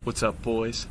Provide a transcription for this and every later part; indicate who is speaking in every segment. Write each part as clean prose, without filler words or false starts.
Speaker 1: What's up, boys?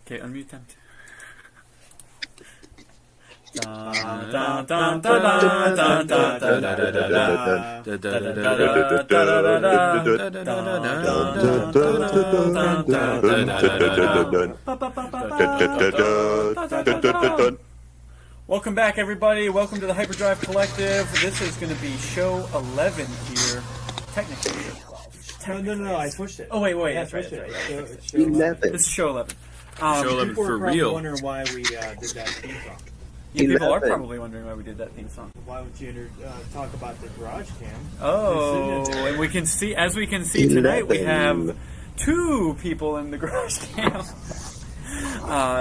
Speaker 1: Okay, unmute them. Welcome back, everybody. Welcome to the Hyperdrive Collective. This is going to be show 11 here. Technically.
Speaker 2: No, I switched it.
Speaker 1: Oh, wait,
Speaker 2: I
Speaker 1: that's right.
Speaker 2: switched it.
Speaker 1: Show 11. This is show 11.
Speaker 3: Show 11
Speaker 2: people
Speaker 3: for
Speaker 2: are probably
Speaker 3: real.
Speaker 2: wondering why we did that theme song.
Speaker 1: Yeah, people are probably wondering why we did that theme song.
Speaker 2: Why don't you talk about the garage cam?
Speaker 1: Oh, and we can see, as we can see tonight, we have two people in the garage cam.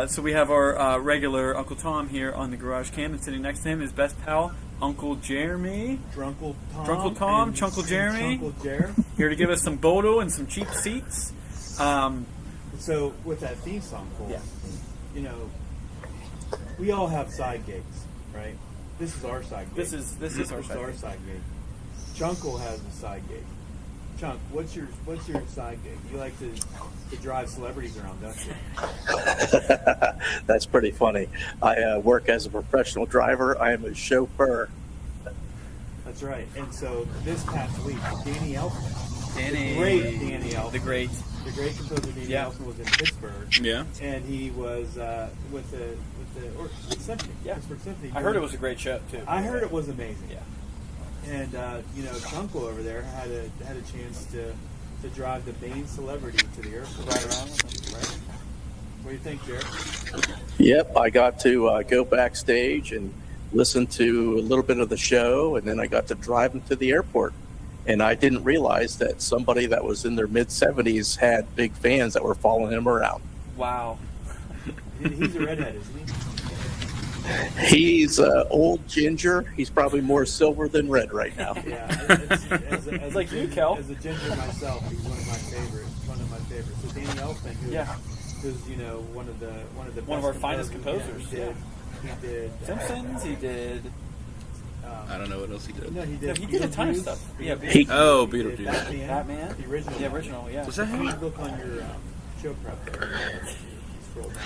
Speaker 1: So we have our regular Uncle Tom here on the garage cam, and sitting next to him is best pal Uncle Jeremy.
Speaker 2: Drunkle
Speaker 1: Tom, Chunkle Jeremy. Here to give us some Bodo and some cheap seats.
Speaker 2: So with that theme song, Cole, you know, we all have side gigs, right? This is our side gig.
Speaker 1: This is our
Speaker 2: side gig. Chunkle has a side gig. Chunk, what's your side gig? You like to drive celebrities around, don't you?
Speaker 4: That's pretty funny. I work as a professional driver. I am a chauffeur.
Speaker 2: That's right. And so this past week, Danny Elfman,
Speaker 1: the great
Speaker 2: composer Danny Elfman was in Pittsburgh.
Speaker 1: Yeah.
Speaker 2: And he was with the symphony. Yeah. Pittsburgh Symphony.
Speaker 1: I heard it was a great show too.
Speaker 2: I heard it was amazing.
Speaker 1: Yeah.
Speaker 2: And Chunkle over there had a chance to drive the main celebrity to the airport.
Speaker 1: Right around with him, right?
Speaker 2: What do you think, Jared?
Speaker 4: Yep, I got to go backstage and listen to a little bit of the show, and then I got to drive him to the airport. And I didn't realize that somebody that was in their mid-70s had big fans that were following him around.
Speaker 1: Wow.
Speaker 2: He's a redhead, isn't he?
Speaker 4: He's old ginger. He's probably more silver than red right now.
Speaker 2: Yeah,
Speaker 1: as like you, Kel.
Speaker 2: As a ginger myself, he's one of my favorites. So Danny Elfman, who's one of our
Speaker 1: finest composers.
Speaker 2: He did
Speaker 1: Simpsons. He did.
Speaker 3: I don't know what else he did.
Speaker 2: No, he did.
Speaker 1: He did a ton of stuff. Yeah.
Speaker 3: Beetlejuice.
Speaker 1: Batman.
Speaker 2: The original.
Speaker 1: The original. Yeah.
Speaker 3: Was that him?
Speaker 2: Look on your show prep there. Scroll down.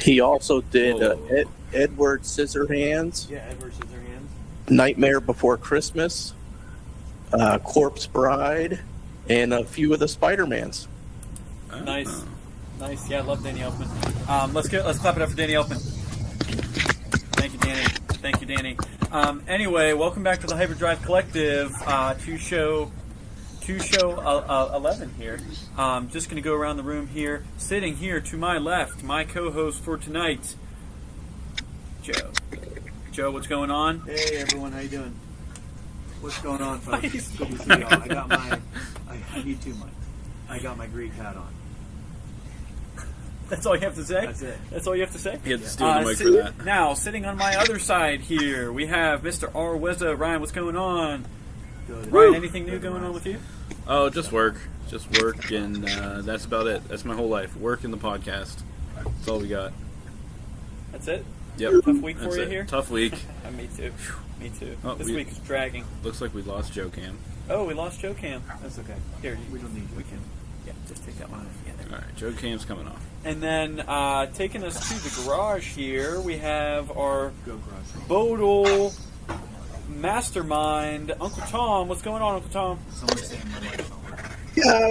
Speaker 4: He also did Edward Scissorhands.
Speaker 2: Yeah, Edward Scissorhands.
Speaker 4: Nightmare Before Christmas, Corpse Bride, and a few of the Spider-Mans.
Speaker 1: Oh. Nice. Yeah, I love Danny Elfman. Let's clap it up for Danny Elfman. Thank you, Danny. Anyway, welcome back to the Hyperdrive Collective. To show 11 here. Just going to go around the room here. Sitting here to my left, my co-host for tonight, Joe. Joe, what's going on?
Speaker 2: Hey everyone, how you doing? What's going on, folks? Good to see y'all. I got I need too much. I got my Greek hat on.
Speaker 1: That's all you have to say?
Speaker 2: That's it.
Speaker 1: That's all you have to say?
Speaker 3: He had to steal the mic for that.
Speaker 1: Now, sitting on my other side here, we have Mr. R. Wezza. Ryan, what's going on?
Speaker 2: Good.
Speaker 1: Ryan, anything new going on with you?
Speaker 3: Oh, just work, and that's about it. That's my whole life. Work and the podcast. That's all we got.
Speaker 1: That's it?
Speaker 3: Yep.
Speaker 1: Tough week for
Speaker 3: That's
Speaker 1: you
Speaker 3: it.
Speaker 1: here?
Speaker 3: Tough week.
Speaker 1: Me too. Me too.
Speaker 3: Oh,
Speaker 1: this week is dragging.
Speaker 3: Looks like we lost Joe Cam.
Speaker 1: Oh, we lost Joe Cam.
Speaker 2: That's okay.
Speaker 1: Here,
Speaker 2: We don't need
Speaker 1: we can. Yeah, just take that one off. Yeah, there.
Speaker 3: All right, Joe Cam's coming off.
Speaker 1: And then taking us to the garage here, we have our
Speaker 2: Go garage.
Speaker 1: Bodal mastermind, Uncle Tom. What's going on, Uncle Tom?
Speaker 2: Someone's saying my microphone.
Speaker 5: Yeah,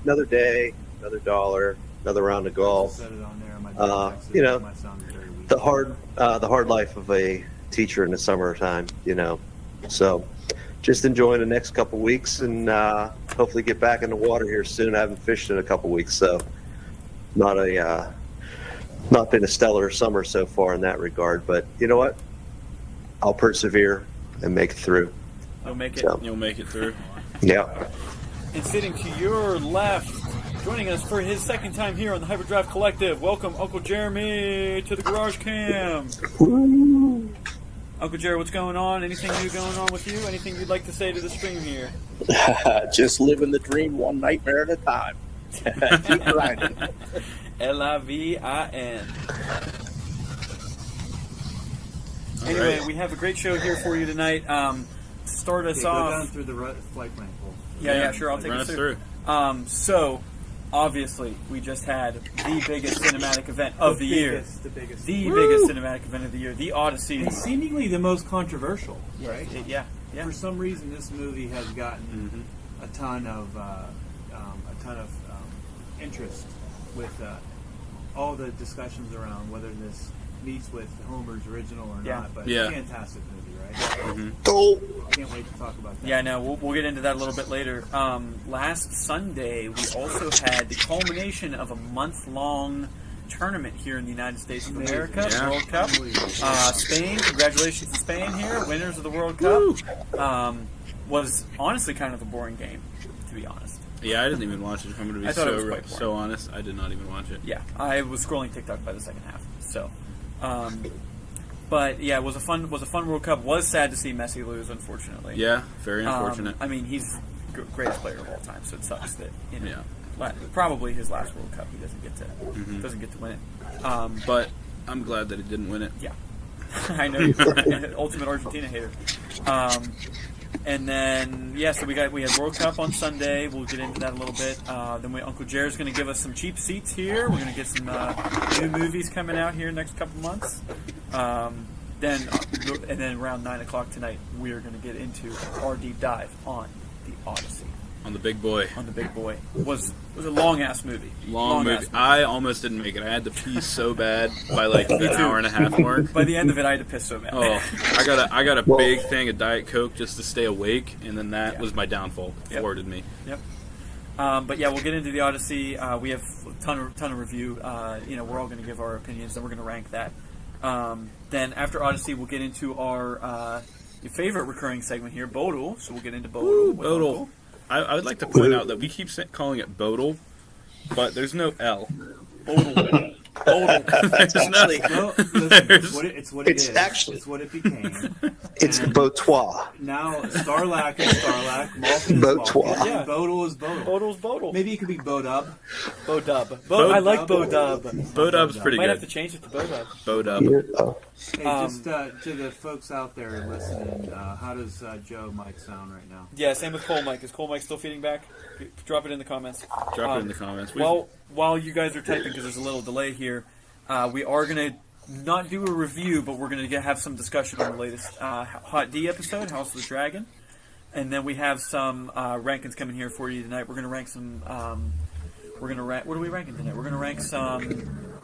Speaker 5: another day, another dollar, another round of golf.
Speaker 2: Set it on there. My might sound very weak.
Speaker 5: The hard life of a teacher in the summertime. So just enjoying the next couple weeks and hopefully get back in the water here soon. I haven't fished in a couple weeks, so not been a stellar summer so far in that regard. But you know what? I'll persevere and make it through.
Speaker 1: You'll make it.
Speaker 5: So,
Speaker 3: You'll make it through.
Speaker 5: yeah.
Speaker 1: And sitting to your left, joining us for his second time here on the Hyperdrive Collective, welcome Uncle Jeremy to the garage cam.
Speaker 5: Woo.
Speaker 1: Uncle Jerry, what's going on? Anything new going on with you? Anything you'd like to say to the stream here?
Speaker 4: Just living the dream one nightmare at a time. Keep grinding.
Speaker 1: L-I-V-I-N. Anyway, we have a great show here for you tonight. To start us
Speaker 2: Go
Speaker 1: off...
Speaker 2: down through the flight plan, Cole.
Speaker 1: Yeah, sure, I'll take
Speaker 3: Run
Speaker 1: us
Speaker 3: us through.
Speaker 1: So, obviously, we just had the biggest cinematic event of the year.
Speaker 2: The biggest.
Speaker 1: The biggest cinematic event of the year, the Odyssey.
Speaker 2: And seemingly the most controversial, right?
Speaker 1: Yeah.
Speaker 2: For some reason, this movie has gotten a ton of interest with all the discussions around whether this meets with Homer's original or not. But it's a fantastic movie, right? Can't wait to talk about that.
Speaker 1: Yeah, no, we'll get into that a little bit later. Last Sunday, we also had the culmination of a month-long tournament here in the United States of America, the World Cup. Spain, congratulations to Spain here, winners of the World Cup. Was honestly kind of a boring game, to be honest.
Speaker 3: Yeah, I didn't even watch it. If I'm going to be so honest, I did not even watch it.
Speaker 1: Yeah, I was scrolling TikTok by the second half. So, but yeah, it was a fun World Cup. Was sad to see Messi lose, unfortunately.
Speaker 3: Yeah, very unfortunate.
Speaker 1: I mean, he's the greatest player of all time, so it sucks that probably his last World Cup he doesn't get to win it.
Speaker 3: But I'm glad that he didn't win it.
Speaker 1: Yeah, I know. Ultimate Argentina hater. And then, so we had World Cup on Sunday. We'll get into that a little bit. Then Uncle Jared's going to give us some cheap seats here. We're going to get some new movies coming out here next couple months. Then around 9 o'clock tonight, we are going to get into our deep dive on the Odyssey.
Speaker 3: On the big boy.
Speaker 1: Was a long ass movie.
Speaker 3: Long movie. I almost didn't make it. I had to pee so bad by like the hour and a half mark.
Speaker 1: By the end of it, I had to piss so bad.
Speaker 3: Oh, I got a big thing of Diet Coke just to stay awake, and then that was my downfall. Thwarted me.
Speaker 1: Yep. But yeah, we'll get into the Odyssey. We have a ton of review. We're all going to give our opinions, and we're going to rank that. Then after Odyssey, we'll get into our your favorite recurring segment here, Bodle. So we'll get into Bodle.
Speaker 3: Ooh, Bodle. I would like to point out that we keep calling it Bodle, but there's no L.
Speaker 1: Bodle.
Speaker 3: There's
Speaker 5: actually,
Speaker 2: it's what it is.
Speaker 5: Actually,
Speaker 2: it's what it became.
Speaker 5: It's Botois.
Speaker 2: Now Starlac is Starlac. Malkin is
Speaker 5: Botois.
Speaker 2: Malkin. Yeah. Bodle is Bodle.
Speaker 1: Bodle's Bodle.
Speaker 2: Maybe it could be Bodub.
Speaker 1: I like Bodub.
Speaker 3: Bodub's pretty
Speaker 1: Might
Speaker 3: good.
Speaker 1: have to change it to Bodub.
Speaker 3: Bodub.
Speaker 2: Hey, just to the folks out there listening, how does Joe Mike sound right now?
Speaker 1: Yeah, same with Cole Mike. Is Cole Mike still feeding back? Drop it in the comments.
Speaker 3: Drop it in the comments.
Speaker 1: While you guys are typing, because there's a little delay here, we are going to not do a review, but we're going to have some discussion on the latest Hot D episode, House of the Dragon. And then we have some rankings coming here for you tonight. We're going to rank some... what are we ranking tonight? We're going to rank some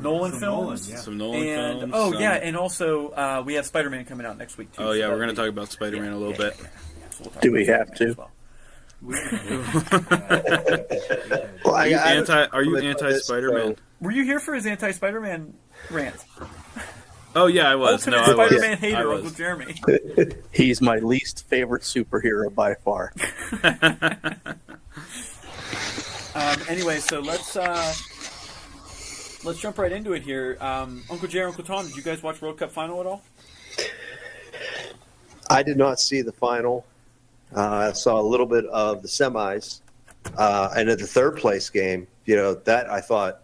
Speaker 1: Nolan films.
Speaker 3: Some Nolan films.
Speaker 1: Oh, yeah, and also we have Spider-Man coming out next week, too.
Speaker 3: Oh, yeah, we're going to talk about Spider-Man a little bit.
Speaker 1: So we'll
Speaker 4: Do we have to?
Speaker 3: Are you anti-Spider-Man?
Speaker 1: Were you here for his anti-Spider-Man rant?
Speaker 3: Oh, yeah, I was.
Speaker 1: Ultimate
Speaker 3: I was.
Speaker 1: Spider-Man hater, Uncle Jeremy.
Speaker 4: He's my least favorite superhero by far.
Speaker 1: Anyway, so let's jump right into it here. Uncle Jerry, Uncle Tom, did you guys watch World Cup final at all?
Speaker 5: I did not see the final. I saw a little bit of the semis, and at the third place game, that I thought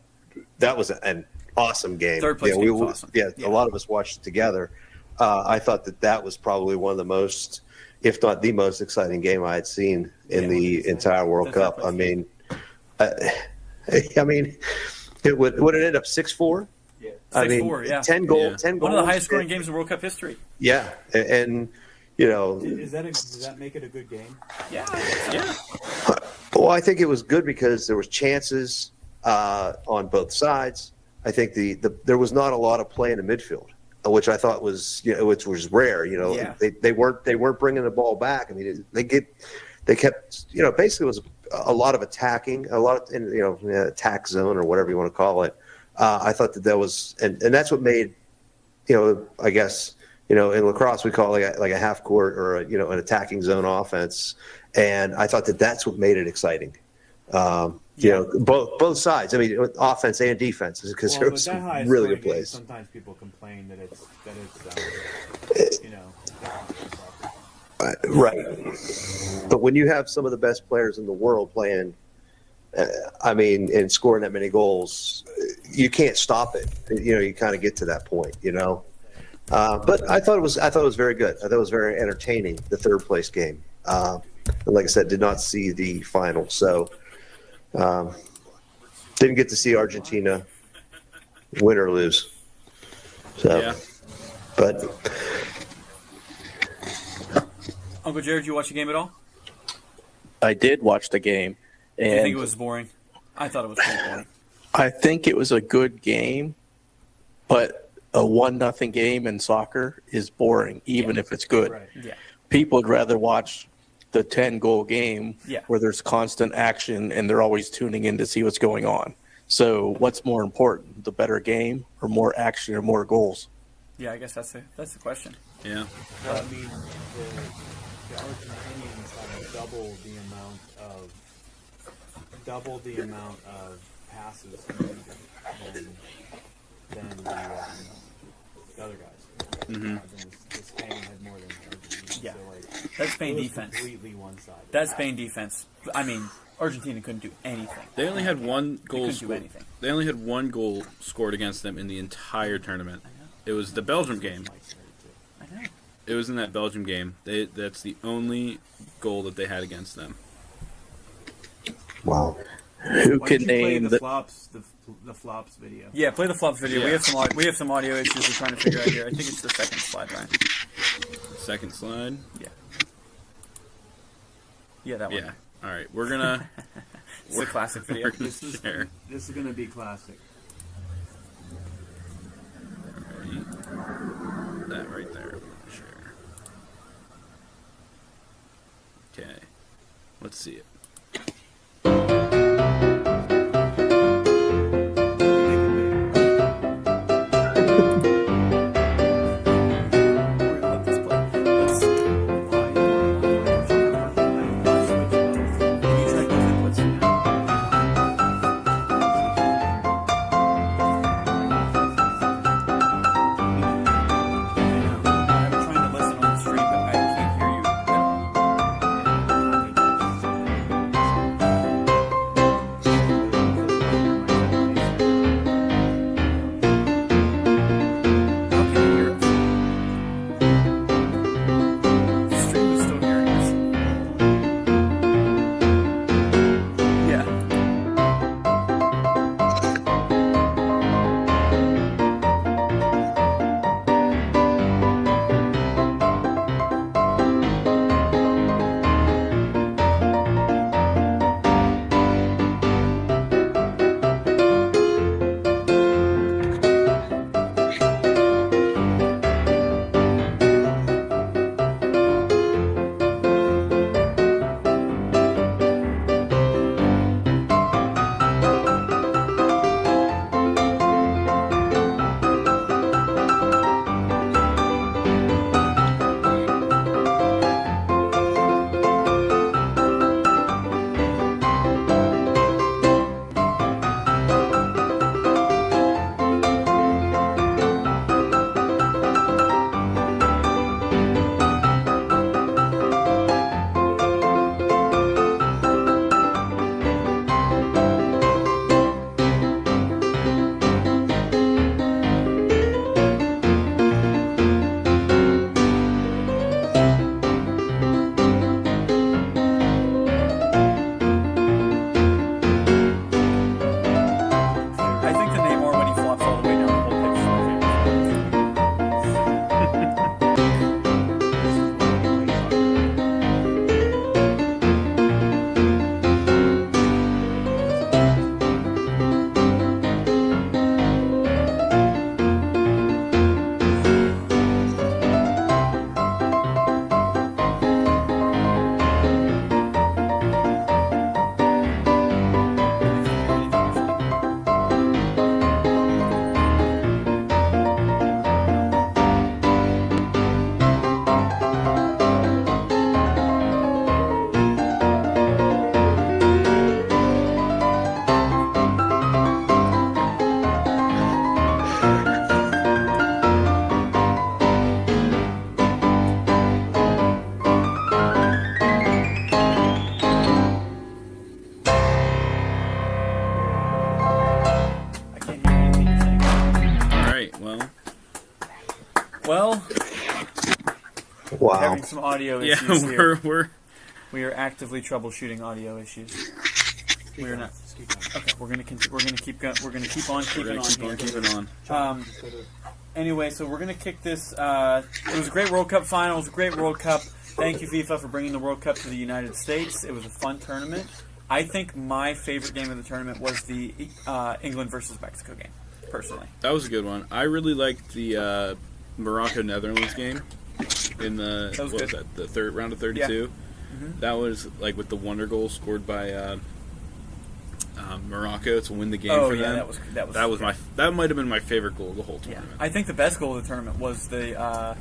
Speaker 5: that was an awesome game.
Speaker 1: Third place game was awesome.
Speaker 5: Yeah, a lot of us watched it together. I thought that was probably one of the most, if not the most exciting game I had seen in the entire World Cup. I mean, would it end up 6-4?
Speaker 2: Yeah,
Speaker 1: 6-4. Yeah,
Speaker 5: 10 goals. 10 goals.
Speaker 1: One of the highest scoring games in World Cup history.
Speaker 5: Yeah, and
Speaker 2: does that make it a good game?
Speaker 1: Yeah.
Speaker 5: Well, I think it was good because there was chances on both sides. I think there was not a lot of play in the midfield, which I thought was which was rare. They weren't bringing the ball back. I mean, they kept basically it was a lot of attacking, a lot of attack zone or whatever you want to call it. I thought that was and that's what made I guess. In lacrosse, we call it like a half court or an attacking zone offense, and I thought that's what made it exciting. Both sides. I mean, offense and defense, because there was some really good plays.
Speaker 2: Sometimes people complain that it's
Speaker 5: right. But when you have some of the best players in the world playing, and scoring that many goals, you can't stop it. You kind of get to that point. But I thought it was very good. I thought it was very entertaining, the third place game. And like I said, did not see the final. So Didn't get to see Argentina win or lose. So,
Speaker 3: Yeah.
Speaker 5: But
Speaker 1: Uncle Jared, did you watch the game at all?
Speaker 4: I did watch the game.
Speaker 1: Do you
Speaker 4: And
Speaker 1: think it was boring? I thought it was pretty boring.
Speaker 4: I think it was a good game, but a 1-0 game in soccer is boring, even if it's good.
Speaker 2: Right.
Speaker 1: Yeah.
Speaker 4: People would rather watch the 10-goal game
Speaker 1: Yeah.
Speaker 4: where there's constant action and they're always tuning in to see what's going on. So what's more important, the better game or more action or more goals?
Speaker 1: Yeah, I guess that's the question.
Speaker 3: Yeah.
Speaker 2: Well, I mean, the Argentinians have double the amount of passes than the other guys.
Speaker 3: Mm-hmm.
Speaker 2: The Spain had more than Argentina.
Speaker 1: Yeah.
Speaker 2: So, like,
Speaker 1: That's Spain
Speaker 2: it was
Speaker 1: defense.
Speaker 2: completely one-sided.
Speaker 1: That's Spain defense. I mean, Argentina couldn't do anything.
Speaker 3: They only had one goal
Speaker 1: couldn't do
Speaker 3: scored.
Speaker 1: anything.
Speaker 3: They only had one goal scored against them in the entire tournament. It was the Belgium game.
Speaker 1: I know.
Speaker 3: It was in that Belgium game. That's the only goal that they had against them.
Speaker 5: wow.
Speaker 4: Who
Speaker 2: Why
Speaker 4: can
Speaker 2: don't you play
Speaker 4: name
Speaker 2: the
Speaker 4: the
Speaker 2: flops, the flops video?
Speaker 1: Yeah, play the flops video.
Speaker 3: Yeah.
Speaker 1: We have some audio issues we're trying to figure out here. I think it's the second slide, Ryan.
Speaker 3: Second slide.
Speaker 1: Yeah. Yeah, that one.
Speaker 3: Yeah. All right. We're gonna.
Speaker 1: It's a classic video.
Speaker 3: We're gonna
Speaker 2: This is
Speaker 3: share.
Speaker 2: going to be classic.
Speaker 3: That right there. Share. Okay. Let's see it.
Speaker 1: We're gonna let this play. Let's. Can you track those inputs? I'm trying to listen on the stream, but I can't hear you at all. How can you hear us? The stream is still hearing us. Yeah. I think the Neymar when he flops all the way down the whole pitch is my favorite. I can't hear anything you're saying.
Speaker 3: All right. Well.
Speaker 1: Well,
Speaker 5: Wow.
Speaker 1: having some audio
Speaker 3: Yeah.
Speaker 1: issues here.
Speaker 3: We're.
Speaker 1: We are actively troubleshooting audio issues. We're not. Okay, we're gonna keep on keeping on. Anyway, so we're gonna kick this. It was a great World Cup final. It was a great World Cup. Thank you, FIFA, for bringing the World Cup to the United States. It was a fun tournament. I think my favorite game of the tournament was the England versus Mexico game, personally.
Speaker 3: That was a good one. I really liked the Morocco-Netherlands game in the third round of 32. Yeah. Mm-hmm. That was like with the wonder goal scored by Morocco to win the game for them. That might have been my favorite goal of the whole tournament.
Speaker 1: Yeah. I think the best goal of the tournament was the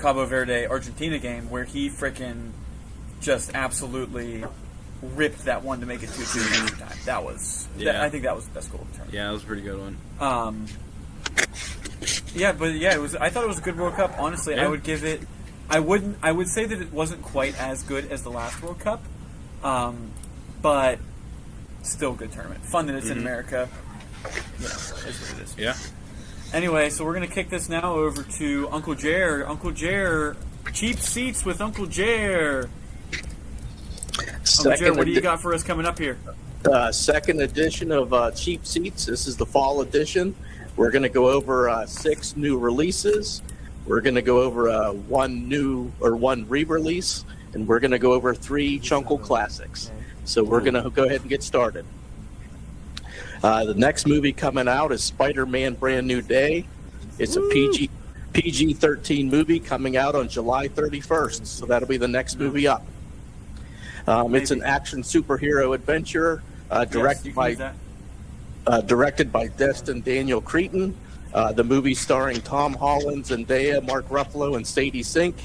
Speaker 1: Cabo Verde Argentina game where he frickin' just absolutely ripped that one to make it 2-2 every time. I think that was the best goal of the tournament.
Speaker 3: Yeah, that was a pretty good one.
Speaker 1: I thought it was a good World Cup. Honestly, yeah. I would give it. I would say that it wasn't quite as good as the last World Cup, but still a good tournament. Fun that it's in America. Is what it is.
Speaker 3: Yeah.
Speaker 1: Anyway, so we're gonna kick this now over to Uncle Jer. Uncle Jer, cheap seats with Uncle Jer. Uncle Jer, what do you got for us coming up here?
Speaker 4: Second edition of Cheap Seats. This is the fall edition. We're going to go over 6 new releases. We're going to go over one re-release, and we're going to go over 3 Chunkle classics. So we're going to go ahead and get started. The next movie coming out is Spider-Man: Brand New Day. It's a PG-13 movie coming out on July 31st. So that'll be the next movie up. It's an action superhero adventure directed by Destin Daniel Cretton. The movie starring Tom Holland, Zendaya, Mark Ruffalo, and Sadie Sink.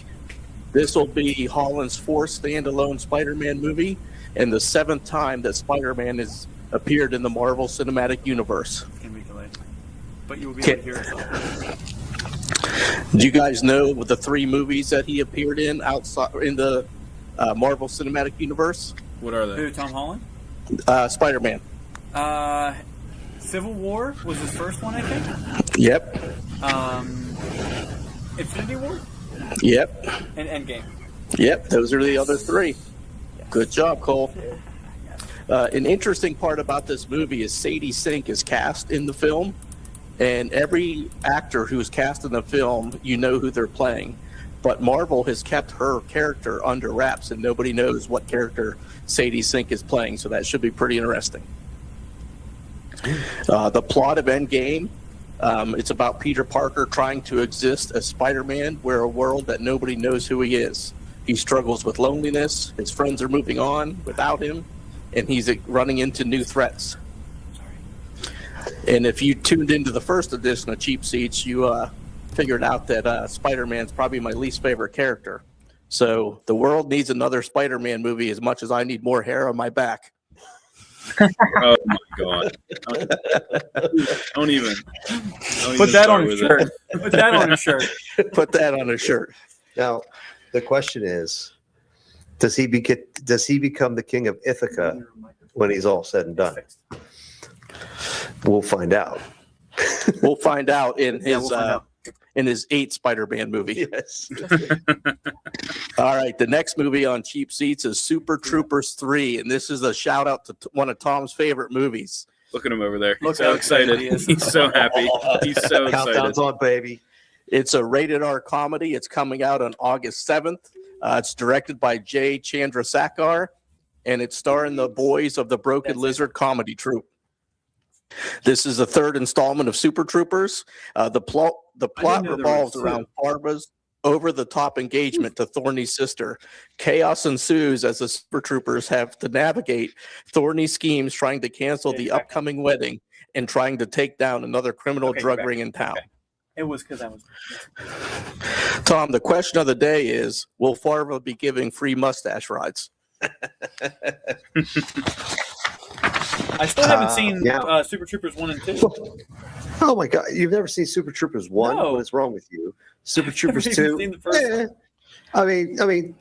Speaker 4: This will be Holland's 4th standalone Spider-Man movie and the 7th time that Spider-Man has appeared in the Marvel Cinematic Universe.
Speaker 1: It's going to be delayed. But you will be able to hear it.
Speaker 4: Do you guys know the 3 movies that he appeared in outside in the Marvel Cinematic Universe?
Speaker 3: What are they?
Speaker 1: Who, Tom Holland?
Speaker 4: Spider-Man.
Speaker 1: Civil War was his first one, I think.
Speaker 4: Yep.
Speaker 1: Infinity War?
Speaker 4: Yep.
Speaker 1: And Endgame.
Speaker 4: Yep, those are the other 3. Yes. Good job, Cole. An interesting part about this movie is Sadie Sink is cast in the film, and every actor who's cast in the film, you know who they're playing. But Marvel has kept her character under wraps, and nobody knows what character Sadie Sink is playing, so that should be pretty interesting. The plot of Endgame, it's about Peter Parker trying to exist as Spider-Man, where a world that nobody knows who he is. He struggles with loneliness, his friends are moving on without him, and he's running into new threats. And if you tuned into the first edition of Cheap Seats, you figured out that Spider-Man's probably my least favorite character. So the world needs another Spider-Man movie as much as I need more hair on my back.
Speaker 3: Oh my god! Don't even
Speaker 1: put that on a shirt. Put that on a shirt.
Speaker 4: Put that on a shirt.
Speaker 5: Now, the question is, does he become the king of Ithaca when he's all said and done? We'll find out.
Speaker 4: We'll find out in his in his 8th Spider-Man movie.
Speaker 5: Yes.
Speaker 4: All right, the next movie on Cheap Seats is Super Troopers 3, and this is a shout out to one of Tom's favorite movies.
Speaker 3: Look at him over there. He's so excited. He's so happy. He's so excited.
Speaker 5: Countdown's on, baby.
Speaker 4: It's a rated R comedy. It's coming out on August 7th. It's directed by Jay Chandrasekhar, and it's starring the boys of the Broken Lizard comedy troupe. This is the 3rd installment of Super Troopers. The plot revolves around Farva's over-the-top engagement to Thorny's sister. Chaos ensues as the Super Troopers have to navigate Thorny's schemes, trying to cancel the upcoming wedding and trying to take down another criminal drug ring in town.
Speaker 1: Okay. It was because I was...
Speaker 4: Tom, the question of the day is, will Farva be giving free mustache rides?
Speaker 1: I still haven't seen Super Troopers 1 and 2.
Speaker 5: Oh my god, you've never seen Super Troopers 1?
Speaker 1: No.
Speaker 5: What is wrong with you? Super Troopers 2?
Speaker 1: Seen the first one.
Speaker 5: I mean,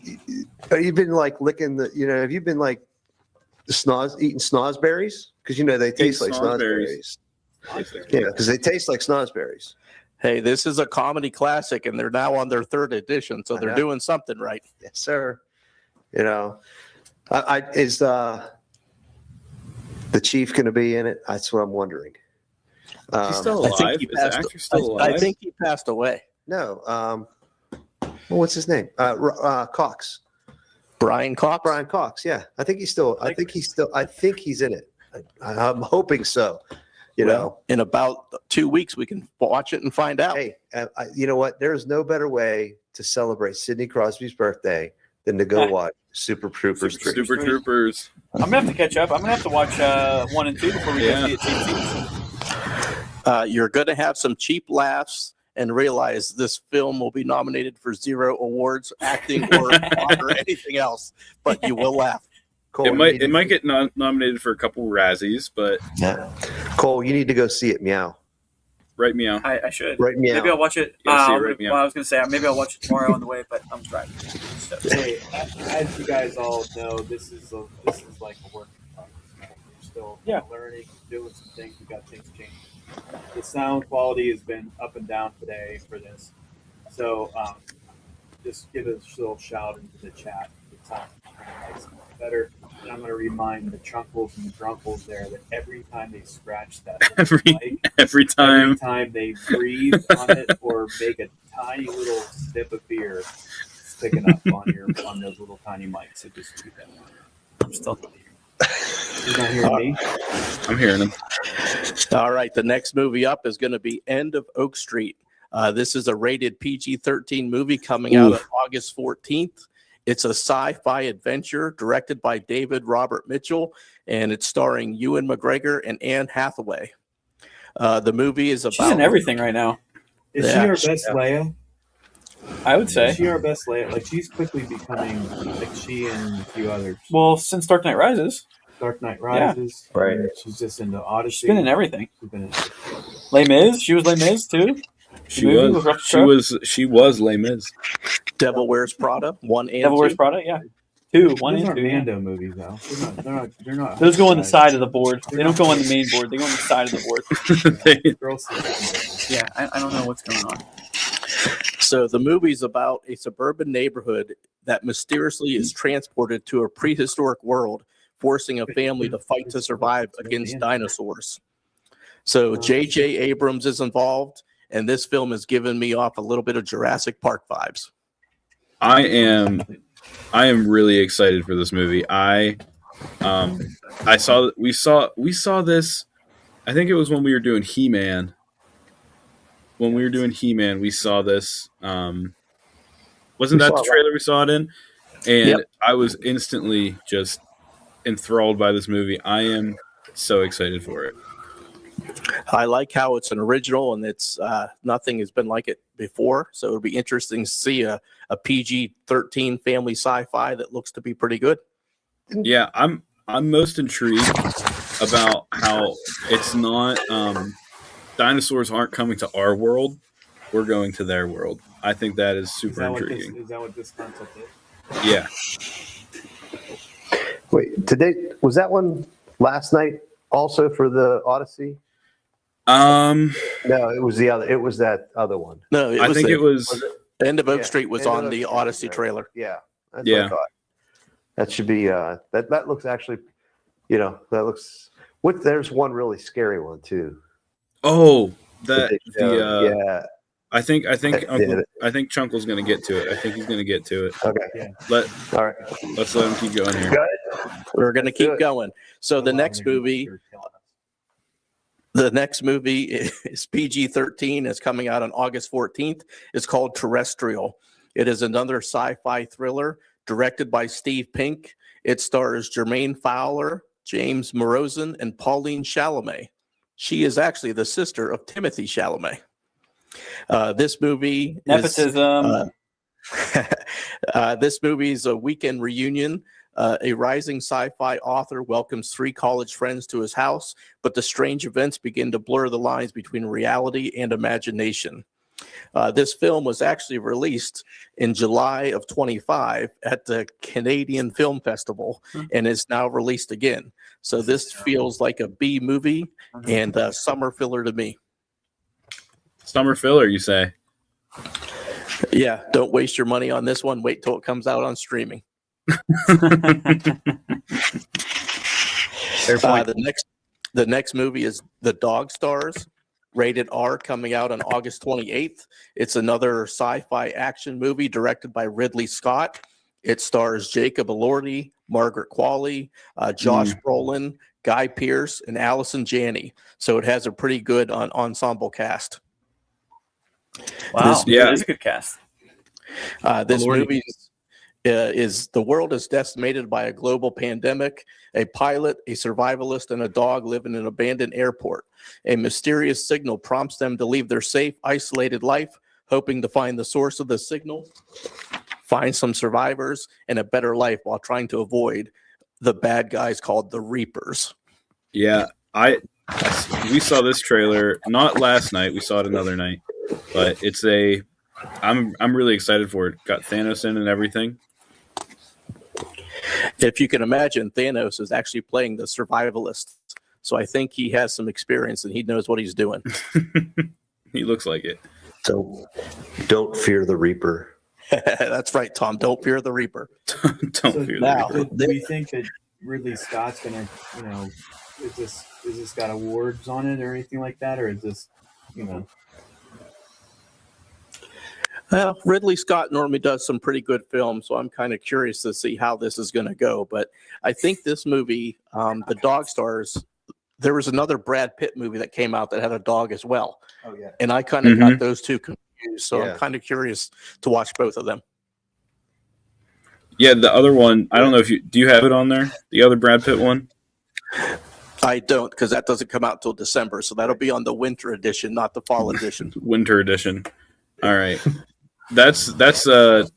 Speaker 5: you've been like licking the, have you been like eating snozberries? Because they taste like snozberries. Yeah, because they taste like snozberries.
Speaker 4: Hey, this is a comedy classic, and they're now on their 3rd edition, so they're doing something right.
Speaker 5: Yes, sir. the chief going to be in it? That's what I'm wondering.
Speaker 3: He's still alive. Is the actor still alive?
Speaker 4: I think he passed away.
Speaker 5: No. Well, what's his name? Cox.
Speaker 4: Brian Cox.
Speaker 5: Brian Cox. Yeah, I think he's still. I think he's in it. I'm hoping so. You know,
Speaker 4: in about 2 weeks we can watch it and find out.
Speaker 5: Hey, you know what? There's no better way to celebrate Sidney Crosby's birthday than to go watch Super Troopers 3.
Speaker 3: Super Troopers.
Speaker 1: I'm gonna have to catch up. I'm gonna have to watch 1 and 2 before we go see it cheap.
Speaker 4: You're going to have some cheap laughs and realize this film will be nominated for 0 awards, acting or anything else, but you will laugh.
Speaker 5: Cole,
Speaker 3: it might get nominated for a couple Razzies, but
Speaker 5: Cole, you need to go see it. Meow.
Speaker 3: Right, meow.
Speaker 1: I should.
Speaker 5: Right, meow.
Speaker 1: Maybe I'll watch it.
Speaker 3: Right, meow.
Speaker 1: Well, I was gonna say maybe I'll watch it tomorrow on the way, but I'm driving. So.
Speaker 2: Hey, as you guys all know, this is like a work in progress. We're still learning, doing some things. We got things changing. The sound quality has been up and down today for this, so just give a little shout into the chat. The sound is better. And I'm going to remind the chunkles and the drunkles there that every time they scratch that
Speaker 3: every time
Speaker 2: they breathe on it or make a tiny little sip of beer, it's picking up on those little tiny mics. So just keep that in mind. I'm still not here. You're not hearing me?
Speaker 3: I'm hearing him.
Speaker 4: All right, the next movie up is going to be End of Oak Street. This is a rated PG-13 movie coming out on August 14th. It's a sci-fi adventure directed by David Robert Mitchell, and it's starring Ewan McGregor and Anne Hathaway. The movie is about...
Speaker 1: She's in everything right now.
Speaker 2: Is she our best Leia?
Speaker 1: I would say.
Speaker 2: Is she our best Leia? Like, she's quickly becoming like she and a few others.
Speaker 1: Well, since Dark Knight Rises.
Speaker 2: Dark Knight Rises.
Speaker 5: Yeah. Right.
Speaker 2: She's just into Odyssey.
Speaker 1: She's been in everything.
Speaker 2: She's been in
Speaker 1: Les Mis. She was Les Mis, too.
Speaker 3: She was Les Mis.
Speaker 4: Devil Wears Prada 1 and 2.
Speaker 1: Devil Wears Prada, yeah. 2, 1
Speaker 2: Those
Speaker 1: and
Speaker 2: are
Speaker 1: 2.
Speaker 2: Mando movies, though. They're not.
Speaker 1: Those go on the side of the board. They don't go on the main board. They go on the side of the board. Yeah, I don't know what's going on.
Speaker 4: So the movie's about a suburban neighborhood that mysteriously is transported to a prehistoric world, forcing a family to fight to survive against dinosaurs. So J.J. Abrams is involved, and this film has given me off a little bit of Jurassic Park vibes.
Speaker 3: I am really excited for this movie. We saw this. I think it was when we were doing He-Man. When we were doing He-Man, we saw this. Wasn't that the trailer we saw it in? And I was instantly just enthralled by this movie. I am so excited for it.
Speaker 4: I like how it's an original and it's nothing has been like it before. So it'll be interesting to see a PG-13 family sci-fi that looks to be pretty good.
Speaker 3: Yeah, I'm most intrigued about how it's not dinosaurs aren't coming to our world. We're going to their world. I think that is super intriguing.
Speaker 2: Is that what this concept is?
Speaker 3: Yeah.
Speaker 5: Wait, today was that one last night also for the Odyssey?
Speaker 3: No,
Speaker 5: it was the other. It was that other one.
Speaker 4: No,
Speaker 3: it was
Speaker 4: End of Oak Street was on the Odyssey trailer.
Speaker 5: Yeah, that's what I thought. That should be. That looks actually. That looks. There's one really scary one too.
Speaker 3: Oh,
Speaker 5: yeah.
Speaker 3: I think Chunkle's gonna get to it. I think he's gonna get to it.
Speaker 5: Okay.
Speaker 2: Yeah.
Speaker 5: All right.
Speaker 3: Let's let him keep going here.
Speaker 4: We're gonna keep going. So the next movie is PG-13. It's coming out on August 14th. It's called Terrestrial. It is another sci-fi thriller directed by Steve Pink. It stars Jermaine Fowler, James Morozin, and Pauline Chalamet. She is actually the sister of Timothy Chalamet. This movie
Speaker 1: nepotism.
Speaker 4: This movie is a weekend reunion. A rising sci-fi author welcomes 3 college friends to his house, but the strange events begin to blur the lines between reality and imagination. This film was actually released in July of 25 at the Canadian Film Festival and is now released again. So this feels like a B movie and a summer filler to me.
Speaker 3: Summer filler, you say?
Speaker 4: Yeah, don't waste your money on this one. Wait till it comes out on streaming. The next movie is The Dog Stars, rated R, coming out on August 28th. It's another sci-fi action movie directed by Ridley Scott. It stars Jacob Elordi, Margaret Qualley, Josh Brolin, Guy Pearce, and Allison Janney. So it has a pretty good ensemble cast.
Speaker 1: Wow, it is a good cast.
Speaker 4: This movie is the world is decimated by a global pandemic. A pilot, a survivalist, and a dog live in an abandoned airport. A mysterious signal prompts them to leave their safe, isolated life, hoping to find the source of the signal, find some survivors, and a better life while trying to avoid the bad guys called the Reapers.
Speaker 3: Yeah, we saw this trailer not last night. We saw it another night, but I'm really excited for it. Got Thanos in and everything.
Speaker 4: If you can imagine, Thanos is actually playing the survivalist, so I think he has some experience and he knows what he's doing.
Speaker 3: He looks like it.
Speaker 5: So, don't fear the Reaper.
Speaker 4: That's right, Tom. Don't fear the Reaper.
Speaker 3: Don't fear the Reaper.
Speaker 2: Do we think that Ridley Scott's gonna, is this got awards on it or anything like that, or is this,
Speaker 4: Well, Ridley Scott normally does some pretty good films, so I'm kind of curious to see how this is going to go. But I think this movie, The Dog Stars, there was another Brad Pitt movie that came out that had a dog as well.
Speaker 2: Oh yeah.
Speaker 4: And I kind of got those two confused, so I'm kind of curious to watch both of them.
Speaker 3: Yeah, the other one, I don't know if do you have it on there? The other Brad Pitt one?
Speaker 4: I don't, because that doesn't come out till December, so that'll be on the winter edition, not the fall edition.
Speaker 3: Winter edition. All right. That's the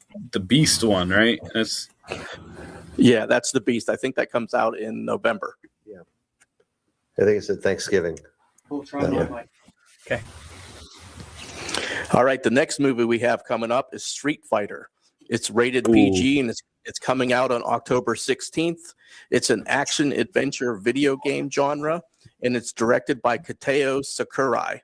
Speaker 3: Beast one, right? That's
Speaker 4: the Beast. I think that comes out in November.
Speaker 5: Yeah, I think it's at Thanksgiving.
Speaker 2: We'll try Mike.
Speaker 1: Okay.
Speaker 4: All right. The next movie we have coming up is Street Fighter. It's rated PG and it's coming out on October 16th. It's an action adventure video game genre, and it's directed by Katao Sakurai.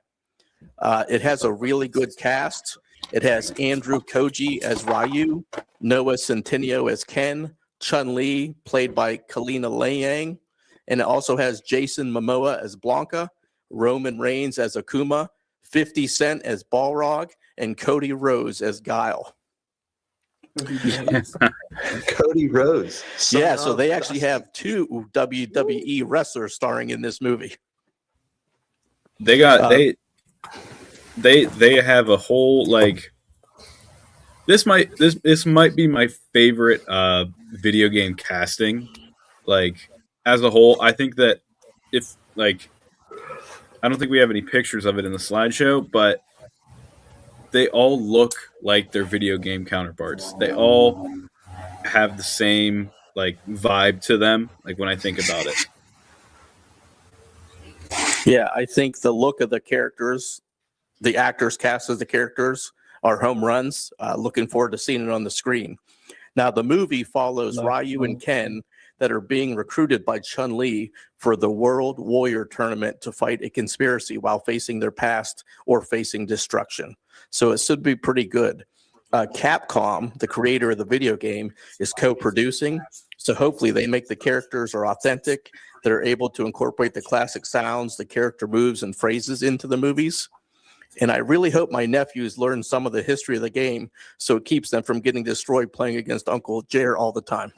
Speaker 4: It has a really good cast. It has Andrew Koji as Ryu, Noah Centineo as Ken, Chun-Li, played by Kalina Liang, and it also has Jason Momoa as Blanca, Roman Reigns as Akuma, 50 Cent as Balrog, and Cody Rhodes as Guile.
Speaker 5: Cody Rhodes.
Speaker 4: So they actually have two WWE wrestlers starring in this movie.
Speaker 3: They got they have a whole this might be my favorite video game casting as a whole. I think that if I don't think we have any pictures of it in the slideshow, but they all look like their video game counterparts. They all have the same vibe to them when I think about it.
Speaker 4: Yeah, I think the look of the characters, the actors cast as the characters, are home runs. Looking forward to seeing it on the screen. Now, the movie follows Ryu and Ken that are being recruited by Chun-Li for the World Warrior Tournament to fight a conspiracy while facing their past or facing destruction. So it should be pretty good. Capcom, the creator of the video game, is co-producing. So hopefully they make the characters are authentic. They're able to incorporate the classic sounds, the character moves, and phrases into the movies. And I really hope my nephews learn some of the history of the game so it keeps them from getting destroyed playing against Uncle Jer all the time.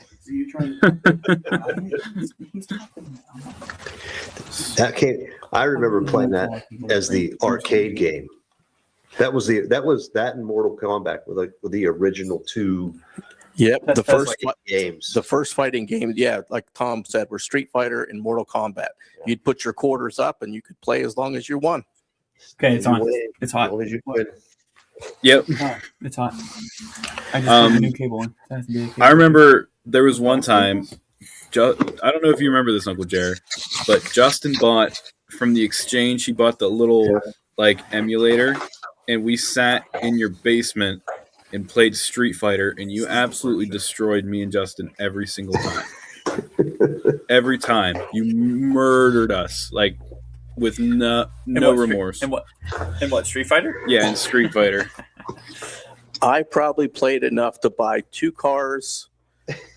Speaker 5: I remember playing that as the arcade game. That was that in Mortal Kombat with the original two.
Speaker 4: Yep, the first
Speaker 5: games.
Speaker 4: The first fighting games, like Tom said, were Street Fighter and Mortal Kombat. Yeah. You'd put your quarters up and you could play as long as you won.
Speaker 1: Okay, it's on. It's hot.
Speaker 3: Yep.
Speaker 1: It's hot. I just put a new cable in.
Speaker 3: I remember there was one time, I don't know if you remember this, Uncle Jared, but Justin bought from the exchange, he bought the little emulator, and we sat in your basement and played Street Fighter, and you absolutely destroyed me and Justin every single time. Every time. You murdered us. With no remorse.
Speaker 1: And what, Street Fighter?
Speaker 3: Yeah, in Street Fighter.
Speaker 4: I probably played enough to buy 2 cars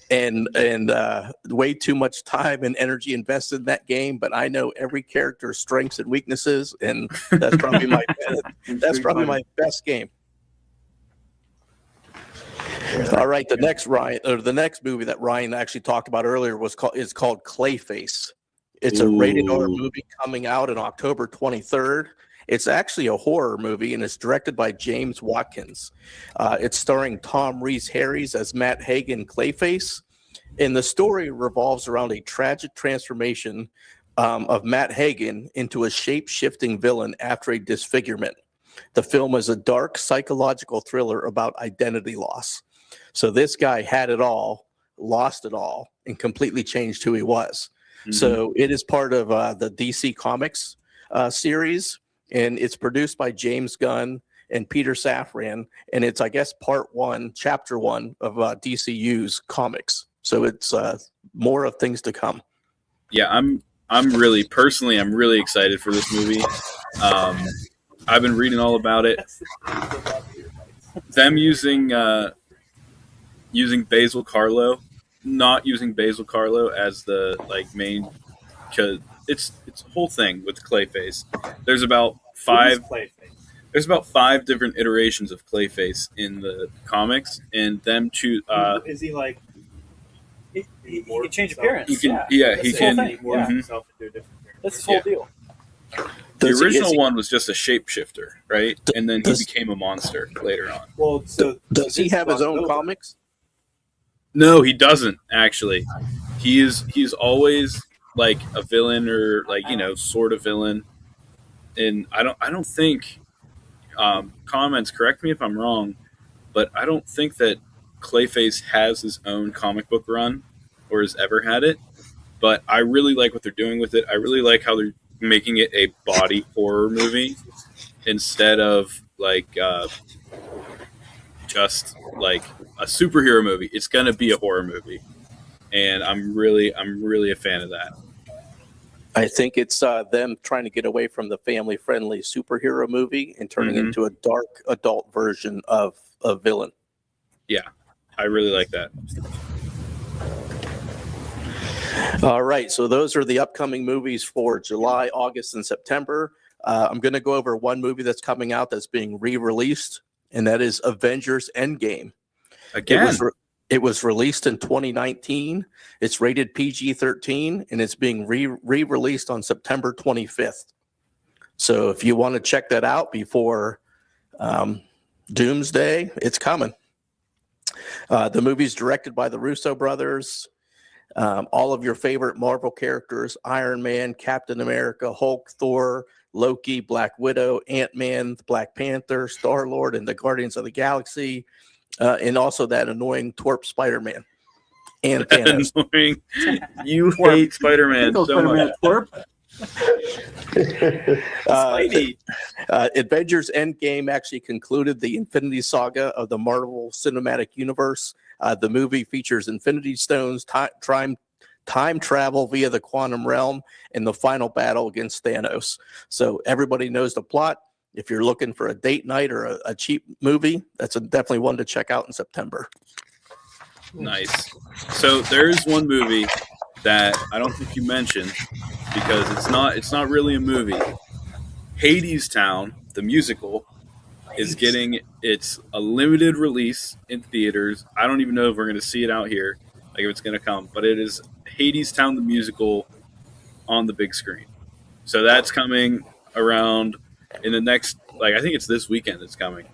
Speaker 4: and way too much time and energy invested in that game. But I know every character's strengths and weaknesses, and that's probably my best game. All right, the next movie that Ryan actually talked about earlier is called Clayface. It's a rated R movie coming out on October 23rd. It's actually a horror movie, and it's directed by James Watkins. It's starring Tom Rhys-Harris as Matt Hagen Clayface, and the story revolves around a tragic transformation of Matt Hagen into a shape-shifting villain after a disfigurement. The film is a dark psychological thriller about identity loss. So this guy had it all, lost it all, and completely changed who he was. Mm-hmm. So it is part of the DC Comics series, and it's produced by James Gunn and Peter Safran, and it's, I guess, part one, chapter one of DCU's comics. So it's more of things to come.
Speaker 3: Yeah, I'm really excited for this movie. I've been reading all about it. Them using Basil Karlo, not using Basil Karlo as the main, because it's a whole thing with Clayface. There's about 5 different iterations of Clayface in the comics, and them choose.
Speaker 2: Is he like?
Speaker 1: He can change appearance.
Speaker 3: He can. Yeah, he can.
Speaker 1: That's his whole deal.
Speaker 3: The original one was just a shapeshifter, right? And then he became a monster later on.
Speaker 2: Well, so
Speaker 4: does he have his own comics?
Speaker 3: No, he doesn't actually. He's always like a villain, or sort of villain. And I don't think comments, correct me if I'm wrong, but I don't think that Clayface has his own comic book run or has ever had it. But I really like what they're doing with it. I really like how they're making it a body horror movie instead of just like a superhero movie. It's gonna be a horror movie, and I'm really a fan of that.
Speaker 4: I think it's them trying to get away from the family-friendly superhero movie and turning into a dark adult version of a villain.
Speaker 3: Yeah, I really like that.
Speaker 4: All right, so those are the upcoming movies for July, August, and September. I'm going to go over one movie that's coming out that's being re-released, and that is Avengers Endgame.
Speaker 3: Again?
Speaker 4: It was released in 2019. It's rated PG-13, and it's being re-released on September 25th. So if you want to check that out before Doomsday, it's coming. The movie's directed by the Russo brothers. All of your favorite Marvel characters: Iron Man, Captain America, Hulk, Thor, Loki, Black Widow, Ant-Man, Black Panther, Star-Lord, and the Guardians of the Galaxy, and also that annoying twerp Spider-Man. And Thanos.
Speaker 3: Annoying. You hate Spider-Man so much.
Speaker 4: Avengers Endgame actually concluded the Infinity Saga of the Marvel Cinematic Universe. The movie features Infinity Stones, time travel via the quantum realm, and the final battle against Thanos. So everybody knows the plot. If you're looking for a date night or a cheap movie, that's definitely one to check out in September.
Speaker 3: Nice. So there's one movie that I don't think you mentioned because it's not really a movie. Hades Town, the musical, is getting a limited release in theaters. I don't even know if we're going to see it out here, like if it's going to come, but it is Hades Town, the musical, on the big screen. So that's coming around in the next, I think it's this weekend it's coming.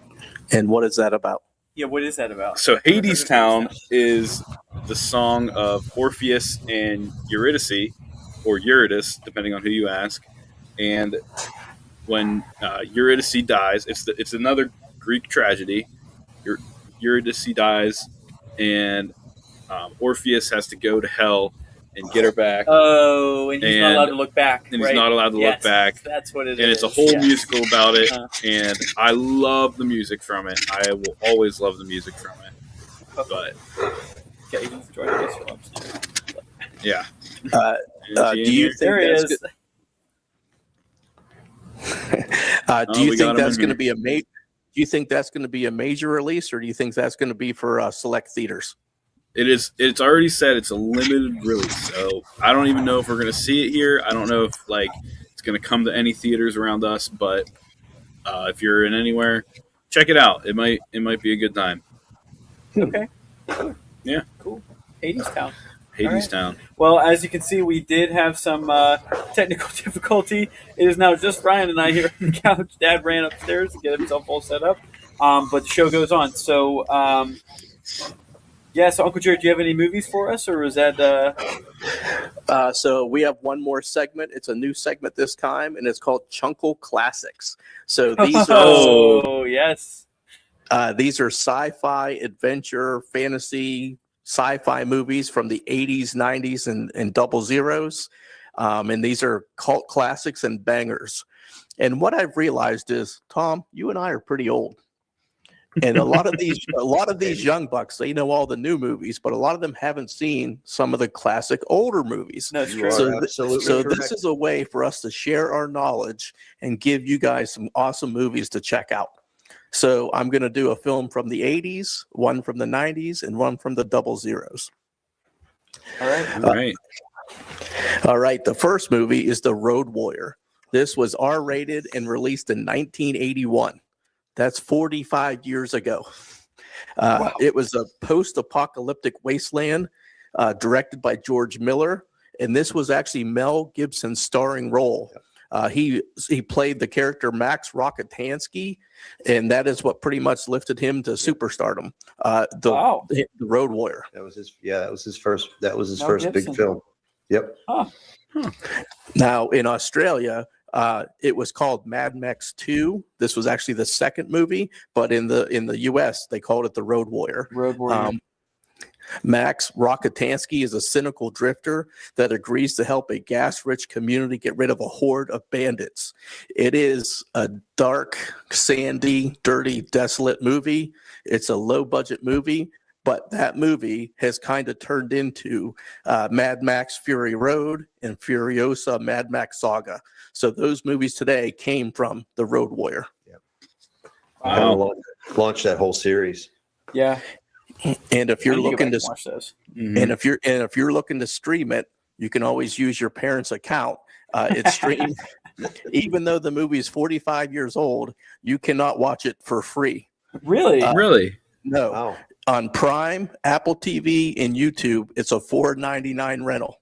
Speaker 4: And what is that about?
Speaker 1: Yeah, what is that about?
Speaker 3: So Hades Town is the song of Orpheus and Eurydice, or Eurydice, depending on who you ask. And when Eurydice dies, it's another Greek tragedy. Eurydice dies, and Orpheus has to go to hell and get her back.
Speaker 1: Oh, and he's not allowed to look back.
Speaker 3: And he's not allowed to look back.
Speaker 1: That's what it is.
Speaker 3: And it's a whole musical about it, and I love the music from it. I will always love the music from it. But
Speaker 1: okay, he's joining us for lunch.
Speaker 3: Yeah.
Speaker 4: Do you think that's good? Do you think that's going to be a major? Do you think that's going to be a major release, or do you think that's going to be for select theaters?
Speaker 3: it is. It's already said it's a limited release, so I don't even know if we're going to see it here. I don't know if it's going to come to any theaters around us, but if you're in anywhere, check it out. It might be a good time.
Speaker 1: Okay.
Speaker 3: Yeah.
Speaker 1: Cool. Hades Town.
Speaker 3: Hades Town.
Speaker 1: Well, as you can see, we did have some technical difficulty. It is now just Ryan and I here on the couch. Dad ran upstairs to get himself all set up, but the show goes on. So, so Uncle Jared, do you have any movies for us, or is that?
Speaker 4: So we have one more segment. It's a new segment this time, and it's called Chunkle Classics. So these are
Speaker 1: yes.
Speaker 4: These are sci-fi, adventure, fantasy, sci-fi movies from the 80s, 90s, and double zeros. And these are cult classics and bangers. And what I've realized is, Tom, you and I are pretty old. And a lot of these young bucks, they know all the new movies, but a lot of them haven't seen some of the classic older movies.
Speaker 1: That's true.
Speaker 4: So this is a way for us to share our knowledge and give you guys some awesome movies to check out. So I'm going to do a film from the 80s, one from the 90s, and one from the double zeros.
Speaker 1: All right.
Speaker 3: All right.
Speaker 4: All right. The first movie is The Road Warrior. This was R-rated and released in 1981. That's 45 years ago.
Speaker 1: Wow.
Speaker 4: It was a post-apocalyptic wasteland directed by George Miller. And this was actually Mel Gibson's starring role. He played the character Max Rockatansky, and that is what pretty much lifted him to superstardom. The Road Warrior.
Speaker 5: That was his first. That was his
Speaker 1: Mel
Speaker 5: first
Speaker 1: Gibson.
Speaker 5: big film. Yep.
Speaker 1: Huh.
Speaker 4: Now in Australia, it was called Mad Max 2. This was actually the second movie, but in the US they called it The Road Warrior.
Speaker 1: Road Warrior.
Speaker 4: Max Rockatansky is a cynical drifter that agrees to help a gas-rich community get rid of a horde of bandits. It is a dark, sandy, dirty, desolate movie. It's a low-budget movie, but that movie has kind of turned into Mad Max Fury Road and Furiosa Mad Max Saga. So those movies today came from The Road Warrior.
Speaker 5: Yep.
Speaker 3: Wow.
Speaker 5: Launched that whole series.
Speaker 1: Yeah.
Speaker 4: And if you're looking to
Speaker 1: watch those,
Speaker 4: and if you're looking to stream it, you can always use your parents' account. It's streamed, even though the movie is 45 years old. You cannot watch it for free.
Speaker 1: really?
Speaker 3: Really?
Speaker 4: No,
Speaker 5: Wow.
Speaker 4: on Prime, Apple TV, and YouTube, it's a $4.99 rental.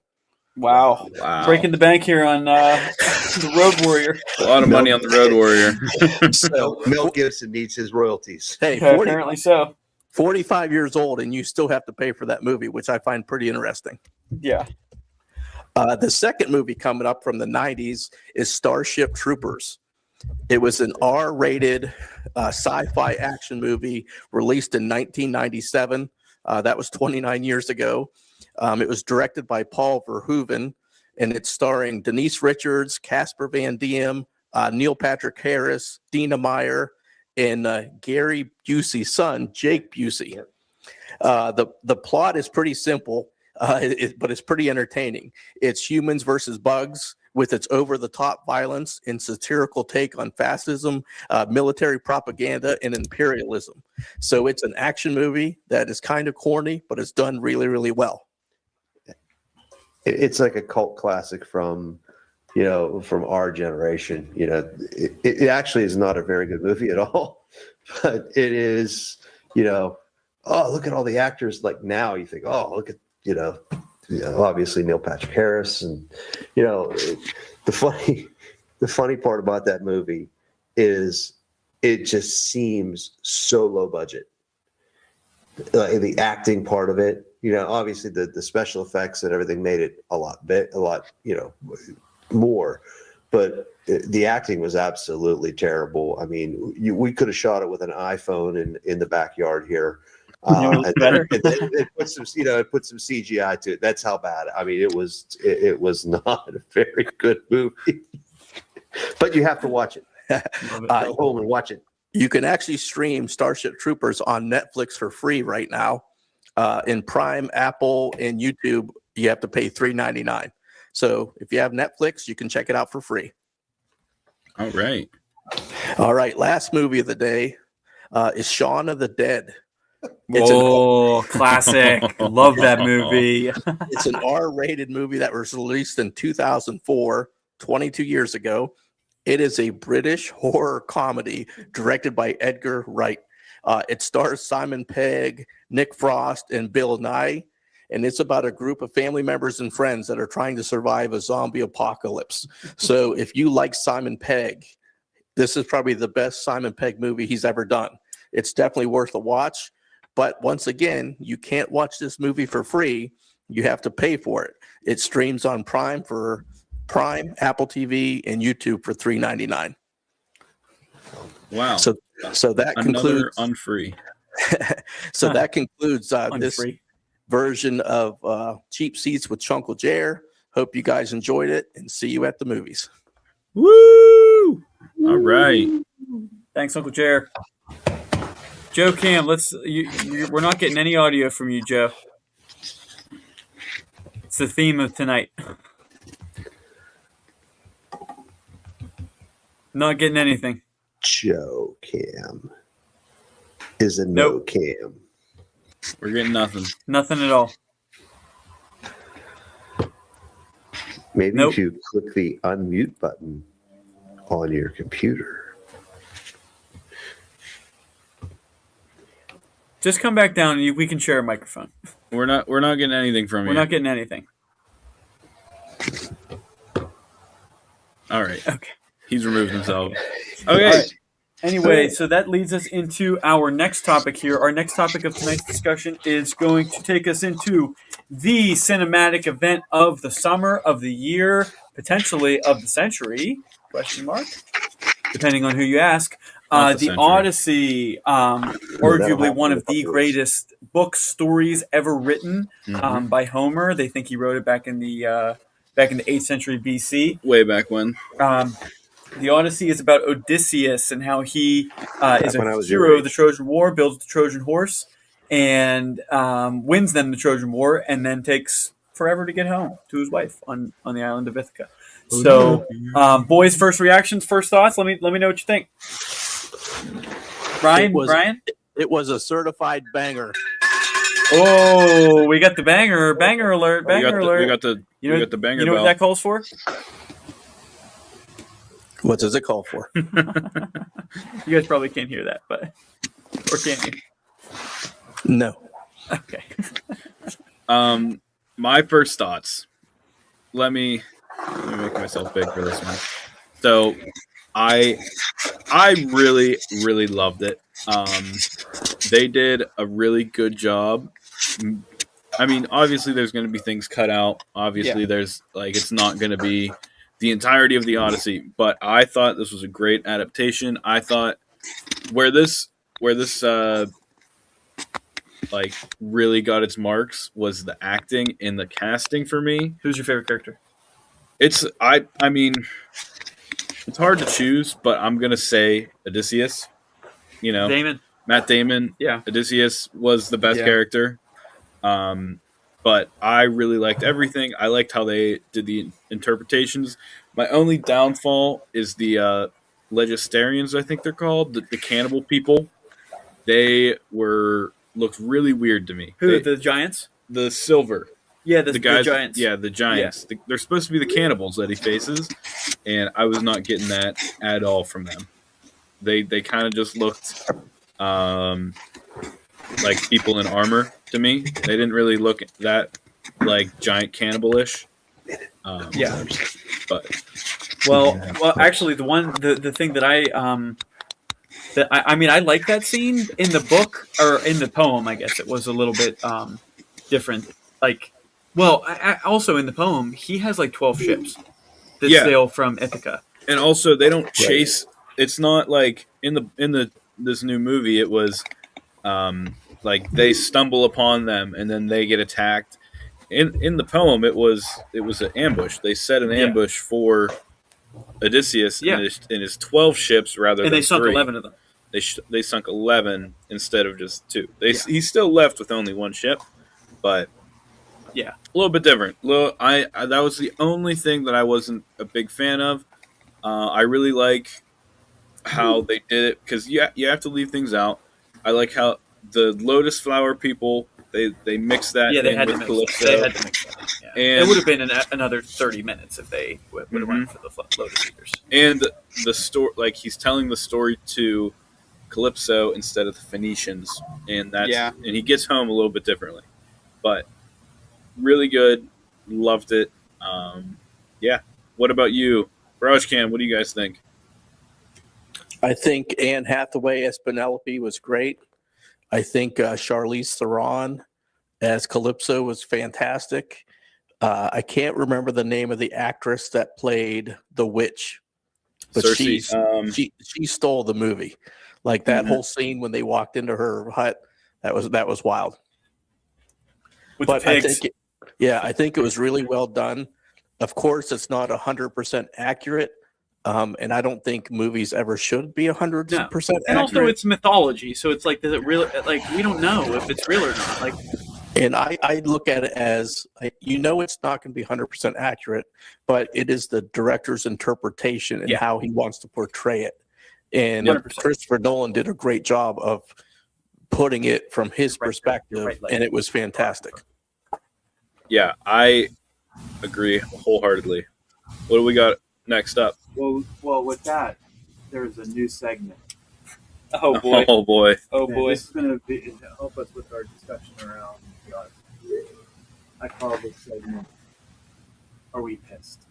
Speaker 1: Wow.
Speaker 3: Wow.
Speaker 1: Breaking the bank here on the Road Warrior.
Speaker 3: A lot of money on the Road Warrior.
Speaker 4: So
Speaker 5: Mel Gibson needs his royalties.
Speaker 4: hey,
Speaker 1: Yeah, apparently so.
Speaker 4: 45 years old, and you still have to pay for that movie, which I find pretty interesting.
Speaker 1: Yeah.
Speaker 4: The second movie coming up from the 90s is Starship Troopers. It was an R-rated sci-fi action movie released in 1997. That was 29 years ago. It was directed by Paul Verhoeven, and it's starring Denise Richards, Casper Van Diem, Neil Patrick Harris, Dina Meyer, and Gary Busey's son, Jake Busey. The plot is pretty simple, but it's pretty entertaining. It's humans versus bugs with its over-the-top violence and satirical take on fascism, military propaganda, and imperialism. So it's an action movie that is kind of corny, but it's done really, really well.
Speaker 5: It's like a cult classic from our generation. It actually is not a very good movie at all, but it is, oh, look at all the actors. Like now you think, oh, look at, obviously Neil Patrick Harris. And, the funny part about that movie is it just seems so low budget. The acting part of it, obviously the special effects and everything made it a lot, more, but the acting was absolutely terrible. I mean, we could have shot it with an iPhone in the backyard here, and it put some CGI to it. That's how bad. I mean, it was not a very good movie, but you have to watch it. Go home and watch it.
Speaker 4: You can actually stream Starship Troopers on Netflix for free right now. In Prime, Apple, and YouTube, you have to pay $3.99. So if you have Netflix, you can check it out for free.
Speaker 3: All right.
Speaker 4: All right. Last movie of the day is Shaun of the Dead.
Speaker 1: Oh, classic! Love that movie.
Speaker 4: It's an R-rated movie that was released in 2004, 22 years ago. It is a British horror comedy directed by Edgar Wright. It stars Simon Pegg, Nick Frost, and Bill Nye, and it's about a group of family members and friends that are trying to survive a zombie apocalypse. So if you like Simon Pegg, this is probably the best Simon Pegg movie he's ever done. It's definitely worth a watch. But once again, you can't watch this movie for free. You have to pay for it. It streams on Prime, Apple TV, and YouTube for $3.99.
Speaker 3: Wow.
Speaker 4: So that
Speaker 3: Another
Speaker 4: concludes
Speaker 3: unfree.
Speaker 4: So that concludes this
Speaker 1: Unfree.
Speaker 4: version of Cheap Seats with Chunkle Jer. Hope you guys enjoyed it, and see you at the movies.
Speaker 3: Woo! All right.
Speaker 1: Thanks, Uncle Jer. Joe Cam, we're not getting any audio from you, Joe. It's the theme of tonight. Not getting anything.
Speaker 5: Joe Cam is a
Speaker 1: Nope.
Speaker 5: no cam.
Speaker 3: We're getting nothing.
Speaker 1: Nothing at all.
Speaker 5: Maybe
Speaker 1: Nope.
Speaker 5: if you click the unmute button on your computer.
Speaker 1: Just come back down and we can share a microphone.
Speaker 3: We're not getting anything from you.
Speaker 1: We're not getting anything.
Speaker 3: All right.
Speaker 1: Okay.
Speaker 3: He's removed himself. Okay.
Speaker 1: All right. Anyway, so that leads us into our next topic here. Our next topic of tonight's discussion is going to take us into the cinematic event of the summer, of the year, potentially of the century, question mark, depending on who you ask.
Speaker 3: Not the
Speaker 1: The
Speaker 3: century.
Speaker 1: Odyssey, arguably
Speaker 5: happen
Speaker 1: one
Speaker 5: in
Speaker 1: of
Speaker 5: a
Speaker 1: the
Speaker 5: couple
Speaker 1: greatest book stories ever written
Speaker 3: Mhm.
Speaker 1: by Homer. They think he wrote it back in the 8th century BC.
Speaker 3: Way back when.
Speaker 1: The Odyssey is about Odysseus and how he is
Speaker 5: when I
Speaker 1: a
Speaker 5: was your
Speaker 1: hero of
Speaker 5: age.
Speaker 1: the Trojan War, builds the Trojan horse, and wins them the Trojan War, and then takes forever to get home to his wife on the island of Ithaca. So, boys, first reactions, first thoughts. Let me know what you think. Brian.
Speaker 4: It was a certified banger.
Speaker 1: Oh, we got the banger! Banger alert! Banger alert!
Speaker 3: We got the banger
Speaker 1: You know
Speaker 3: bell.
Speaker 1: what that calls for?
Speaker 4: What does it call for?
Speaker 1: You guys probably can't hear that, but or can you?
Speaker 4: No.
Speaker 1: Okay.
Speaker 3: My first thoughts. Let me make myself big for this one. So, I really loved it. They did a really good job. I mean, obviously, there's going to be things cut out. Obviously, there's it's not going to be the entirety of the Odyssey, but I thought this was a great adaptation. I thought where this really got its marks was the acting and the casting for me.
Speaker 1: Who's your favorite character?
Speaker 3: I mean, it's hard to choose, but I'm gonna say Odysseus. You know,
Speaker 1: Damon.
Speaker 3: Matt Damon.
Speaker 1: Yeah.
Speaker 3: Odysseus was the best character. But I really liked everything. I liked how they did the interpretations. My only downfall is the Legisterians, I think they're called, the cannibal people. They looked really weird to me.
Speaker 1: The Giants?
Speaker 3: The silver.
Speaker 1: Yeah, the
Speaker 3: guys,
Speaker 1: Giants.
Speaker 3: Yeah, the Giants.
Speaker 1: Yeah.
Speaker 3: They're supposed to be the cannibals that he faces, and I was not getting that at all from them. They kind of just looked like people in armor to me. They didn't really look that like giant cannibal-ish.
Speaker 1: Yeah.
Speaker 3: But
Speaker 1: Well, actually, the thing that I mean, I like that scene in the book or in the poem. I guess it was a little bit different. Also in the poem, he has 12 ships that sail from Ithaca.
Speaker 3: and also they don't chase. It's not like in this new movie. It was they stumble upon them and then they get attacked. In the poem, it was an ambush. They set an ambush for Odysseus and his 12 ships rather than 3.
Speaker 1: And they sunk 11 of them.
Speaker 3: They sunk 11 instead of just 2. He's still left with only 1 ship, but a little bit different. That was the only thing that I wasn't a big fan of. I really like how they did it because you have to leave things out. I like how the lotus flower people, they mixed that
Speaker 1: Yeah, they
Speaker 3: in
Speaker 1: had
Speaker 3: with
Speaker 1: to mix.
Speaker 3: Calypso.
Speaker 1: They had to mix that. Yeah.
Speaker 3: And
Speaker 1: It would have been another 30 minutes if they would have went for the lotus eaters.
Speaker 3: And the story, like he's telling the story to Calypso instead of the Phoenicians, and and he gets home a little bit differently, but really good, loved it. Yeah. What about you, Garage Cam? What do you guys think?
Speaker 4: I think Anne Hathaway as Penelope was great. I think Charlize Theron as Calypso was fantastic. I can't remember the name of the actress that played the witch, but
Speaker 3: Cersei,
Speaker 4: she stole the movie. Like that whole scene when they walked into her hut, that was wild.
Speaker 1: With
Speaker 4: But
Speaker 1: the pigs.
Speaker 4: I think it was really well done. Of course, it's not 100% accurate, and I don't think movies ever should be 100% accurate.
Speaker 1: And also, it's mythology, so it's like, does it really? Like, we don't know if it's real or not. Like,
Speaker 4: and I look at it as, it's not going to be 100% accurate, but it is the director's interpretation and how he wants to portray it. And
Speaker 1: 100%.
Speaker 4: Christopher Nolan did a great job of putting it from his perspective, and it was fantastic.
Speaker 3: Yeah, I agree wholeheartedly. What do we got next up?
Speaker 2: Well, with that, there's a new segment.
Speaker 1: oh boy,
Speaker 3: Oh boy.
Speaker 1: oh
Speaker 2: And
Speaker 1: boy.
Speaker 2: this is going to help us with our discussion around the Odyssey. I call this segment "Are We Pissed?"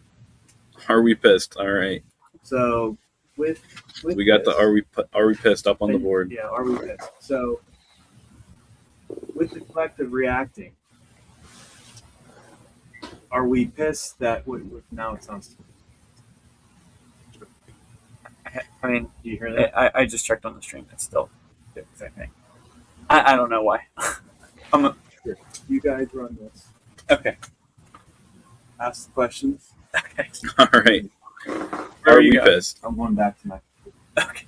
Speaker 3: Are we pissed? All right.
Speaker 2: So with
Speaker 3: We got
Speaker 2: this,
Speaker 3: the are we pissed up on the board.
Speaker 2: Yeah, are we pissed? So with the collective reacting, are we pissed that now it sounds?
Speaker 1: I mean, do you hear that? I just checked on the stream. It's still the same thing. I don't know why.
Speaker 2: You guys run this.
Speaker 1: Okay.
Speaker 2: Ask the questions.
Speaker 1: Okay.
Speaker 3: All right.
Speaker 1: There
Speaker 3: Are
Speaker 1: you
Speaker 3: we
Speaker 1: go.
Speaker 3: pissed?
Speaker 2: I'm going back to my.
Speaker 1: Okay.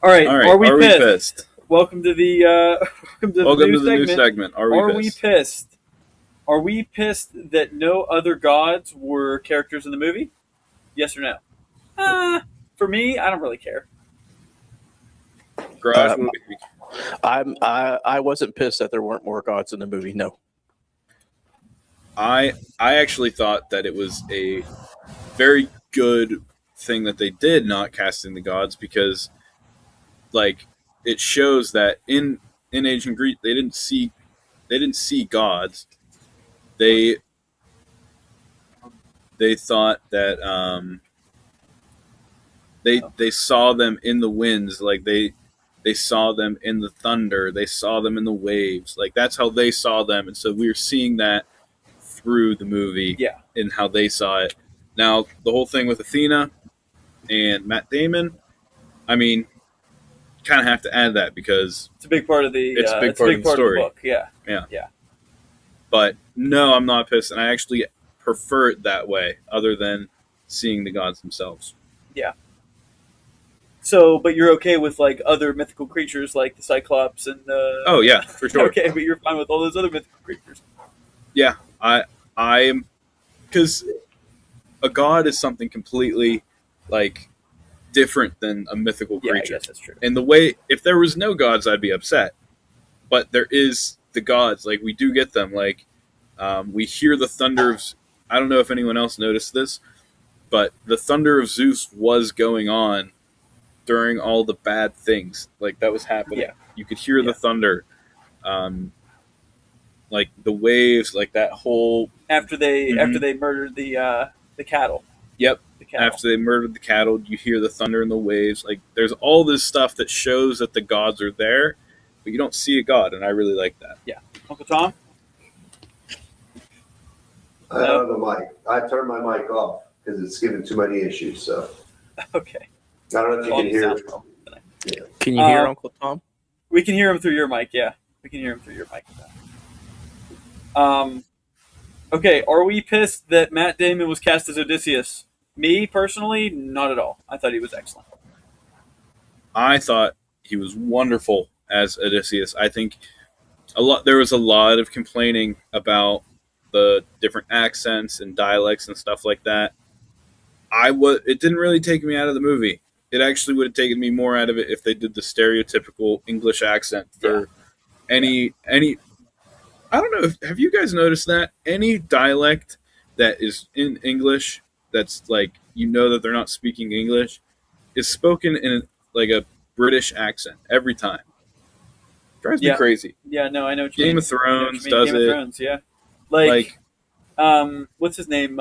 Speaker 1: All right. Are we pissed? Welcome to the new segment.
Speaker 3: Are we pissed?
Speaker 1: Are we pissed that no other gods were characters in the movie? Yes or no? For me, I don't really care.
Speaker 3: Garage,
Speaker 4: I wasn't pissed that there weren't more gods in the movie. No.
Speaker 3: I actually thought that it was a very good thing that they did not casting the gods, because like it shows that in ancient Greece they didn't see gods. They thought that they saw them in the winds, like they saw them in the thunder, they saw them in the waves, like that's how they saw them. And so we were seeing that through the movie, and how they saw it. Now the whole thing with Athena and Matt Damon, I mean, kind of have to add that because
Speaker 1: it's a big part of the
Speaker 3: story.
Speaker 1: Of the book. Yeah.
Speaker 3: But no, I'm not pissed, and I actually prefer it that way, other than seeing the gods themselves.
Speaker 1: Yeah. So, but you're okay with like other mythical creatures like the Cyclops and
Speaker 3: Oh yeah, for sure.
Speaker 1: Okay, but you're fine with all those other mythical creatures.
Speaker 3: Yeah, I'm because a god is something completely like different than a mythical creature.
Speaker 1: Yeah, I guess that's true.
Speaker 3: And the way, if there was no gods, I'd be upset. But there is the gods, like we do get them. Like we hear the thunder of. I don't know if anyone else noticed this, but the thunder of Zeus was going on during all the bad things like that was happening.
Speaker 1: Yeah.
Speaker 3: You could hear the thunder, like the waves, like that whole
Speaker 1: after they murdered the cattle.
Speaker 3: Yep.
Speaker 1: The cattle.
Speaker 3: After they murdered the cattle, you hear the thunder and the waves. Like there's all this stuff that shows that the gods are there, but you don't see a god, and I really like that.
Speaker 1: Yeah. Uncle Tom?
Speaker 5: I don't have a mic. I turned my mic off because it's giving too many issues. So
Speaker 1: Okay.
Speaker 5: I don't know if you can hear.
Speaker 4: Yeah. Can you hear Uncle Tom?
Speaker 1: We can hear him through your mic. Yeah, we can hear him through your mic. Okay. Are we pissed that Matt Damon was cast as Odysseus? Me personally, not at all. I thought he was excellent.
Speaker 3: I thought he was wonderful as Odysseus. I think there was a lot of complaining about the different accents and dialects and stuff like that. It didn't really take me out of the movie. it actually would have taken me more out of it if they did the stereotypical English accent for any. I don't know. Have you guys noticed that any dialect that is in English that's like that they're not speaking English is spoken in like a British accent every time. Drives me crazy.
Speaker 1: Yeah, no, I know what you
Speaker 3: Game
Speaker 1: mean.
Speaker 3: of Thrones
Speaker 1: Game
Speaker 3: does
Speaker 1: of
Speaker 3: it.
Speaker 1: Thrones, yeah. Like, what's his name?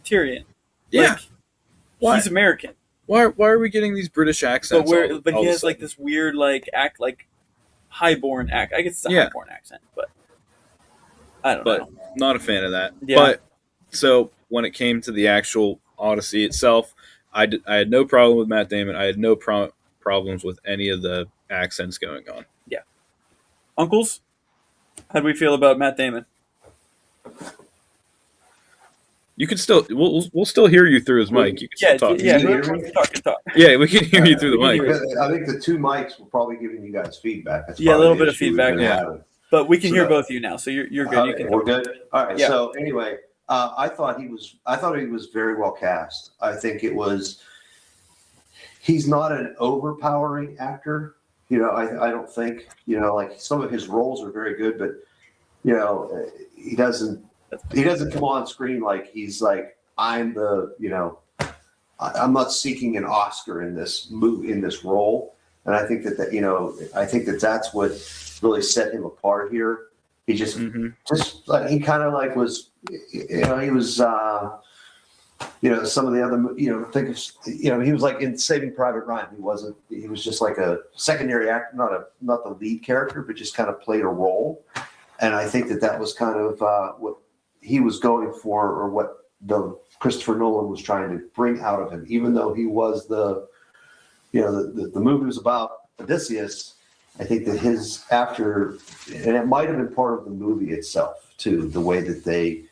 Speaker 1: Tyrion.
Speaker 3: Yeah.
Speaker 1: Like, he's American.
Speaker 3: Why are we getting these British accents?
Speaker 1: But he has like this weird act like highborn act. I guess it's a highborn accent, but I don't know.
Speaker 3: Not a fan of that.
Speaker 1: Yeah.
Speaker 3: But so when it came to the actual Odyssey itself, I had no problem with Matt Damon. I had no problems with any of the accents going on.
Speaker 1: Yeah. Uncles, how do we feel about Matt Damon?
Speaker 3: You can still we'll still hear you through his mic. You can still talk.
Speaker 1: Yeah, talk.
Speaker 3: Yeah, we can hear you through the mic.
Speaker 5: I think the two mics were probably giving you guys feedback. That's
Speaker 1: a little bit of feedback.
Speaker 3: Yeah.
Speaker 1: But we can hear both of you now, so you're good.
Speaker 5: We're good. All right. Yeah. So anyway, I thought he was very well cast. I think he's not an overpowering actor. I don't think like some of his roles are very good, but he doesn't come on screen like he's like I'm I'm not seeking an Oscar in this role, and I think that that's what really set him apart here. He just like he kind of like was he was some of the other think of he was like in Saving Private Ryan. He was just like a secondary actor, not the lead character, but just kind of played a role. And I think that was kind of what he was going for, or what the Christopher Nolan was trying to bring out of him. Even though he was the movie was about Odysseus, I think that and it might have been part of the movie itself too, the way that they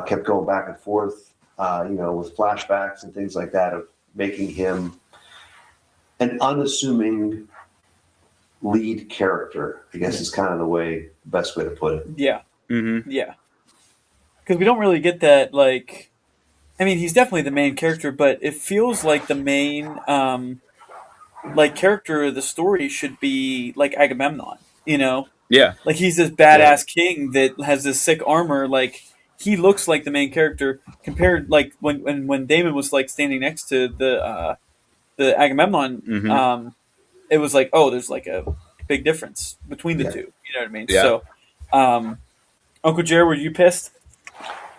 Speaker 5: kept going back and forth, with flashbacks and things like that, of making him an unassuming lead character, I guess is kind of the best way to put it. Yeah.
Speaker 1: Mm-hmm. Yeah. Because we don't really get that, he's definitely the main character, but it feels like the main, character of the story should be, like, Agamemnon,
Speaker 3: Yeah.
Speaker 1: Like, he's this badass king that has this sick armor, he looks like the main character compared, when Damon was, standing next to the Agamemnon, it was like, oh, there's, a big difference between the two, you know what I mean?
Speaker 3: Yeah.
Speaker 1: So, Uncle Jer, were you pissed?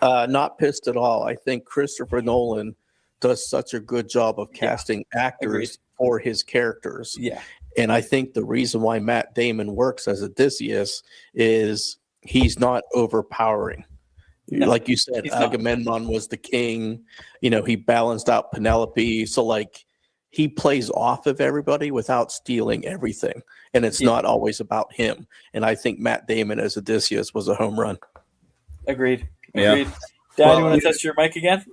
Speaker 4: Not pissed at all. I think Christopher Nolan does such a good job of casting actors for his characters.
Speaker 1: Yeah.
Speaker 4: And I think the reason why Matt Damon works as Odysseus is he's not overpowering. No, like you said, Agamemnon was the king. He balanced out Penelope. So, he plays off of everybody without stealing everything. And it's not always about him. And I think Matt Damon as Odysseus was a home run.
Speaker 1: Agreed.
Speaker 3: Yeah.
Speaker 1: Dad, you want to test your mic again?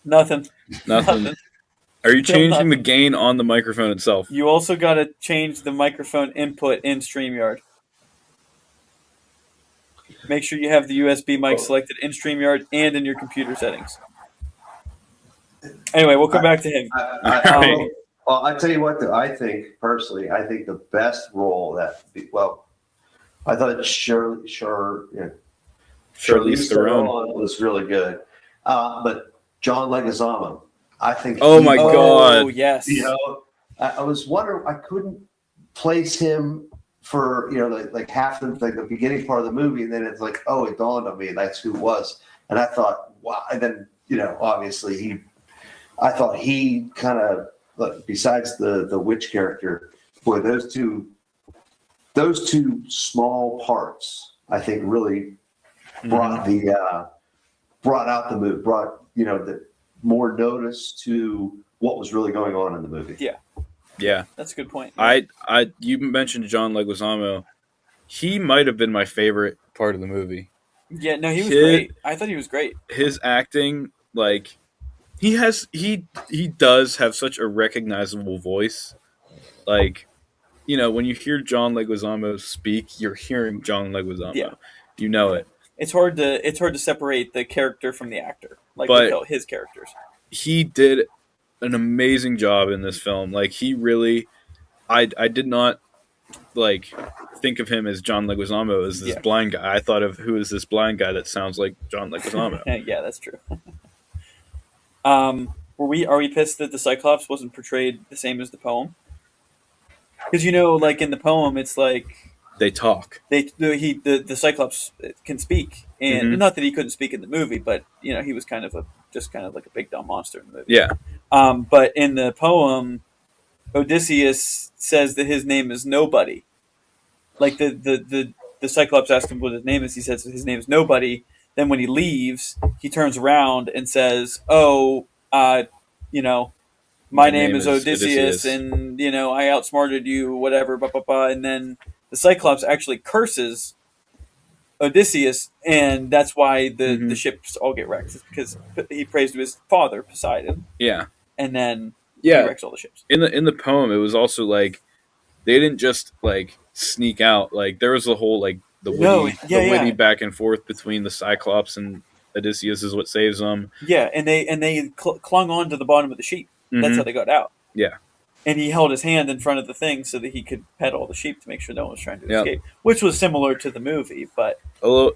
Speaker 1: Nothing.
Speaker 3: Are you changing the gain on the microphone itself?
Speaker 1: You also got to change the microphone input in StreamYard. Make sure you have the USB mic selected in StreamYard and in your computer settings. Anyway, we'll come back to him.
Speaker 5: Well, I tell you what, though, I think the best role I thought Charlize Theron was really good, but John Leguizamo, I think.
Speaker 3: Oh my God!
Speaker 1: Oh yes.
Speaker 5: I was wondering, I couldn't place him for half the beginning part of the movie, and then it's like, oh, it dawned on me that's who it was, and I thought, wow, and then obviously I thought he kind of. Besides the witch character, boy, those two small parts, I think, really brought out the movie, brought the more notice to what was really going on in the movie.
Speaker 3: Yeah,
Speaker 1: that's a good point.
Speaker 3: You mentioned John Leguizamo. He might have been my favorite part of the movie.
Speaker 1: Yeah, no, he was great. I thought he was great.
Speaker 3: His acting, he does have such a recognizable voice. When you hear John Leguizamo speak, you're hearing John Leguizamo. Yeah. You know it.
Speaker 1: it's hard to separate the character from the actor, like
Speaker 3: But
Speaker 1: with his characters.
Speaker 3: he did an amazing job in this film. Like he really, I did not like think of him as John Leguizamo as this blind guy. I thought of who is this blind guy that sounds like John Leguizamo.
Speaker 1: Yeah, that's true. Are we pissed that the Cyclops wasn't portrayed the same as the poem? Because like in the poem, it's like
Speaker 3: they talk.
Speaker 1: The Cyclops can speak, and not that he couldn't speak in the movie, but he was kind of like a big dumb monster in the movie.
Speaker 3: Yeah.
Speaker 1: But in the poem, Odysseus says that his name is Nobody. Like the Cyclops asked him what his name is. He says his name is Nobody. Then when he leaves, he turns around and says, "Oh, my name is Odysseus, and I outsmarted you, whatever." Blah, blah, blah. And then the Cyclops actually curses Odysseus, and that's why the ships all get wrecked. It's because he prays to his father Poseidon.
Speaker 3: Yeah,
Speaker 1: and then
Speaker 3: he
Speaker 1: wrecks all the ships.
Speaker 3: In the poem, it was also like they didn't just like sneak out. Like there was a whole like the witty back and forth between the Cyclops and Odysseus is what saves them.
Speaker 1: Yeah, and they clung on to the bottom of the sheep. That's how they got out.
Speaker 3: Yeah.
Speaker 1: And he held his hand in front of the thing so that he could pet all the sheep to make sure no one was trying to escape, which was similar to the movie. But but are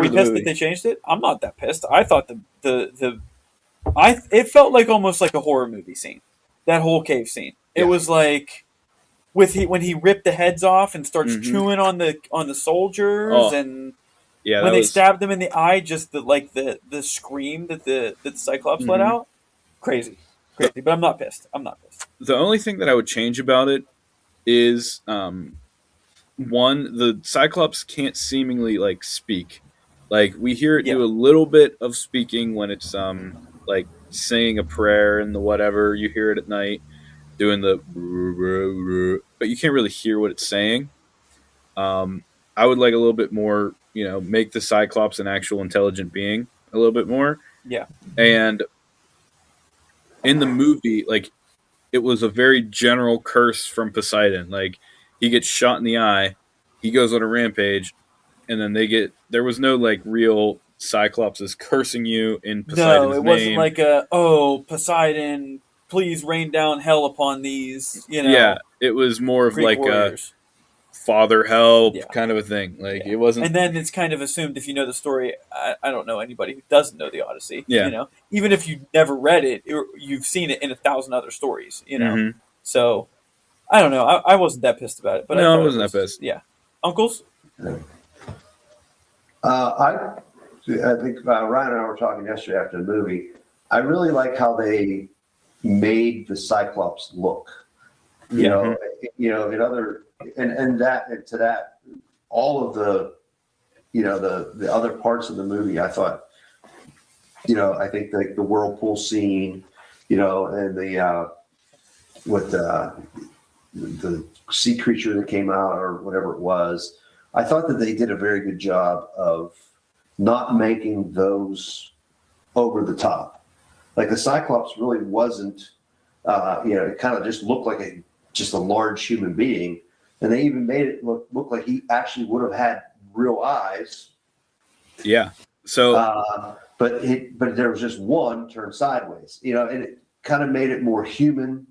Speaker 1: we pissed that they changed it? I'm not that pissed. I thought it felt like almost like a horror movie scene. That whole cave scene. It was like when he ripped the heads off and starts chewing on the soldiers and when they stabbed them in the eye, just the scream that the Cyclops let out, crazy. But I'm not pissed.
Speaker 3: The only thing that I would change about it is one, the Cyclops can't seemingly like speak. Like we hear it do a little bit of speaking when it's like saying a prayer and the whatever. You hear it at night doing the, but you can't really hear what it's saying. I would like a little bit more, make the Cyclops an actual intelligent being a little bit more.
Speaker 1: Yeah.
Speaker 3: And in the movie, like it was a very general curse from Poseidon. Like he gets shot in the eye, he goes on a rampage, and then there was no like real Cyclops is cursing you in Poseidon's name.
Speaker 1: No, it wasn't like Poseidon, please rain down hell upon these,
Speaker 3: Yeah, it was more of
Speaker 1: Greek
Speaker 3: like
Speaker 1: warriors.
Speaker 3: Father help kind of a thing. Like it wasn't.
Speaker 1: And then it's kind of assumed if you know the story. I don't know anybody who doesn't know the Odyssey.
Speaker 3: Yeah.
Speaker 1: Even if you never read it, you've seen it in 1,000 other stories. So I don't know. I wasn't that pissed about it, but
Speaker 3: I wasn't that pissed.
Speaker 1: Yeah, uncles.
Speaker 6: I think Ryan and I were talking yesterday after the movie. I really like how they made the Cyclops look. In other and to that, all of the the other parts of the movie, I thought, I think like the whirlpool scene, and the with the sea creature that came out or whatever it was. I thought that they did a very good job of not making those over the top. Like the Cyclops really wasn't, it kind of just looked like just a large human being. And they even made it look like he actually would have had real eyes.
Speaker 3: Yeah. So,
Speaker 6: but there was just one turned sideways, and it kind of made it more human.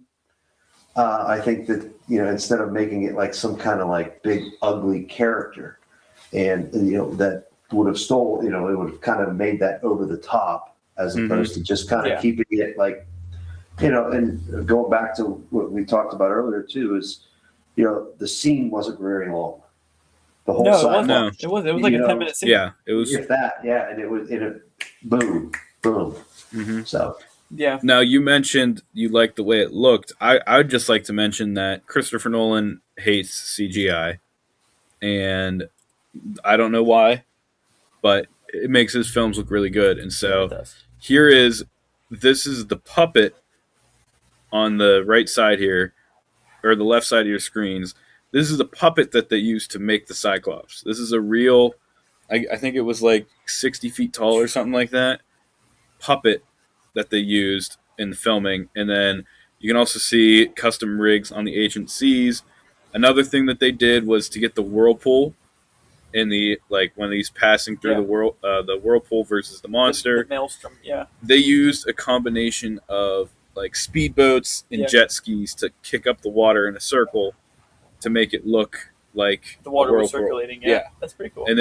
Speaker 6: I think that, instead of making it like some kind of like big, ugly character and that would have it would have kind of made that over the top as opposed to just kind of keeping it like, and going back to what we talked about earlier too, is, the scene wasn't very long. The whole
Speaker 1: It wasn't. It was like a 10-minute scene.
Speaker 3: Yeah, it was.
Speaker 6: If that, and it was boom. So.
Speaker 1: Yeah.
Speaker 3: Now, you mentioned you liked the way it looked. I'd just like to mention that Christopher Nolan hates CGI. And I don't know why, but it makes his films look really good. And so this is the puppet on the right side here, or the left side of your screens. This is the puppet that they used to make the Cyclops. This is a real, I think it was like 60 feet tall or something like that, puppet that they used in the filming. And then you can also see custom rigs on the Ancient Seas. Another thing that they did was to get the whirlpool in the when he's passing through the whirlpool versus the monster.
Speaker 1: The maelstrom, yeah.
Speaker 3: They used a combination of speedboats and jet skis to kick up the water in a circle to make it look like
Speaker 1: the water
Speaker 3: a
Speaker 1: was
Speaker 3: whirlpool.
Speaker 1: circulating. Yeah, that's pretty cool.
Speaker 3: And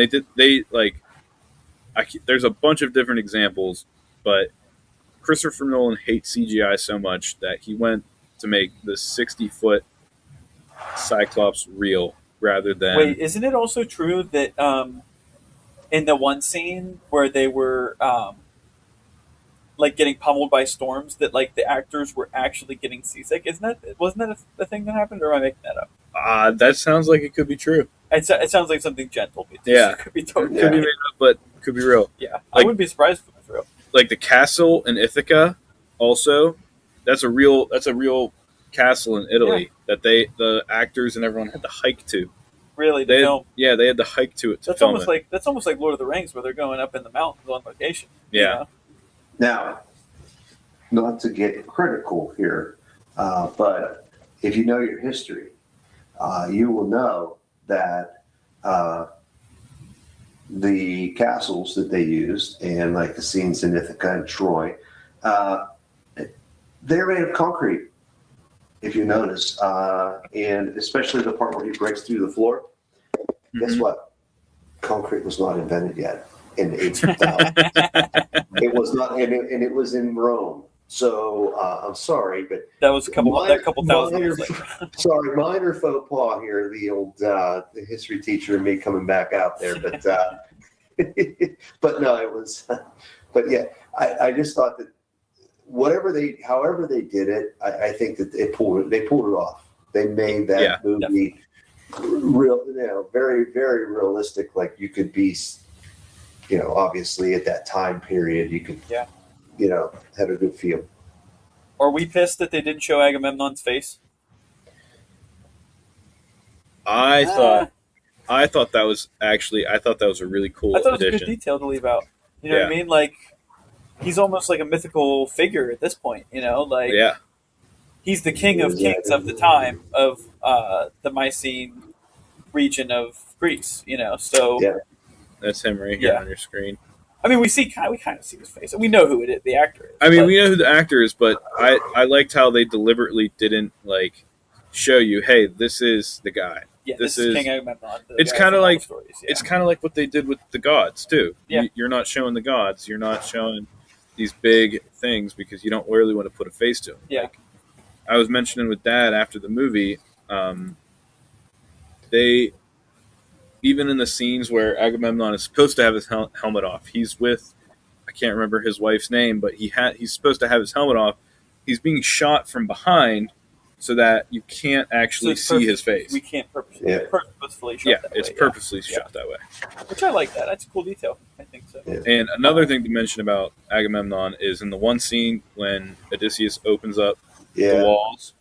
Speaker 3: there's a bunch of different examples, but Christopher Nolan hates CGI so much that he went to make the 60-foot Cyclops real rather than.
Speaker 1: Wait, isn't it also true that in the one scene where they were getting pummeled by storms, that the actors were actually getting seasick? Wasn't that a thing that happened, or am I making that up?
Speaker 3: That sounds like it could be true.
Speaker 1: It sounds like something gentle. But
Speaker 3: Yeah,
Speaker 1: could be totally
Speaker 3: could be made up, but could be real.
Speaker 1: Yeah, I wouldn't be surprised if it was real.
Speaker 3: Like the castle in Ithaca, also, that's a real castle in Italy that the actors and everyone had to hike to.
Speaker 1: Really,
Speaker 3: they
Speaker 1: film?
Speaker 3: Yeah, they had to hike to it to film it.
Speaker 1: That's almost like Lord of the Rings, where they're going up in the mountains on location.
Speaker 3: Yeah.
Speaker 1: You know?
Speaker 6: Now, not to get critical here, but if you know your history, you will know that the castles that they used and the scenes in Ithaca and Troy, they're made of concrete, if you notice, and especially the part where he breaks through the floor. Mm-hmm. Guess what? Concrete was not invented yet in 18,000. It was not, and it was in Rome. So I'm sorry, but
Speaker 1: that was a couple thousand years later.
Speaker 6: Sorry, minor faux pas here. The old the history teacher and me coming back out there, but but no, it was. But yeah, I just thought that however they did it, I think that they pulled it off. They made that movie real, very, very realistic. Like you could be, obviously at that time period, you could, have a good feel.
Speaker 1: Are we pissed that they didn't show Agamemnon's face?
Speaker 3: I thought that was a really cool
Speaker 1: addition. I thought it was a good detail to leave out. You know what I mean? Like, he's almost like a mythical figure at this point, He's the king of kings of the time of the Mycenaean region of Greece, so...
Speaker 3: Yeah. That's him right here on your screen.
Speaker 1: I mean, we kind of see his face, and we know who the actor is.
Speaker 3: I mean, we know who the actor is, but I liked how they deliberately didn't, show you, hey, this is the guy.
Speaker 1: Yeah, this is King Agamemnon.
Speaker 3: It's kind of like it's kind of like what they did with the gods too.
Speaker 1: Yeah.
Speaker 3: You're not showing the gods. You're not showing these big things because you don't really want to put a face to them.
Speaker 1: Yeah.
Speaker 3: I was mentioning with Dad after the movie, they even in the scenes where Agamemnon is supposed to have his helmet off, he's with I can't remember his wife's name, but he's supposed to have his helmet off. He's being shot from behind so that you can't actually see his face.
Speaker 1: We can't purposefully shot that way.
Speaker 3: It's purposely shot that way.
Speaker 1: Which I like that. That's a cool detail. I think so.
Speaker 6: Yeah.
Speaker 3: And another thing to mention about Agamemnon is in the one scene when Odysseus opens up the walls,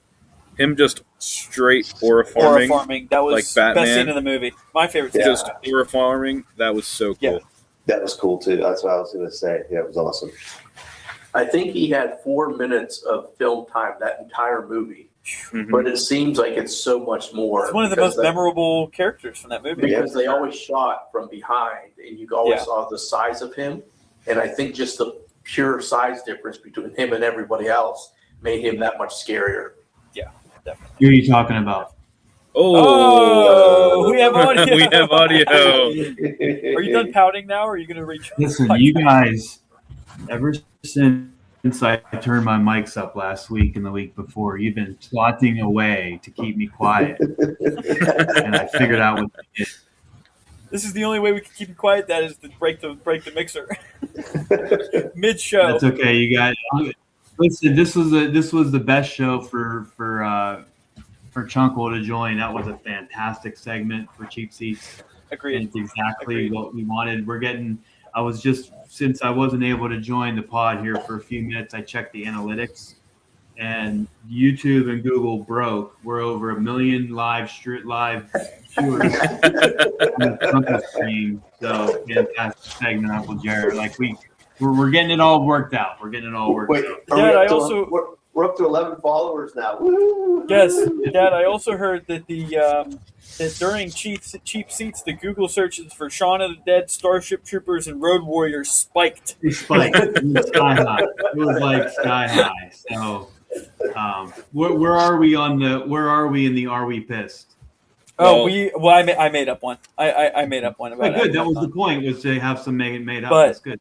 Speaker 3: him just straight aura farming.
Speaker 1: That was
Speaker 3: like Batman.
Speaker 1: Best scene in the movie. My favorite scene.
Speaker 3: Just aura farming. That was so cool.
Speaker 6: Yeah. That was cool too. That's what I was going to say. Yeah, it was awesome.
Speaker 4: I think he had 4 minutes of film time that entire movie,
Speaker 3: Mm-hmm.
Speaker 4: but it seems like it's so much more.
Speaker 1: It's one of the most memorable characters from that movie.
Speaker 4: Because they always shot from behind, and you always saw the size of him. And I think just the pure size difference between him and everybody else made him that much scarier.
Speaker 1: Yeah, definitely.
Speaker 7: Who are you talking about?
Speaker 1: Oh, we have audio.
Speaker 3: We have audio.
Speaker 1: Are you done pouting now, or are you going to reach?
Speaker 7: Listen, you guys, ever since I turned my mics up last week and the week before, you've been plotting away to keep me quiet. And I figured out what to do.
Speaker 1: This is the only way we can keep you quiet. That is to break the mixer mid-show.
Speaker 7: That's okay, you guys. Listen, this was the best show for Chunkle to join. That was a fantastic segment for Cheap Seats.
Speaker 1: Agreed.
Speaker 7: It's exactly what we wanted. Since I wasn't able to join the pod here for a few minutes, I checked the analytics, and YouTube and Google broke. We're over 1 million live viewers on the Chunkle stream. So fantastic segment, Uncle Jared. We're getting it all worked out. We're getting it all worked out.
Speaker 1: Dad,
Speaker 6: We're up to 11 followers now. Woo!
Speaker 1: Yes, Dad. I also heard that that during cheap seats, the Google searches for Shaun of the Dead, Starship Troopers, and Road Warriors spiked.
Speaker 7: It spiked. It was sky high. It was like sky high. So, where are we on the? Where are we in the? Are we pissed?
Speaker 1: I made up one. I made up one about it.
Speaker 7: Good. That was the point. Was to have some made up.
Speaker 1: But,
Speaker 7: That's good.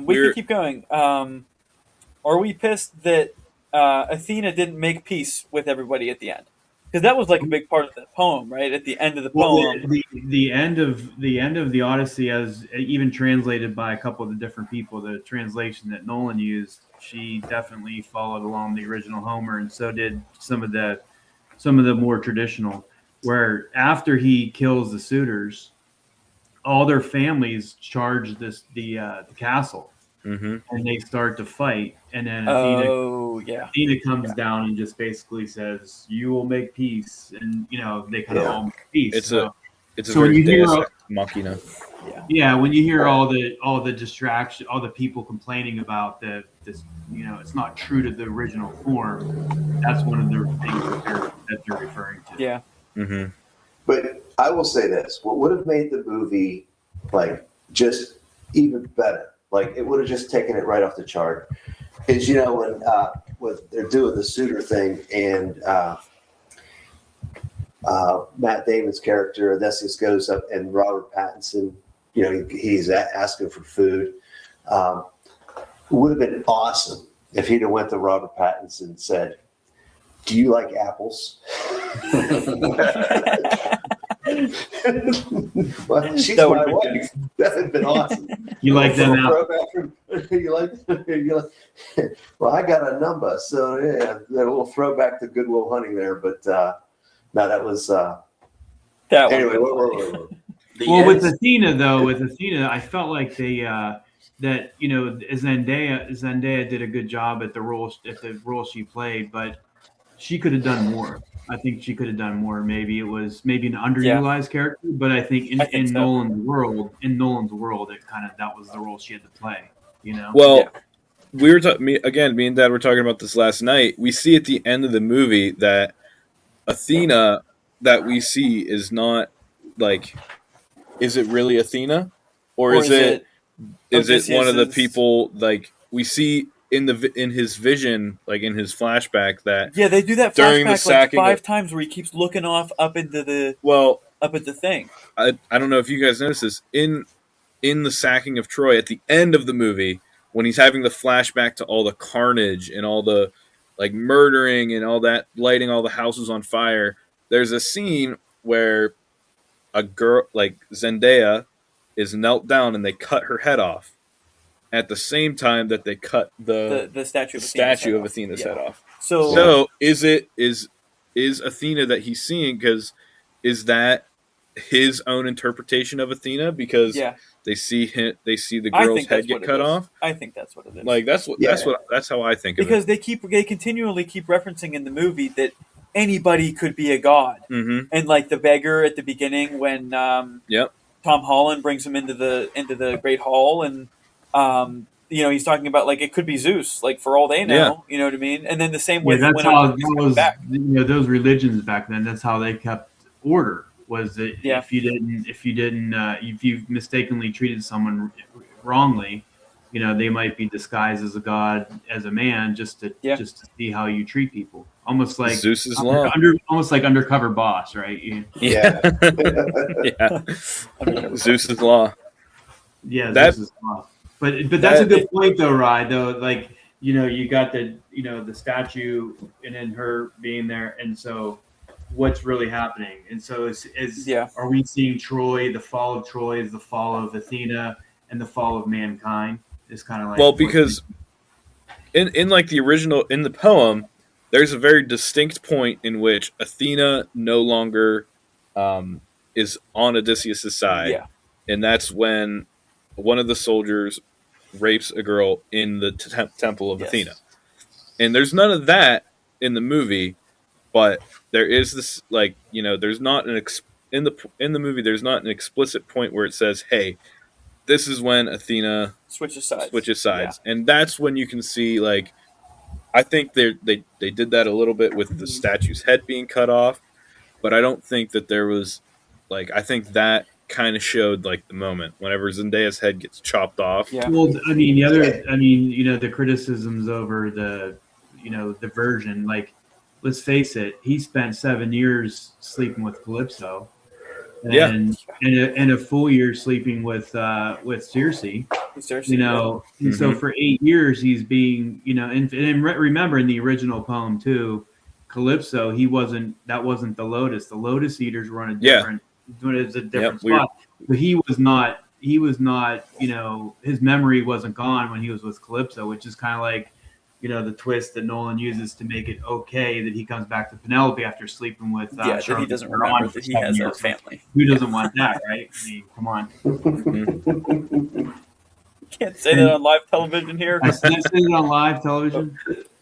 Speaker 1: We can keep going. Are we pissed that Athena didn't make peace with everybody at the end? Because that was like a big part of the poem, right? At the end of the poem,
Speaker 7: the end of the Odyssey, as even translated by a couple of the different people, the translation that Nolan used, she definitely followed along the original Homer, and so did some of the more traditional. Where after he kills the suitors, all their families charge the castle.
Speaker 3: Mm-hmm.
Speaker 7: And they start to fight, and then Athena comes down and just basically says, "You will make peace," and they kind of all make peace.
Speaker 3: It's a
Speaker 7: so when
Speaker 3: very
Speaker 7: you hear
Speaker 3: Deus Ex Machina.
Speaker 7: when you hear all the distraction, all the people complaining about this, it's not true to the original form. That's one of the things that they're referring to.
Speaker 1: Yeah.
Speaker 3: Mm-hmm.
Speaker 6: But I will say this: what would have made the movie like just even better? Like it would have just taken it right off the chart. Is when they're doing the suitor thing and Matt Damon's character Odysseus goes up and Robert Pattinson, he's asking for food. It would have been awesome if he'd have went to Robert Pattinson and said, "Do you like apples?" Well, she's my wife. That would have been awesome.
Speaker 7: You like them now?
Speaker 6: You like? Well, I got a number, so yeah, a little throwback to Good Will Hunting there. But no, that was anyway.
Speaker 7: With Athena, I felt like they that Zendaya did a good job at the role she played, but she could have done more. I think she could have done more. Maybe it was an underutilized character, but I think in Nolan's world, it that was the role she had to play.
Speaker 3: Well, we were me and Dad were talking about this last night. We see at the end of the movie that Athena that we see is not like. Is it really Athena, or is it one of the people like we see in his vision, like in his flashback that
Speaker 1: they do that
Speaker 3: during
Speaker 1: flashback
Speaker 3: the
Speaker 1: like 5 times where he keeps looking off up into the up at the thing.
Speaker 3: I don't know if you guys noticed this in the sacking of Troy at the end of the movie when he's having the flashback to all the carnage and all the like murdering and all that, lighting all the houses on fire. There's a scene where a girl like Zendaya is knelt down and they cut her head off at the same time that they cut the statue of Athena's head off. So is Athena that he's seeing? Because is that his own interpretation of Athena? Because they see the girl's head get cut off.
Speaker 1: I think that's what it is.
Speaker 3: Like that's how I think of it.
Speaker 1: Because they continually keep referencing in the movie that anybody could be a god, and like the beggar at the beginning when Tom Holland brings him into the Great Hall and. He's talking about like it could be Zeus, like for all they know, you know what I mean. And then the same way
Speaker 7: that's how that was. Those religions back then. That's how they kept order. Was that if you mistakenly treated someone wrongly, they might be disguised as a god, as a man, just to see how you treat people. Almost like
Speaker 3: Zeus's law.
Speaker 7: Almost like undercover boss, right?
Speaker 3: Yeah. Zeus's law.
Speaker 7: Yeah, Zeus's law. But that's a good point though, Rye. Though, like you got the the statue and then her being there, and so what's really happening? And so are we seeing Troy? The fall of Troy is the fall of Athena, and the fall of mankind is kind of like
Speaker 3: because in like the original in the poem, there's a very distinct point in which Athena no longer is on Odysseus' side, and that's when one of the soldiers rapes a girl in the temple of Athena. And there's none of that in the movie, but there is this there's not in the movie there's not an explicit point where it says, "Hey, this is when Athena switches sides." And that's when you can see like I think they did that a little bit with the statue's head being cut off, but I don't think that there was like I think that kind of showed like the moment whenever Zendaya's head gets chopped off.
Speaker 1: Yeah.
Speaker 7: Well, I mean, the criticisms over the version, like, let's face it, he spent 7 years sleeping with Calypso,
Speaker 3: Yeah.
Speaker 7: and a full year sleeping with Circe.
Speaker 1: Seriously,
Speaker 7: And so for 8 years he's being, and remember in the original poem too, Calypso, that wasn't the Lotus. The Lotus Eaters were on a different, it's a different spot. But he was not, his memory wasn't gone when he was with Calypso, which is kind of like, the twist that Nolan uses to make it okay that he comes back to Penelope after sleeping with
Speaker 1: that he doesn't remember that he has a family.
Speaker 7: Who doesn't want that, right? I mean, come on.
Speaker 1: Can't say that on live television here.
Speaker 7: I can't say it on live television.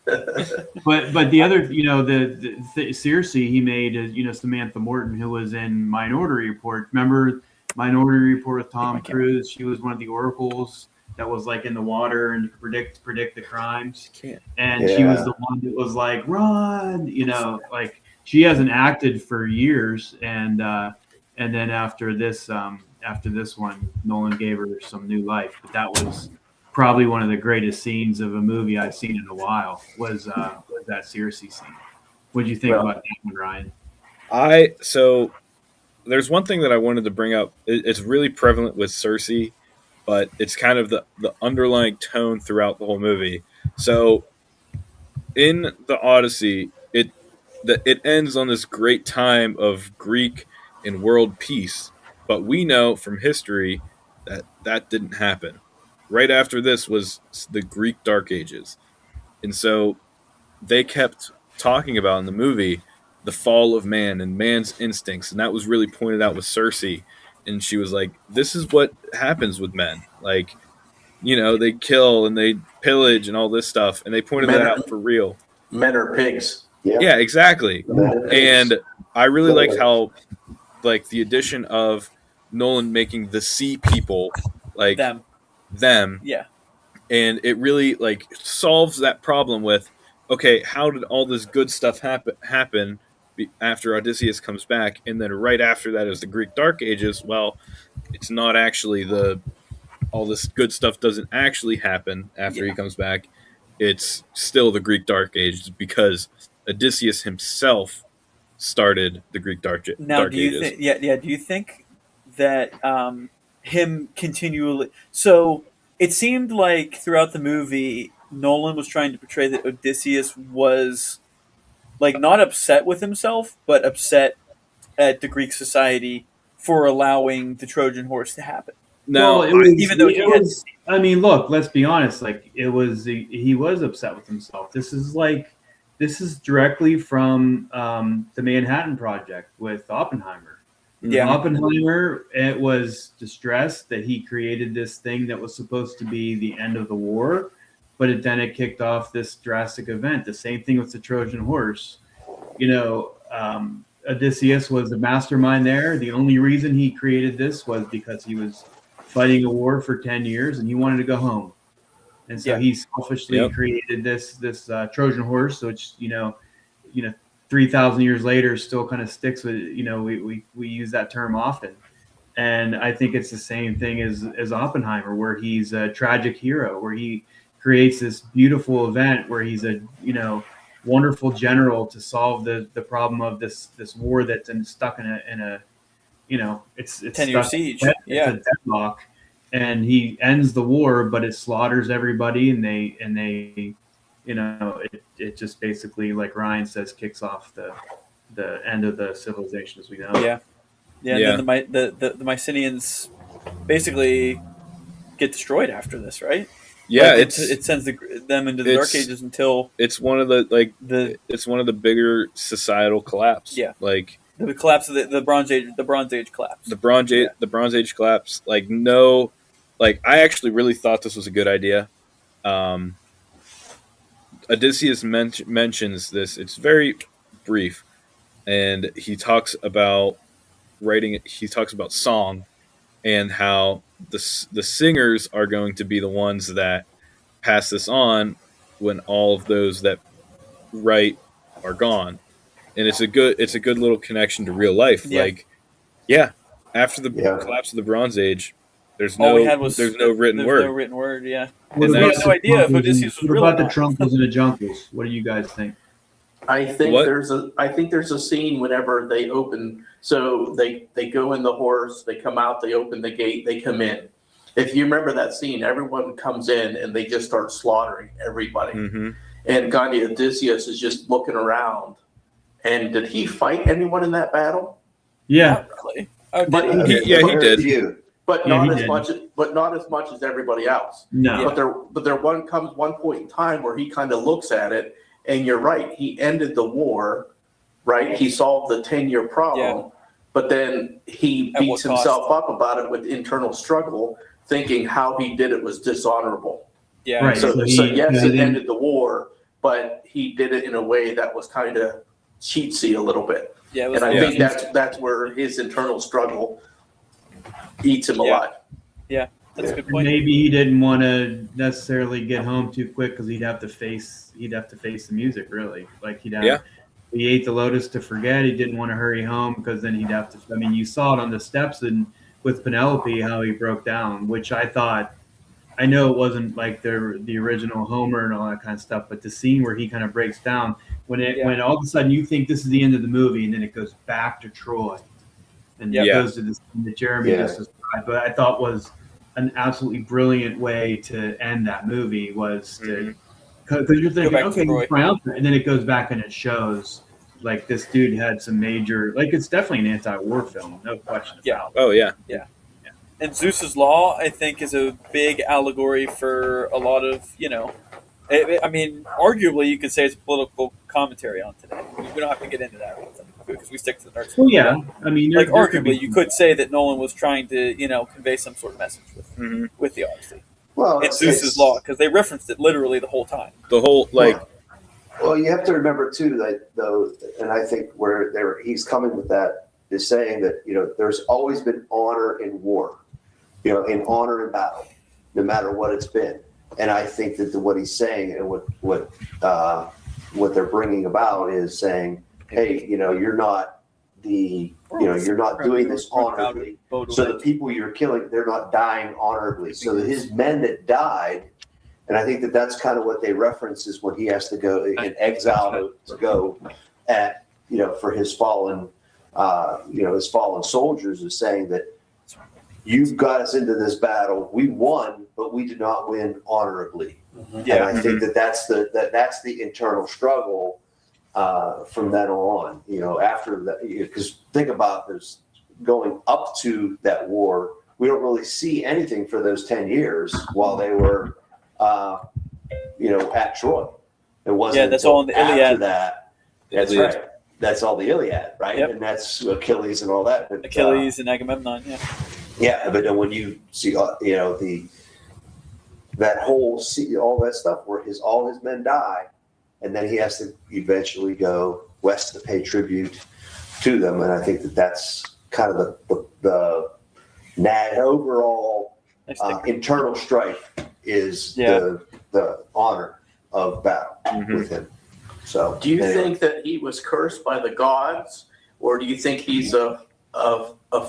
Speaker 7: But the other, the Circe he made is, Samantha Morton, who was in Minority Report. Remember Minority Report with Tom Cruise? She was one of the oracles that was like in the water and predict the crimes. And she was the one that was like, run, like she hasn't acted for years. And then after this one, Nolan gave her some new life. But that was probably one of the greatest scenes of a movie I've seen in a while was that Circe scene. What do you think about that one, Ryan?
Speaker 3: So there's one thing that I wanted to bring up. It's really prevalent with Circe, but it's kind of the underlying tone throughout the whole movie. So in the Odyssey, it ends on this great time of Greek and world peace, but we know from history that didn't happen. Right after this was the Greek Dark Ages. And so they kept talking about in the movie the fall of man and man's instincts. And that was really pointed out with Circe. And she was like, this is what happens with men. Like, they kill and they pillage and all this stuff. And they pointed that out for real.
Speaker 4: Men are pigs.
Speaker 3: Yeah, exactly. And I really liked how, like, the addition of Nolan making the sea people, like, them.
Speaker 1: Yeah.
Speaker 3: And it really, like, solves that problem with, okay, how did all this good stuff happen after Odysseus comes back, and then right after that is the Greek Dark Ages? Well, it's not actually all this good stuff doesn't actually happen after he comes back. It's still the Greek Dark Ages because Odysseus himself started the Greek Dark Ages.
Speaker 1: Do you think that him continually? So it seemed like throughout the movie, Nolan was trying to portray that Odysseus was like not upset with himself, but upset at the Greek society for allowing the Trojan horse to happen.
Speaker 3: No,
Speaker 1: even though
Speaker 7: I mean, look, let's be honest. Like, he was upset with himself. This is directly from the Manhattan Project with Oppenheimer.
Speaker 1: Yeah.
Speaker 7: Oppenheimer, it was distressed that he created this thing that was supposed to be the end of the war, but it kicked off this drastic event. The same thing with the Trojan horse. Odysseus was the mastermind there. The only reason he created this was because he was fighting a war for 10 years and he wanted to go home. And so he selfishly created this Trojan horse, which, 3,000 years later still kind of sticks with, we use that term often. And I think it's the same thing as Oppenheimer, where he's a tragic hero, where he creates this beautiful event where he's a, wonderful general to solve the problem of this war that's stuck in a it's
Speaker 1: 10-year siege.
Speaker 7: It's a deadlock, and he ends the war, but it slaughters everybody, and they it just basically, like Ryan says, kicks off the end of the civilization as we know.
Speaker 1: Yeah. And then the Mycenaeans basically get destroyed after this, right?
Speaker 3: Yeah,
Speaker 1: it sends them into the Dark Ages until
Speaker 3: it's one of it's one of the bigger societal collapse.
Speaker 1: Yeah,
Speaker 3: like
Speaker 1: the collapse of the Bronze Age. The Bronze Age collapse.
Speaker 3: The Bronze Age collapse. I actually really thought this was a good idea. Odysseus mentions this. It's very brief, and he talks about writing. He talks about song and how the singers are going to be the ones that pass this on when all of those that write are gone, and it's a good little connection to real life.
Speaker 1: Yeah.
Speaker 3: Like, after the collapse of the Bronze Age, there's
Speaker 1: All we
Speaker 3: no
Speaker 1: had was
Speaker 3: written word.
Speaker 1: No written word. Yeah.
Speaker 7: What
Speaker 3: And
Speaker 1: We had
Speaker 3: that's-
Speaker 1: no idea if Odysseus was
Speaker 7: what
Speaker 1: real.
Speaker 7: about the
Speaker 1: or not.
Speaker 7: Trunkles and the Junkles? What do you guys think?
Speaker 4: I think
Speaker 3: What?
Speaker 4: there's a scene whenever they open. So they go in the horse, they come out, they open the gate, they come in. If you remember that scene, everyone comes in and they just start slaughtering everybody.
Speaker 3: Mm-hmm.
Speaker 4: And Odysseus is just looking around. And did he fight anyone in that battle?
Speaker 7: Yeah,
Speaker 1: Not really. Oh,
Speaker 4: But
Speaker 1: did
Speaker 3: he did.
Speaker 6: You.
Speaker 4: But
Speaker 7: Yeah,
Speaker 4: not
Speaker 7: he
Speaker 4: as
Speaker 7: did.
Speaker 4: much. But not as much as everybody else.
Speaker 7: no.
Speaker 4: But there comes one point in time where he kind of looks at it, and you're right. He ended the war, right? He solved the 10-year problem, but then he
Speaker 1: At what
Speaker 4: beats himself up about it with internal struggle, thinking how he did it was dishonorable.
Speaker 1: Yeah.
Speaker 7: Right.
Speaker 4: So,
Speaker 7: So he-
Speaker 4: so yes,
Speaker 7: he
Speaker 4: it
Speaker 7: didn't-
Speaker 4: ended the war, but he did it in a way that was kind of cheatsy a little bit.
Speaker 1: Yeah. It was,
Speaker 4: And I
Speaker 3: Yeah.
Speaker 4: think that's where his internal struggle eats him
Speaker 1: Yeah.
Speaker 4: alive.
Speaker 1: that's a good
Speaker 7: And
Speaker 1: point.
Speaker 7: maybe he didn't want to necessarily get home too quick because he'd have to face the music. Really, like he ate the lotus to forget. He didn't want to hurry home because then he'd have to. I mean, you saw it on the steps and with Penelope how he broke down, which I thought. I know it wasn't like the original Homer and all that kind of stuff, but the scene where he kind of breaks down when all of a sudden you think this is the end of the movie and then it goes back to Troy and it goes to the scene that Jeremy just described, but I thought was an absolutely brilliant way to end that movie was to because you're thinking
Speaker 1: back to
Speaker 7: okay
Speaker 1: Troy.
Speaker 7: he's triumphant and then it goes back and it shows like this dude had some major like it's definitely an anti-war film, no question about it.
Speaker 3: Oh yeah.
Speaker 1: And Zeus's Law, I think, is a big allegory for a lot of, I mean, arguably you could say it's a political commentary on today. We don't have to get into that because we stick to the nerds.
Speaker 7: Well, yeah, I mean,
Speaker 1: Like,
Speaker 7: there could be-
Speaker 1: arguably, you could say that Nolan was trying to, convey some sort of message with the Odyssey.
Speaker 6: Well,
Speaker 1: And Zeus's Law, because they referenced it literally the whole time.
Speaker 3: The whole
Speaker 6: Well, you have to remember too that though, and I think where he's coming with that is saying that there's always been honor in war, in honor in battle, no matter what it's been. And I think that what he's saying and what they're bringing about is saying, hey, you're not you're not doing this honorably. So the people you're killing, they're not dying honorably. So that his men that died. And I think that that's kind of what they reference is when he has to go in exile to go at, for his fallen, his fallen soldiers is saying that you've got us into this battle. We won, but we did not win honorably. And I think that that's the internal struggle from then on, after that, because think about this going up to that war, we don't really see anything for those 10 years while they were, at Troy. It wasn't.
Speaker 1: That's all in the
Speaker 6: after
Speaker 1: Iliad.
Speaker 6: That. That's
Speaker 3: Iliad.
Speaker 6: right. That's all the Iliad, right?
Speaker 1: Yep.
Speaker 6: And that's Achilles and all that. But,
Speaker 1: Achilles and Agamemnon,
Speaker 6: yeah, but then when you see, that whole all that stuff where all his men die, and then he has to eventually go west to pay tribute to them, and I think that that's kind of the overall internal strife is the honor of battle with him. So,
Speaker 4: Do you think that he was cursed by the gods, or do you think he's a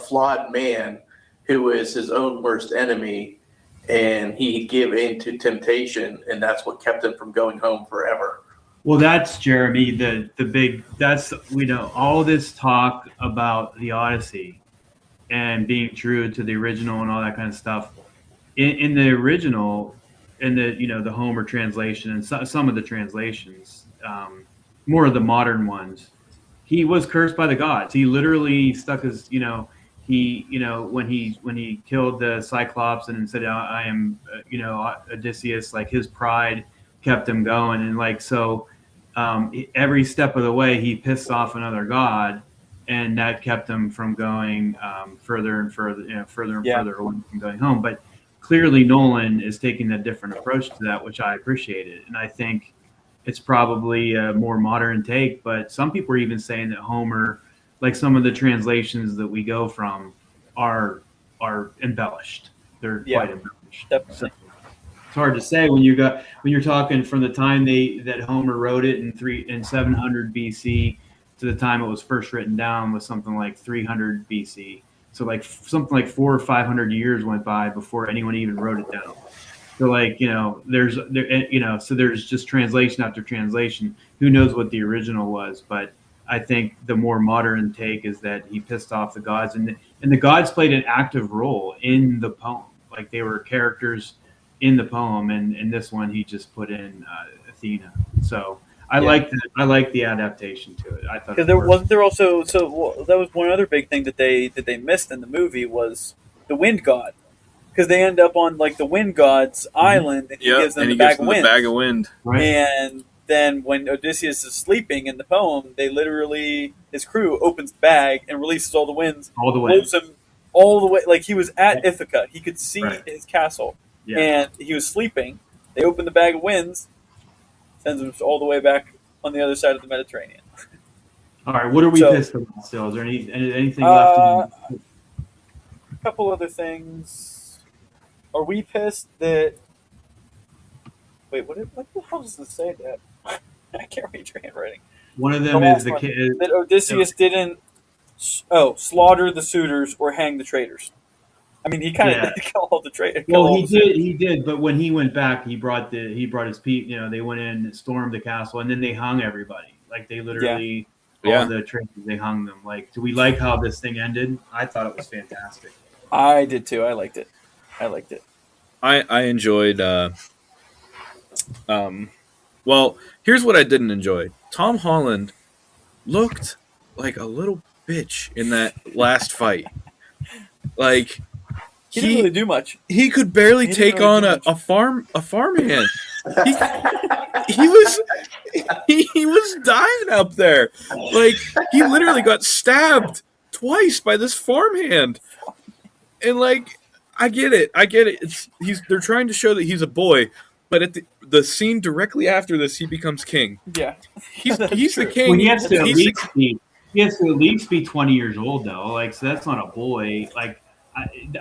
Speaker 4: flawed man who is his own worst enemy, and he gave in to temptation, and that's what kept him from going home forever?
Speaker 7: Well, that's Jeremy. All this talk about the Odyssey and being true to the original and all that kind of stuff. In the original, in the Homer translation and some of the translations, more of the modern ones, he was cursed by the gods. He literally stuck his, when he killed the Cyclops and said, "I am, Odysseus," like his pride kept him going, and every step of the way he pissed off another god, and that kept him from going further and further, further away from going home. But clearly, Nolan is taking a different approach to that, which I appreciated, and I think it's probably a more modern take. But some people are even saying that Homer, like some of the translations that we go from, are embellished. They're quite embellished.
Speaker 1: Definitely.
Speaker 7: It's hard to say when you're talking from the time that Homer wrote it in 700 BC to the time it was first written down was something like 300 BC. So like something like 400 or 500 years went by before anyone even wrote it down. So like so there's just translation after translation. Who knows what the original was? But I think the more modern take is that he pissed off the gods, and the gods played an active role in the poem. Like they were characters in the poem, and in this one he just put in Athena. So I like the adaptation to it. I thought
Speaker 1: Because there also that was one other big thing that they missed in the movie was the wind god, because they end up on like the wind god's island, and he gives them the bag of wind.
Speaker 3: Right.
Speaker 1: And then when Odysseus is sleeping in the poem, they literally his crew opens the bag and releases all the winds, blows him all the way. Like he was at Ithaca, he could see his castle, and he was sleeping. They open the bag of winds, sends him all the way back on the other side of the Mediterranean.
Speaker 7: All right, what are we pissed about still? Is there anything left?
Speaker 1: A couple other things. Are we pissed that? Wait, what the hell does this say, Dad? I can't read your handwriting.
Speaker 7: One of them is the kid
Speaker 1: that Odysseus didn't slaughter the suitors or hang the traitors. I mean, he kind of did kill all the traitors.
Speaker 7: Well, he did, but when he went back, he brought his people. You know, they went in, stormed the castle, and then they hung everybody. Like they literally, all the traitors, they hung them. Like, do we like how this thing ended? I thought it was fantastic.
Speaker 1: I did too. I liked it.
Speaker 3: I enjoyed. Well, here's what I didn't enjoy. Tom Holland looked like a little bitch in that last fight. Like
Speaker 1: he didn't really do much.
Speaker 3: He could barely take on a farmhand. He was dying up there. Like he literally got stabbed twice by this farmhand. And like I get it. They're trying to show that he's a boy, but at the scene directly after this, he becomes king.
Speaker 1: Yeah,
Speaker 3: he's the king.
Speaker 7: Well, he has to at least be 20 years old though. Like so, that's not a boy. Like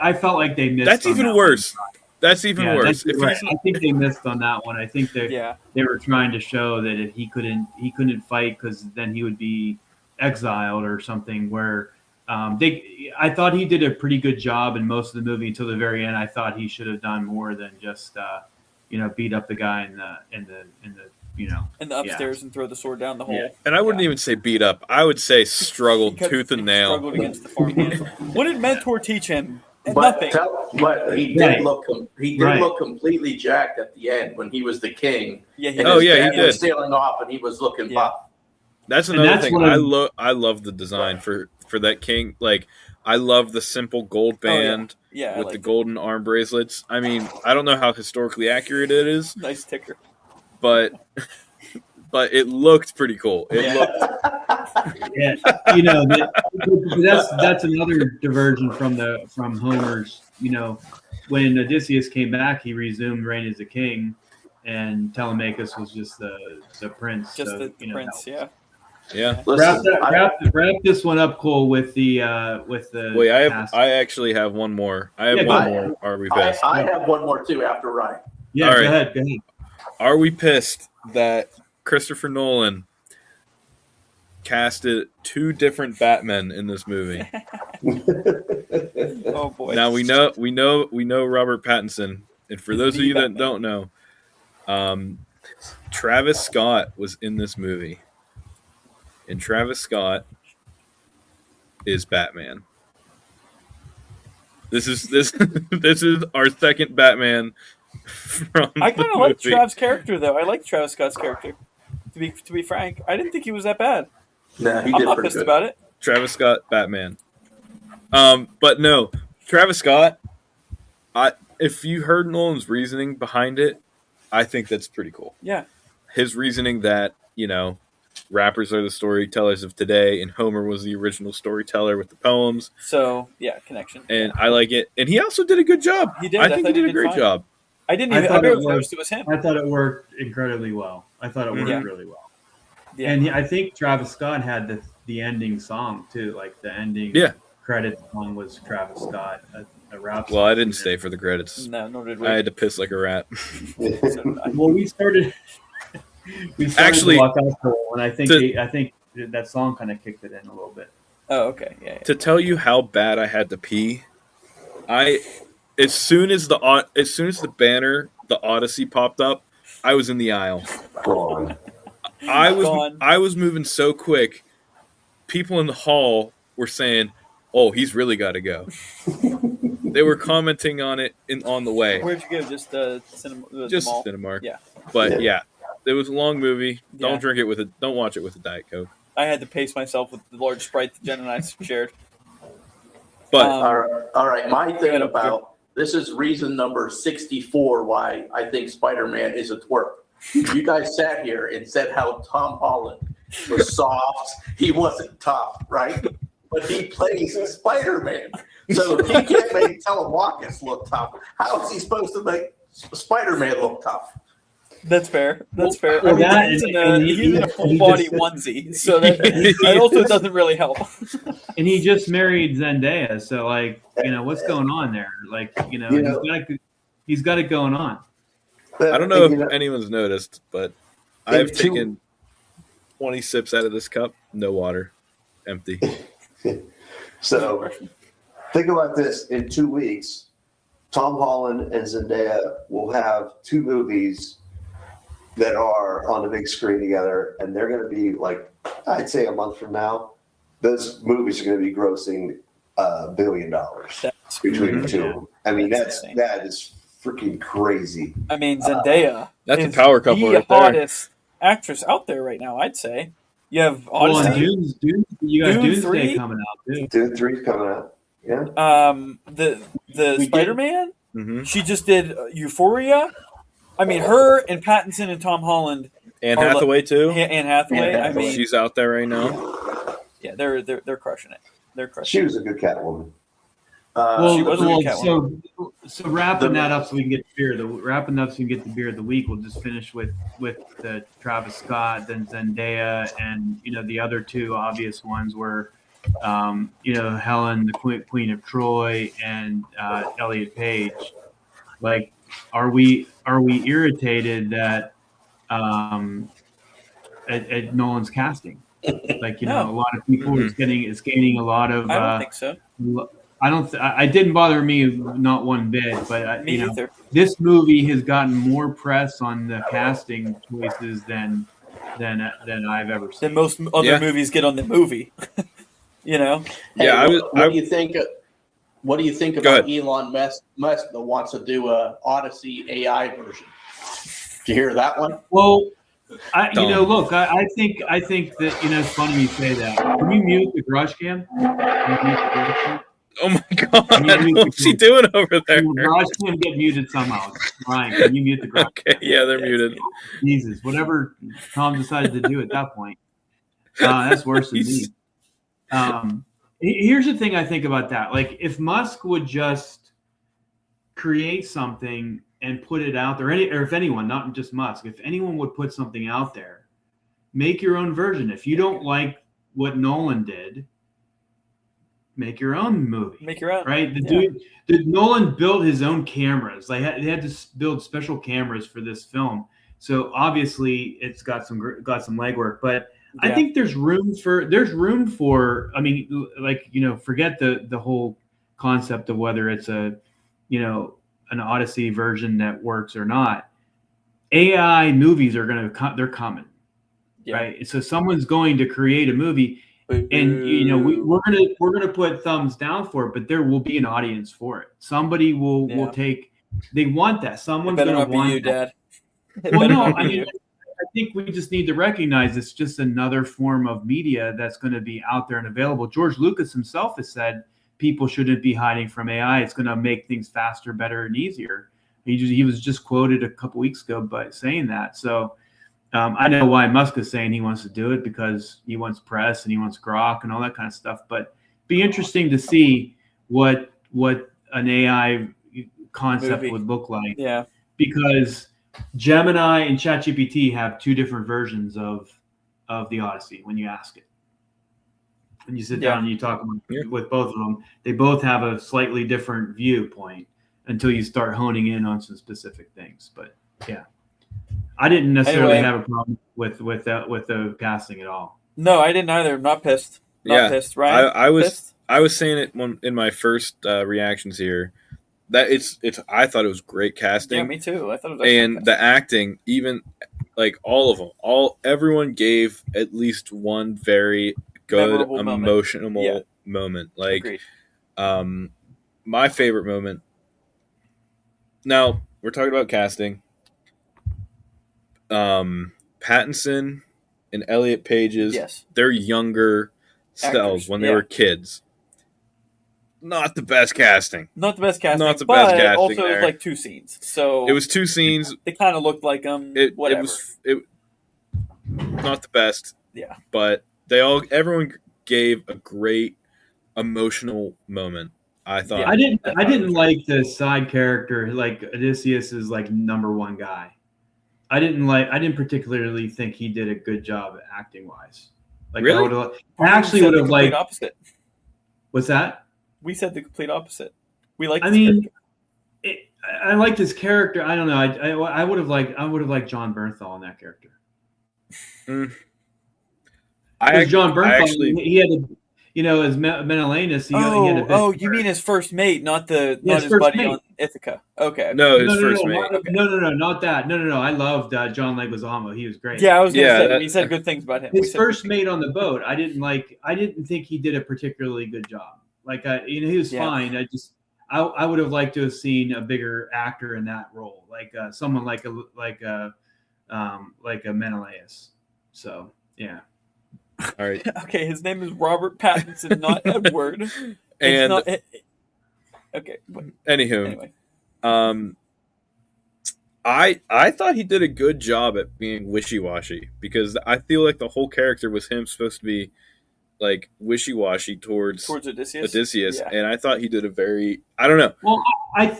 Speaker 7: I felt like they missed.
Speaker 3: That's even worse. That's even worse.
Speaker 7: I think they missed on that one. I think they were trying to show that if he couldn't fight because then he would be exiled or something. Where I thought he did a pretty good job in most of the movie until the very end. I thought he should have done more than just beat up the guy in the
Speaker 1: upstairs and throw the sword down the hole.
Speaker 3: Yeah. And I wouldn't even say beat up. I would say struggled tooth and nail.
Speaker 1: Struggled against the farmhand. What did Mentor teach him?
Speaker 8: Nothing. But he did look completely jacked at the end when he was the king.
Speaker 1: Yeah,
Speaker 3: he did.
Speaker 8: Was sailing off and he was looking buff.
Speaker 3: That's another thing. I love the design for that king. Like I love the simple gold band with the golden arm bracelets. I mean, I don't know how historically accurate it is.
Speaker 1: Nice ticker.
Speaker 3: But it looked pretty cool.
Speaker 7: That's another diversion from Homer's. When Odysseus came back, he resumed reign as a king, and Telemachus was just the prince.
Speaker 1: Just the prince,
Speaker 3: Yeah.
Speaker 7: Wrap this one up, Cole, with the
Speaker 3: Wait, I actually have one more. I have one more. Are we pissed?
Speaker 8: I have one more too after Ryan.
Speaker 7: Yeah,
Speaker 3: all
Speaker 7: right.
Speaker 3: Go
Speaker 7: ahead.
Speaker 3: Are we pissed that Christopher Nolan casted two different Batmen in this movie?
Speaker 1: Oh boy!
Speaker 3: Now we know Robert Pattinson, and for those of you that don't know, Travis Scott was in this movie, and Travis Scott is Batman. This is our second Batman.
Speaker 1: I kind of like Trav's character, though. I like Travis Scott's character. To be frank, I didn't think he was that bad.
Speaker 8: Nah, he
Speaker 1: I'm
Speaker 8: did
Speaker 1: not
Speaker 8: pretty
Speaker 1: pissed
Speaker 8: good.
Speaker 1: about it.
Speaker 3: Travis Scott, Batman. But no, Travis Scott. If you heard Nolan's reasoning behind it, I think that's pretty cool.
Speaker 1: Yeah,
Speaker 3: his reasoning that rappers are the storytellers of today, and Homer was the original storyteller with the poems.
Speaker 1: So connection.
Speaker 3: And I like it, and he also did a good job.
Speaker 1: He did.
Speaker 3: I think he did a great job.
Speaker 1: I didn't even. I noticed it was him.
Speaker 7: I thought it worked incredibly well. I thought it worked really well.
Speaker 1: Yeah.
Speaker 7: And I think Travis Scott had the ending song too, like the ending credit song was Travis Scott. rap.
Speaker 3: Well, I didn't stay for the credits.
Speaker 1: No, nor did we.
Speaker 3: I had to piss like a rat.
Speaker 1: So did I.
Speaker 7: Well, we started.
Speaker 3: Actually,
Speaker 7: to walk out for a while, and I think that song kind of kicked it in a little bit.
Speaker 1: Oh, okay. Yeah.
Speaker 3: To tell you how bad I had to pee, as soon as the banner, the Odyssey popped up, I was in the aisle.
Speaker 6: Gone.
Speaker 3: I was moving so quick. People in the hall were saying, "Oh, he's really got to go." They were commenting on it on the way.
Speaker 1: Where'd you go? Just cinema,
Speaker 3: Just
Speaker 1: mall?
Speaker 3: Cinemark.
Speaker 1: Yeah.
Speaker 3: But yeah, it was a long movie.
Speaker 1: Yeah.
Speaker 3: Don't watch it with a Diet Coke.
Speaker 1: I had to pace myself with the large Sprite that Jen and I shared.
Speaker 3: But
Speaker 8: All right. My thing about this is reason number 64 why I think Spider-Man is a twerp. You guys sat here and said how Tom Holland was soft. He wasn't tough, right? But he plays Spider-Man. So if he can't make Telemachus look tough, how is he supposed to make Spider-Man look tough?
Speaker 1: That's fair. That's fair.
Speaker 7: Well,
Speaker 1: I mean, he's in a full body onesie, so that also doesn't really help.
Speaker 7: And he just married Zendaya, so what's going on there? He's got it going on.
Speaker 3: I don't know if anyone's noticed, but I've taken 20 sips out of this cup, no water, empty.
Speaker 6: So think about this. In 2 weeks, Tom Holland and Zendaya will have 2 movies that are on the big screen together, and they're going to be I'd say a month from now, those movies are going to be grossing $1 billion between the two of them. I mean, that is freaking crazy.
Speaker 1: I mean, Zendaya.
Speaker 3: That's a power couple right there.
Speaker 1: The hottest actress out there right now, I'd say. You have Odyssey.
Speaker 7: You got
Speaker 1: Dune
Speaker 7: Doomsday
Speaker 1: 3?
Speaker 7: coming out too.
Speaker 6: Dune 3's coming out. Yeah.
Speaker 1: The Spider-Man.
Speaker 3: Mm-hmm.
Speaker 1: She just did Euphoria. I mean, her and Pattinson and Tom Holland.
Speaker 3: Anne Hathaway too.
Speaker 1: Anne Hathaway. I mean,
Speaker 3: she's out there right now.
Speaker 1: Yeah, they're crushing it. They're crushing.
Speaker 6: She was a good Catwoman.
Speaker 1: She was a good Catwoman.
Speaker 7: So wrapping that up so we can get the beer of the week. We'll just finish with the Travis Scott, then Zendaya, and the other 2 obvious ones were Helen, the Queen of Troy, and Elliot Page. Like, are we irritated that at Nolan's casting? Like,
Speaker 1: No.
Speaker 7: a lot of people is gaining a lot of.
Speaker 1: I don't think so.
Speaker 7: I didn't bother me not one bit, but
Speaker 1: Me either.
Speaker 7: this movie has gotten more press on the casting choices than I've ever seen.
Speaker 1: Than most other movies get on the movie.
Speaker 3: Yeah,
Speaker 8: What do you think? What do you think about Elon Musk that wants to do a Odyssey AI version? Did you hear that one?
Speaker 7: Well, I think that it's funny you say that. Can you mute the garage cam?
Speaker 3: Oh my God! What's he doing over there?
Speaker 7: The garage cam get muted somehow. Ryan, can you mute the garage?
Speaker 3: Okay, yeah, they're muted.
Speaker 7: Jesus, whatever Tom decided to do at that point, that's worse than me. Here's the thing I think about that. Like, if Musk would just create something and put it out there, or if anyone, not just Musk, if anyone would put something out there, make your own version. If you don't like what Nolan did, make your own movie.
Speaker 1: Make your own.
Speaker 7: Right? Nolan built his own cameras. They had to build special cameras for this film. So obviously it's got some legwork, but I think there's room for, I mean, forget the whole concept of whether it's an Odyssey version that works or not. AI movies they're coming. Yeah. Right. So someone's going to create a movie, and we're gonna put thumbs down for it, but there will be an audience for it. Somebody will take. They want that. Someone's going to want
Speaker 1: you, Dad.
Speaker 7: Well, no, I mean, I think we just need to recognize it's just another form of media that's going to be out there and available. George Lucas himself has said people shouldn't be hiding from AI. It's going to make things faster, better, and easier. He was just quoted a couple weeks ago by saying that. So I know why Musk is saying he wants to do it, because he wants press and he wants grok and all that kind of stuff. But it'd be interesting to see what an AI concept would look like.
Speaker 1: Yeah,
Speaker 7: because Gemini and ChatGPT have 2 different versions of the Odyssey when you ask it. and you sit down and you talk with both of them, they both have a slightly different viewpoint until you start honing in on some specific things. But yeah, I didn't necessarily have a problem with the casting at all.
Speaker 1: No, I didn't either. I'm not pissed. Not pissed. Ryan,
Speaker 3: I was saying it in my first reactions here that I thought it was great casting.
Speaker 1: Yeah, me too. I thought it was
Speaker 3: and the acting, even like all of them, everyone gave at least one very good
Speaker 1: memorable
Speaker 3: emotional moment. Like, my favorite moment. Now we're talking about casting. Pattinson and Elliot Page's their younger selves when they were kids. Not the best casting.
Speaker 1: Not the best casting.
Speaker 3: Not the best casting.
Speaker 1: Also, it was like 2 scenes. So
Speaker 3: it was 2 scenes.
Speaker 1: They kind of looked like whatever.
Speaker 3: It not the best.
Speaker 1: Yeah.
Speaker 3: But everyone gave a great emotional moment. I thought.
Speaker 7: I didn't like the side character. Like Odysseus is like number one guy. I didn't particularly think he did a good job acting wise. Like
Speaker 3: really?
Speaker 7: I actually would have liked
Speaker 1: opposite.
Speaker 7: What's that?
Speaker 1: We said the complete opposite. We like.
Speaker 7: I liked his character. I don't know. I would have liked John Bernthal in that character. John Bernthal, he had as Menelaus. He had a bit
Speaker 1: you mean his first mate, not his buddy mate on Ithaca? Okay.
Speaker 3: No, his first mate.
Speaker 7: No, not that. No. I loved John Leguizamo. He was great.
Speaker 1: Yeah, I was going to say. He said good things about him.
Speaker 7: His first mate on the boat. I didn't think he did a particularly good job. Like, he was fine. I would have liked to have seen a bigger actor in that role, like someone like a Menelaus. So yeah.
Speaker 3: All right.
Speaker 1: Okay, his name is Robert Pattinson, not Edward.
Speaker 3: And
Speaker 1: okay.
Speaker 3: Anyway, I thought he did a good job at being wishy-washy because I feel like the whole character was him supposed to be like wishy-washy towards Odysseus, and I thought he did a very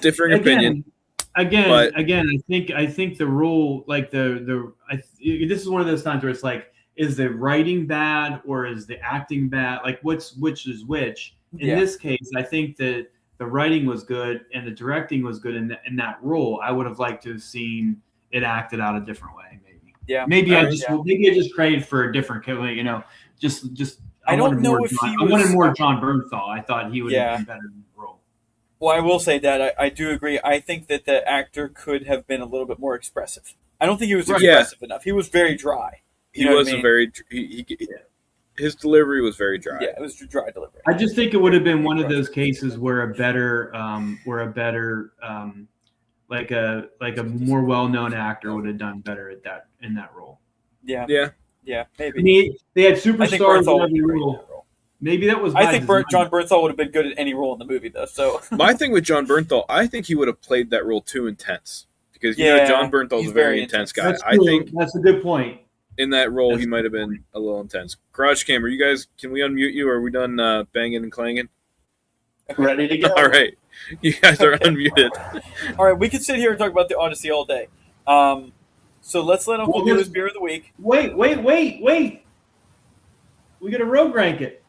Speaker 3: different opinion.
Speaker 7: Again, I think the rule, like this is one of those times where it's like, is the writing bad or is the acting bad? Like, which is which? In this case, I think that the writing was good and the directing was good in that role. I would have liked to have seen it acted out a different way, maybe.
Speaker 1: Yeah.
Speaker 7: Maybe I just prayed for a different, just. I wanted more John Bernthal. I thought he would have been better in the role.
Speaker 1: Well, I will say that I do agree. I think that the actor could have been a little bit more expressive. I don't think he was expressive enough. He was very dry.
Speaker 3: His delivery was very dry.
Speaker 1: Yeah, it was dry delivery.
Speaker 7: I just think it would have been one of those cases where a better like a more well-known actor would have done better in that role.
Speaker 1: Yeah. Yeah, maybe.
Speaker 7: I mean, they had superstars in every role. Maybe that was.
Speaker 1: I think John Bernthal would have been good at any role in the movie, though. So
Speaker 3: my thing with John Bernthal, I think he would have played that role too intense because John Bernthal's a very intense guy.
Speaker 7: I think that's a good point.
Speaker 3: In that role, he might have been a little intense. Garage Cam, you guys? Can we unmute you? Are we done banging and clanging?
Speaker 8: Ready to go.
Speaker 3: All right, you guys are unmuted.
Speaker 1: All right, we could sit here and talk about the Odyssey all day. So let's let Uncle do his beer of the week.
Speaker 7: Wait. We got to rogue rank it.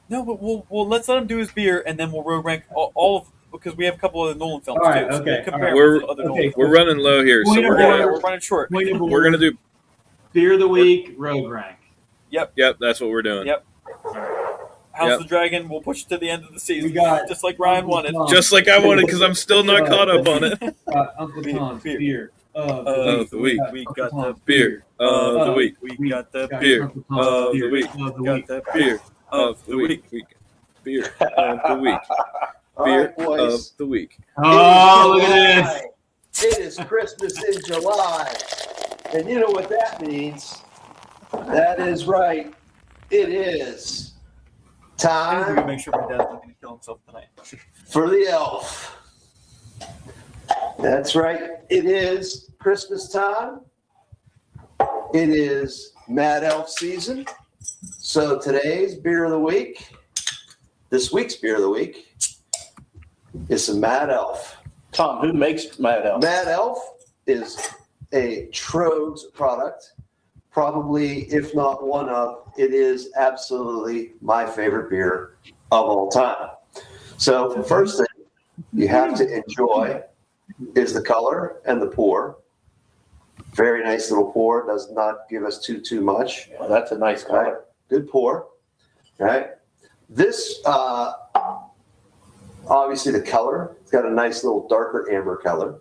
Speaker 1: No, but we'll let's let him do his beer, and then we'll rogue rank all of, because we have a couple of the Nolan films
Speaker 7: all right,
Speaker 1: too.
Speaker 7: Okay.
Speaker 1: So we're
Speaker 3: running low here, so
Speaker 1: we're running short.
Speaker 3: We're gonna do
Speaker 7: beer of the week, rogue rank.
Speaker 1: Yep,
Speaker 3: that's what we're doing.
Speaker 1: Yep. House of the Dragon, we'll push it to the end of the season.
Speaker 7: We got
Speaker 1: just like Ryan wanted.
Speaker 3: Just like I wanted, because I'm still not caught up on it.
Speaker 7: Uncle Tom's beer
Speaker 3: of the week.
Speaker 1: We got the
Speaker 3: beer of the week.
Speaker 1: We got the
Speaker 3: beer of the week. We got the beer of the week. Beer of the week. Beer of the week.
Speaker 7: Oh, look at this!
Speaker 6: It is Christmas in July, and you know what that means. That is right. It is time.
Speaker 1: Make sure my dad's not going to kill himself tonight.
Speaker 6: For the elf. That's right. It is Christmas time. It is Mad Elf season. So today's beer of the week, this week's beer of the week, is some Mad Elf.
Speaker 8: Tom, who makes Mad Elf?
Speaker 6: Mad Elf is a Trogs product probably, if not one of, it is absolutely my favorite beer of all time. So first thing you have to enjoy is the color and the pour. Very nice little pour. Does not give us too much.
Speaker 8: Well, that's a nice color.
Speaker 6: Right? Good pour. Right. This obviously the color. It's got a nice little darker amber color.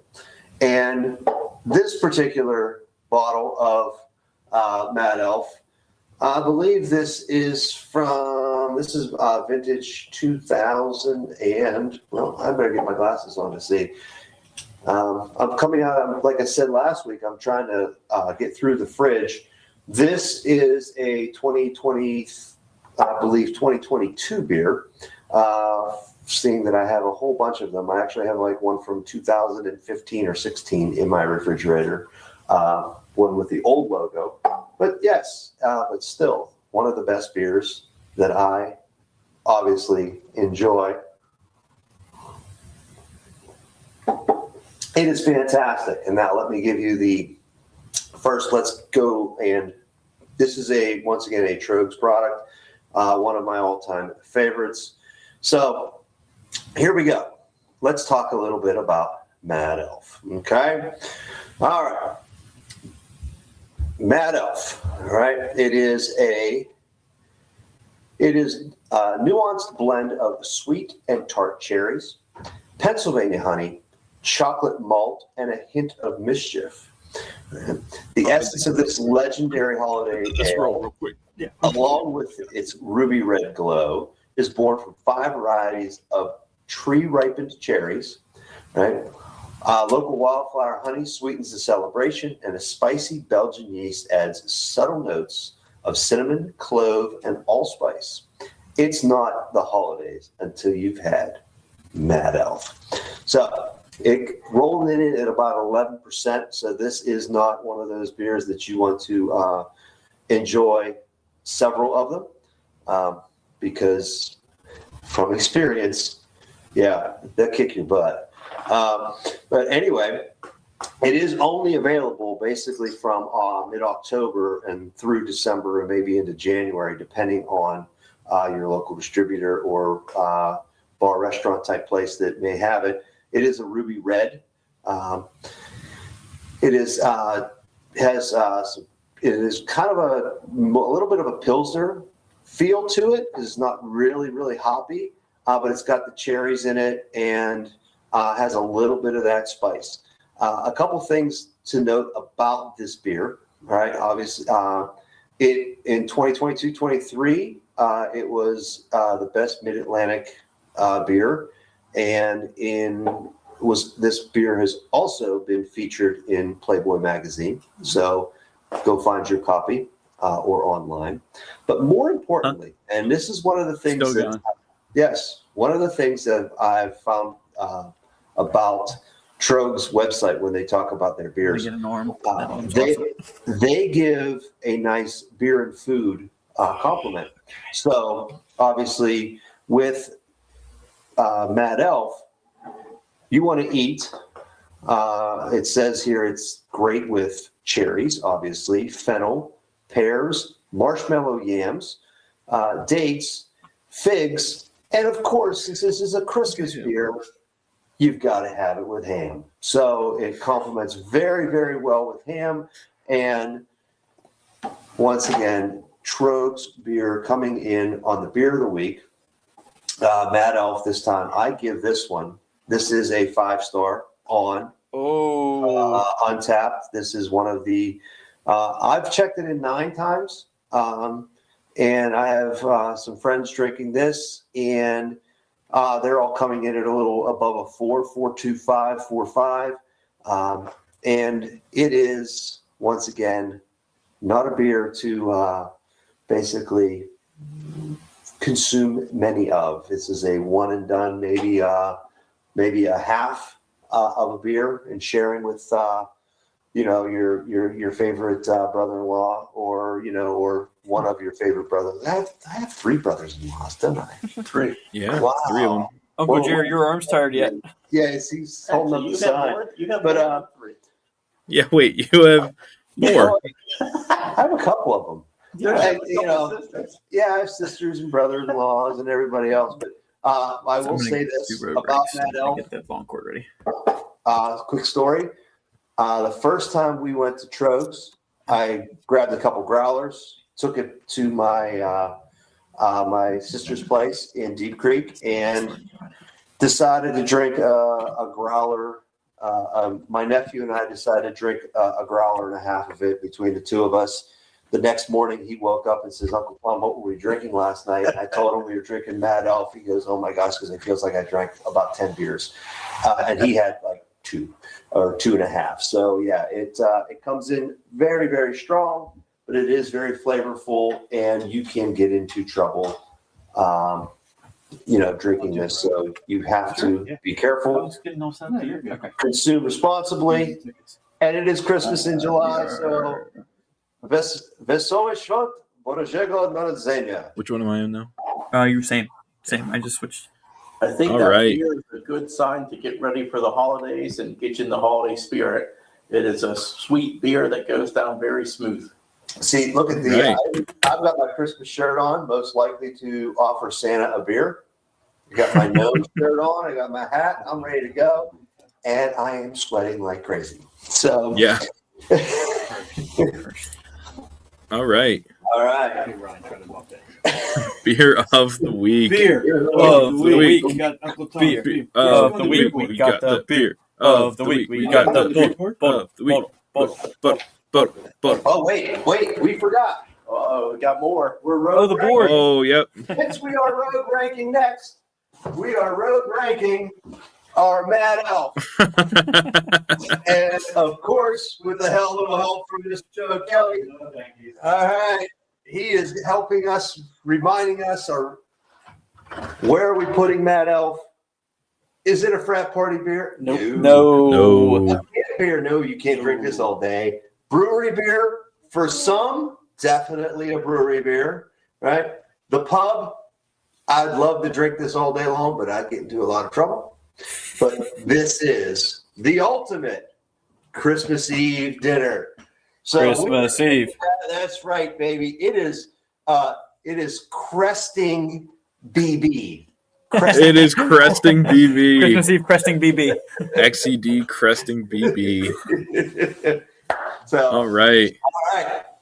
Speaker 6: And this particular bottle of Mad Elf, I believe this is vintage 2000 and, well, I better get my glasses on to see. I'm coming out, like I said last week, I'm trying to get through the fridge. This is a 2022 beer. Seeing that I have a whole bunch of them. I actually have like one from 2015 or 16 in my refrigerator, one with the old logo. But yes, but still one of the best beers that I obviously enjoy. It is fantastic. And now let me give you first, let's go. And this is once again, a Trogs product, one of my all-time favorites. So here we go. Let's talk a little bit about Mad Elf. Okay. All right. Mad Elf. All right. It is a nuanced blend of sweet and tart cherries, Pennsylvania honey, chocolate malt, and a hint of mischief. The essence of this legendary holiday ale, along with its ruby red glow, is born from 5 varieties of tree-ripened cherries. Right, local wildflower honey sweetens the celebration, and a spicy Belgian yeast adds subtle notes of cinnamon, clove, and allspice. It's not the holidays until you've had Mad Elf. So it rolled in at about 11%. So this is not one of those beers that you want to enjoy several of them, because from experience, yeah, they'll kick your butt. But anyway, it is only available basically from mid-October and through December and maybe into January, depending on your local distributor or bar restaurant type place that may have it. It is a ruby red. It is kind of a little bit of a Pilsner feel to it. It's not really hoppy, but it's got the cherries in it and has a little bit of that spice. A couple things to note about this beer, right? Obviously, in 2022-23, it was the best Mid-Atlantic beer, and this beer has also been featured in Playboy magazine. So go find your copy or online. But more importantly, and this is one of the things one of the things that I've found about Trogs website when they talk about their beers, they give a nice beer and food compliment. So obviously with Mad Elf, you want to eat. It says here it's great with cherries, obviously, fennel, pears, marshmallow yams, dates, figs, and of course, since this is a Christmas beer, you've got to have it with ham. So it complements very well with ham. And once again, Trogs beer coming in on the beer of the week. Mad Elf this time. I give this one. This is a 5-star on Untapped. This is one of the. I've checked it in 9 times, and I have some friends drinking this, and they're all coming in at a little above a 4.25, 4.5, and it is once again not a beer to basically consume many of. This is a one and done, maybe a half of a beer, and sharing with your favorite brother-in-law, or one of your favorite brothers. I have 3 brothers-in-laws, don't I?
Speaker 8: 3.
Speaker 3: Yeah,
Speaker 6: wow.
Speaker 3: 3 of them.
Speaker 1: Uncle Jerry, your arm's tired yet?
Speaker 6: Yeah, he's holding up the sign.
Speaker 8: You have
Speaker 6: But,
Speaker 8: more than 3.
Speaker 3: Yeah, wait, you have more.
Speaker 6: I have a couple of them.
Speaker 8: There's
Speaker 6: And,
Speaker 8: a
Speaker 6: you
Speaker 8: couple
Speaker 6: know,
Speaker 8: sisters.
Speaker 6: yeah, I have sisters and brothers-in-laws and everybody else. But I will say this about Mad Elf.
Speaker 1: Get that long cord ready.
Speaker 6: Quick story. The first time we went to Trogs, I grabbed a couple growlers, took it to my my sister's place in Deep Creek, and decided to drink a growler. My nephew and I decided to drink a growler and a half of it between the two of us. The next morning, he woke up and says, "Uncle Tom, what were we drinking last night?" And I told him we were drinking Mad Elf. He goes, "Oh my gosh," because it feels like I drank about 10 beers. And he had like 2 or 2.5. So yeah, it comes in very, very strong, but it is very flavorful, and you can get into trouble, drinking this. So you have to be careful, consume responsibly, and it is Christmas in July, so Wesołe Świąt Bożego Narodzenia.
Speaker 3: Which one am I in now?
Speaker 1: You're same. I just switched.
Speaker 8: I think
Speaker 3: All
Speaker 8: that
Speaker 3: right.
Speaker 8: beer is a good sign to get ready for the holidays and get you in the holiday spirit. It is a sweet beer that goes down very smooth.
Speaker 6: See, look at the. I've got my Christmas shirt on, most likely to offer Santa a beer. I got my nose shirt on. I got my hat. I'm ready to go, and I am sweating like crazy. So
Speaker 3: Yeah. All right.
Speaker 6: All right.
Speaker 3: Beer of the week.
Speaker 1: Beer of the week.
Speaker 7: We got Uncle Tom.
Speaker 1: Beer of the week. We got the beer of the week. We got the bottle.
Speaker 6: Oh wait, we forgot.
Speaker 8: Oh, we got more.
Speaker 6: We're road
Speaker 1: the board.
Speaker 6: ranking.
Speaker 3: Oh, yep.
Speaker 6: Since we are road ranking next, we are road ranking our Mad Elf. And of course, with the little help from Mr. Joe Kelly. All right. He is helping us, reminding us, or where are we putting Mad Elf? Is it a frat party beer?
Speaker 1: No.
Speaker 6: Beer? No, you can't drink this all day. Brewery beer, for some, definitely a brewery beer, right? The pub, I'd love to drink this all day long, but I'd get into a lot of trouble. But this is the ultimate Christmas Eve dinner. So
Speaker 1: Christmas Eve.
Speaker 6: That's right, baby. It is Cresting BB.
Speaker 3: It is Cresting BB.
Speaker 1: Christmas Eve Cresting BB.
Speaker 3: XED Cresting BB.
Speaker 6: So,
Speaker 3: All right.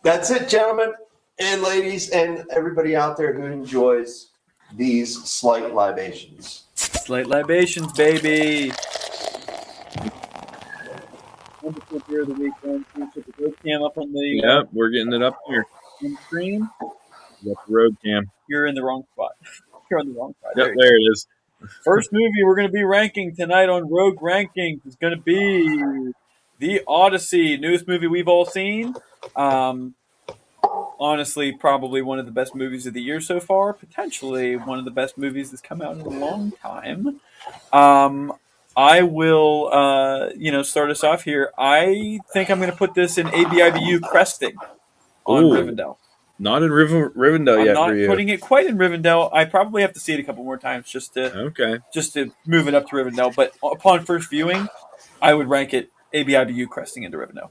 Speaker 6: That's it, gentlemen and ladies, and everybody out there who enjoys these slight libations.
Speaker 1: Slight libations, baby. Wonderful beer of the week. Put the road cam up on the
Speaker 3: Yep, we're getting it up here.
Speaker 1: screen.
Speaker 3: Got the road cam.
Speaker 1: You're in the wrong spot. You're on the wrong spot.
Speaker 3: Yep, there it is.
Speaker 1: First movie we're going to be ranking tonight on Rogue Rankings is going to be The Odyssey, newest movie we've all seen. Honestly, probably one of the best movies of the year so far. Potentially one of the best movies that's come out in a long time. I will, start us off here. I think I'm going to put this in ABIBU Cresting on
Speaker 3: Ooh.
Speaker 1: Rivendell.
Speaker 3: Not in Rivendell
Speaker 1: I'm
Speaker 3: yet
Speaker 1: not
Speaker 3: for you.
Speaker 1: putting it quite in Rivendell. I probably have to see it a couple more times just to move it up to Rivendell. But upon first viewing, I would rank it ABIBU Cresting into Rivendell.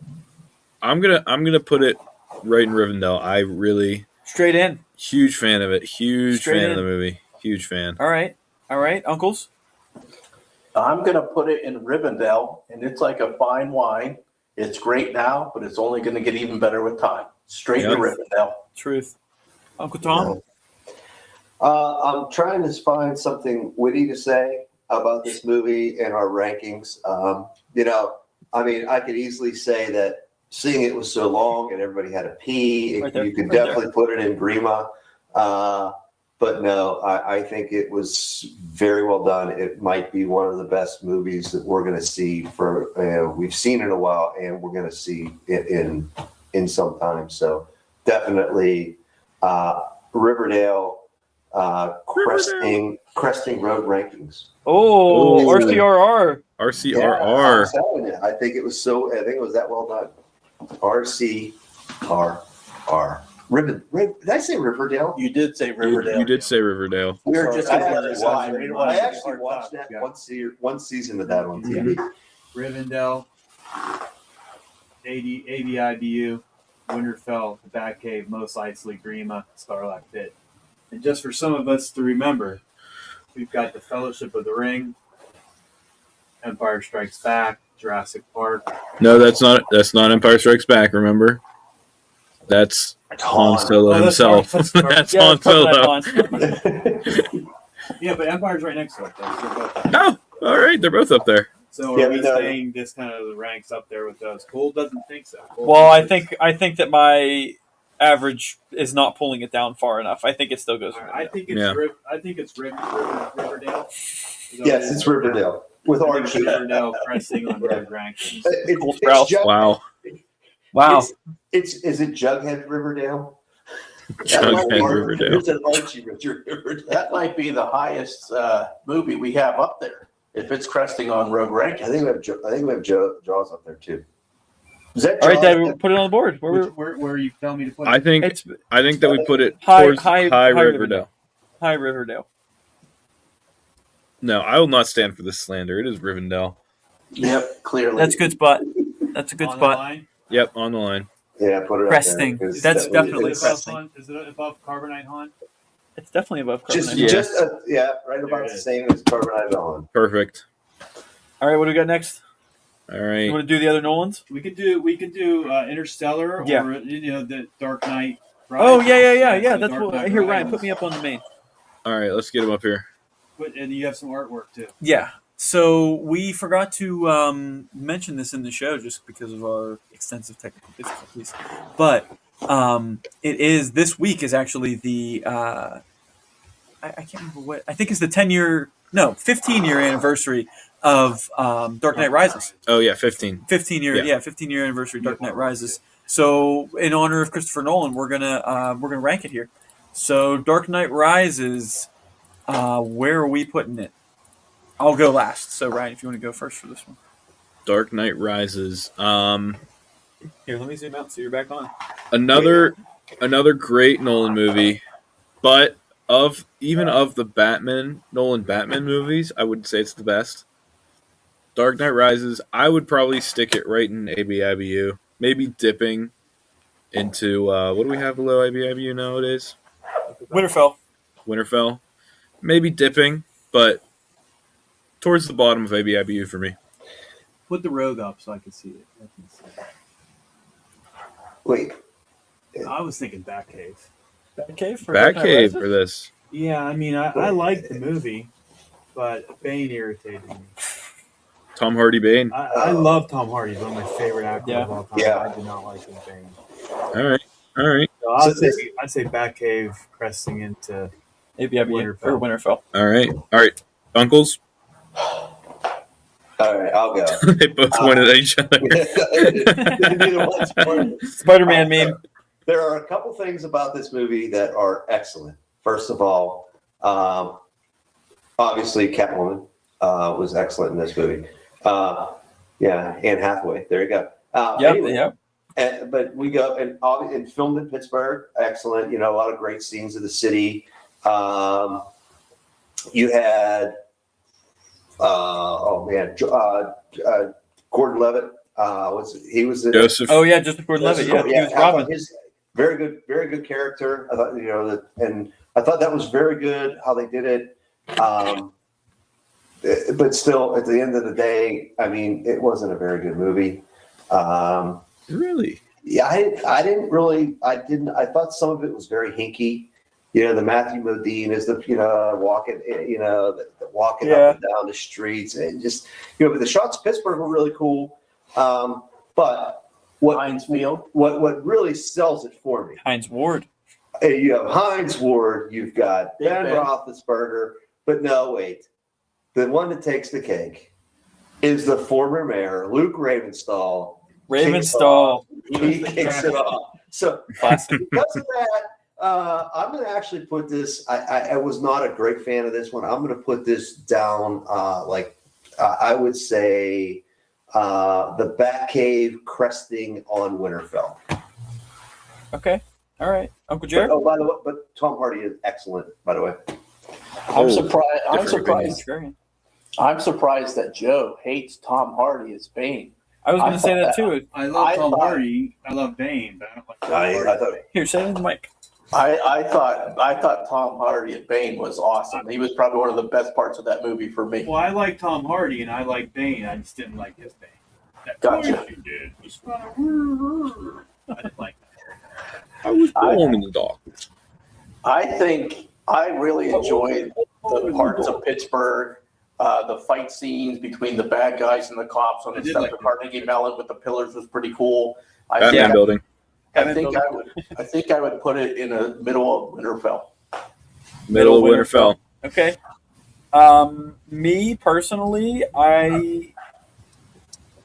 Speaker 3: I'm gonna put it right in Rivendell. I really
Speaker 1: Straight in.
Speaker 3: huge fan of it. Huge
Speaker 1: Straight
Speaker 3: fan
Speaker 1: in.
Speaker 3: of the movie. Huge fan.
Speaker 1: All right, uncles.
Speaker 8: I'm going to put it in Rivendell, and it's like a fine wine. It's great now, but it's only going to get even better with time. Straight to
Speaker 3: Yep.
Speaker 8: Rivendell.
Speaker 1: Truth. Uncle Tom.
Speaker 6: I'm trying to find something witty to say about this movie and our rankings. I could easily say that seeing it was so long and everybody had a pee.
Speaker 1: Right there,
Speaker 6: You could
Speaker 1: right there.
Speaker 6: definitely put it in Grima. But no, I think it was very well done. It might be one of the best movies that we're going to see we've seen in a while, and we're going to see it in some time. So definitely Riverdale, Cresting Road Rankings.
Speaker 1: Oh,
Speaker 3: Ooh.
Speaker 1: RCRR.
Speaker 3: RCRR.
Speaker 6: I'm telling you, I think it was that well done. RCRR. Did I say Riverdale?
Speaker 8: You did say Riverdale.
Speaker 3: You did say Riverdale.
Speaker 8: We were just
Speaker 6: I
Speaker 8: going to
Speaker 6: I actually watched that one season of that on TV.
Speaker 7: Rivendell, ABIBU.
Speaker 2: Winterfell, the Batcave, Mos Eisley, Grima, Starlack Pit. And just for some of us to remember, we've got the Fellowship of the Ring, Empire Strikes Back, Jurassic Park.
Speaker 3: No, that's not Empire Strikes Back. Remember, that's Han Solo himself. That's Han Solo.
Speaker 2: Yeah, but Empire's right next to it. Though, so
Speaker 3: Oh, all right, they're both up there.
Speaker 2: So are we saying this kind of ranks up there with those? Cole doesn't think so.
Speaker 1: Well, I think that my average is not pulling it down far enough. I think it still goes.
Speaker 2: I think it's Riverdale.
Speaker 6: Yes, it's Riverdale with Archie.
Speaker 2: Riverdale pressing on Road Rankings.
Speaker 1: Wow.
Speaker 6: Is it Jughead Riverdale?
Speaker 3: Jughead Riverdale.
Speaker 6: It's an Archie Riverdale.
Speaker 8: That might be the highest movie we have up there if it's cresting on Rogue Ranking.
Speaker 6: I think we have Jaws up there too. Is that
Speaker 1: All right,
Speaker 6: Jaws?
Speaker 1: Dad, put it on the board.
Speaker 2: Where you tell me to put it?
Speaker 3: I think that we put it
Speaker 1: High
Speaker 3: towards high Riverdale.
Speaker 1: High Riverdale.
Speaker 3: No, I will not stand for this slander. It is Rivendell.
Speaker 8: Yep, clearly.
Speaker 1: That's a good spot. That's a good
Speaker 2: On the
Speaker 1: spot.
Speaker 2: line?
Speaker 3: Yep, on the line.
Speaker 6: Yeah, put it
Speaker 1: Cresting.
Speaker 6: up there, 'cause
Speaker 1: That's definitely
Speaker 2: Is it
Speaker 1: cresting.
Speaker 2: above Han? Is it above Carbonite Han?
Speaker 1: It's definitely above
Speaker 6: Just,
Speaker 1: Carbonite.
Speaker 6: right about the same as Carbonite on.
Speaker 3: Perfect.
Speaker 1: All right, what do we got next?
Speaker 3: All right.
Speaker 1: You want to do the other Nolans?
Speaker 2: We could do Interstellar or
Speaker 1: Yeah.
Speaker 2: The Dark Knight.
Speaker 1: Oh yeah.
Speaker 2: The
Speaker 1: That's
Speaker 2: Dark
Speaker 1: what.
Speaker 2: Knight
Speaker 1: Here, Ryan,
Speaker 2: Rises.
Speaker 1: put me up on the main.
Speaker 3: All right, let's get him up here.
Speaker 2: And you have some artwork too.
Speaker 1: Yeah. So we forgot to mention this in the show just because of our extensive technical difficulties. But it is this week is actually the I can't remember what I think it's the 15-year anniversary of Dark Knight Rises.
Speaker 3: Oh yeah, 15.
Speaker 1: 15 year anniversary of Dark Knight Rises. So in honor of Christopher Nolan, we're gonna rank it here. So Dark Knight Rises, where are we putting it? I'll go last. So Ryan, if you want to go first for this one.
Speaker 3: Dark Knight Rises.
Speaker 1: Here, let me zoom out so you're back on.
Speaker 3: Another great Nolan movie, but of the Nolan Batman movies, I would say it's the best. Dark Knight Rises, I would probably stick it right in ABIBU, maybe dipping into what do we have below ABIBU nowadays? Winterfell, maybe dipping, but towards the bottom of ABIBU for me.
Speaker 2: Put the Rogue up so I can see it.
Speaker 6: Wait,
Speaker 2: I was thinking Batcave.
Speaker 3: Batcave for this.
Speaker 2: Yeah, I mean, I liked the movie, but Bane irritated me.
Speaker 3: Tom Hardy Bane.
Speaker 2: I love Tom Hardy. He's one of my favorite actors of all time.
Speaker 6: Yeah.
Speaker 2: I do not like him Bane.
Speaker 3: All right.
Speaker 2: So I'd say Batcave cresting into
Speaker 1: ABIBU or Winterfell.
Speaker 3: All right. Uncles.
Speaker 6: all right, I'll go.
Speaker 3: They both went at each other.
Speaker 6: Neither one's important.
Speaker 1: Spider-Man meme.
Speaker 6: There are a couple things about this movie that are excellent. First of all, obviously Catwoman was excellent in this movie. Anne Hathaway. There you go.
Speaker 1: Yep.
Speaker 6: But we go and filmed in Pittsburgh. Excellent. A lot of great scenes of the city. You had Gordon Levitt. He was
Speaker 3: Joseph.
Speaker 1: Oh yeah, Joseph Gordon-Levitt. Yeah, he was Robin.
Speaker 6: His very good character. I thought and I thought that was very good how they did it. But still, at the end of the day, I mean, it wasn't a very good movie.
Speaker 3: Really?
Speaker 6: Yeah, I didn't really. I thought some of it was very hinky. The Matthew Modine is the walking, walking up and down the streets, and just but the shots of Pittsburgh were really cool. But
Speaker 8: Heinz Field.
Speaker 6: What really sells it for me?
Speaker 1: Heinz Ward.
Speaker 6: You have Heinz Ward. You've got
Speaker 8: Big
Speaker 6: Ben
Speaker 8: Ben.
Speaker 6: Roethlisberger. But no, wait. The one that takes the cake is the former mayor, Luke Ravenstall. He kicks it off. So because of that, I'm going to actually put this. I was not a great fan of this one. I'm going to put this down. I would say the Batcave cresting on Winterfell.
Speaker 1: Okay. All right. Uncle Jared?
Speaker 6: By the way, but Tom Hardy is excellent, by the way.
Speaker 8: I'm surprised.
Speaker 1: Very good.
Speaker 8: I'm surprised that Joe hates Tom Hardy as Bane.
Speaker 1: I was going to say that too.
Speaker 7: I love Tom
Speaker 8: thought-
Speaker 7: Hardy. I love Bane, but I don't like Tom Hardy.
Speaker 6: I thought
Speaker 1: Here, say it in the mic.
Speaker 8: I thought Tom Hardy at Bane was awesome. He was probably one of the best parts of that movie for me.
Speaker 7: Well, I like Tom Hardy and I like Bane. I just didn't like his Bane. That
Speaker 8: Gotcha.
Speaker 7: voice he did was I didn't like that.
Speaker 3: I was born in the dark.
Speaker 8: I think I really enjoyed the parts of Pittsburgh, the fight scenes between the bad guys and the cops on
Speaker 7: I
Speaker 8: the
Speaker 7: did
Speaker 8: steps
Speaker 7: like
Speaker 8: of Carnegie Mellon with the pillars was pretty cool.
Speaker 3: Batman building.
Speaker 8: I think I would put it in the middle of Winterfell.
Speaker 3: Middle of Winterfell.
Speaker 1: Okay. Me personally, I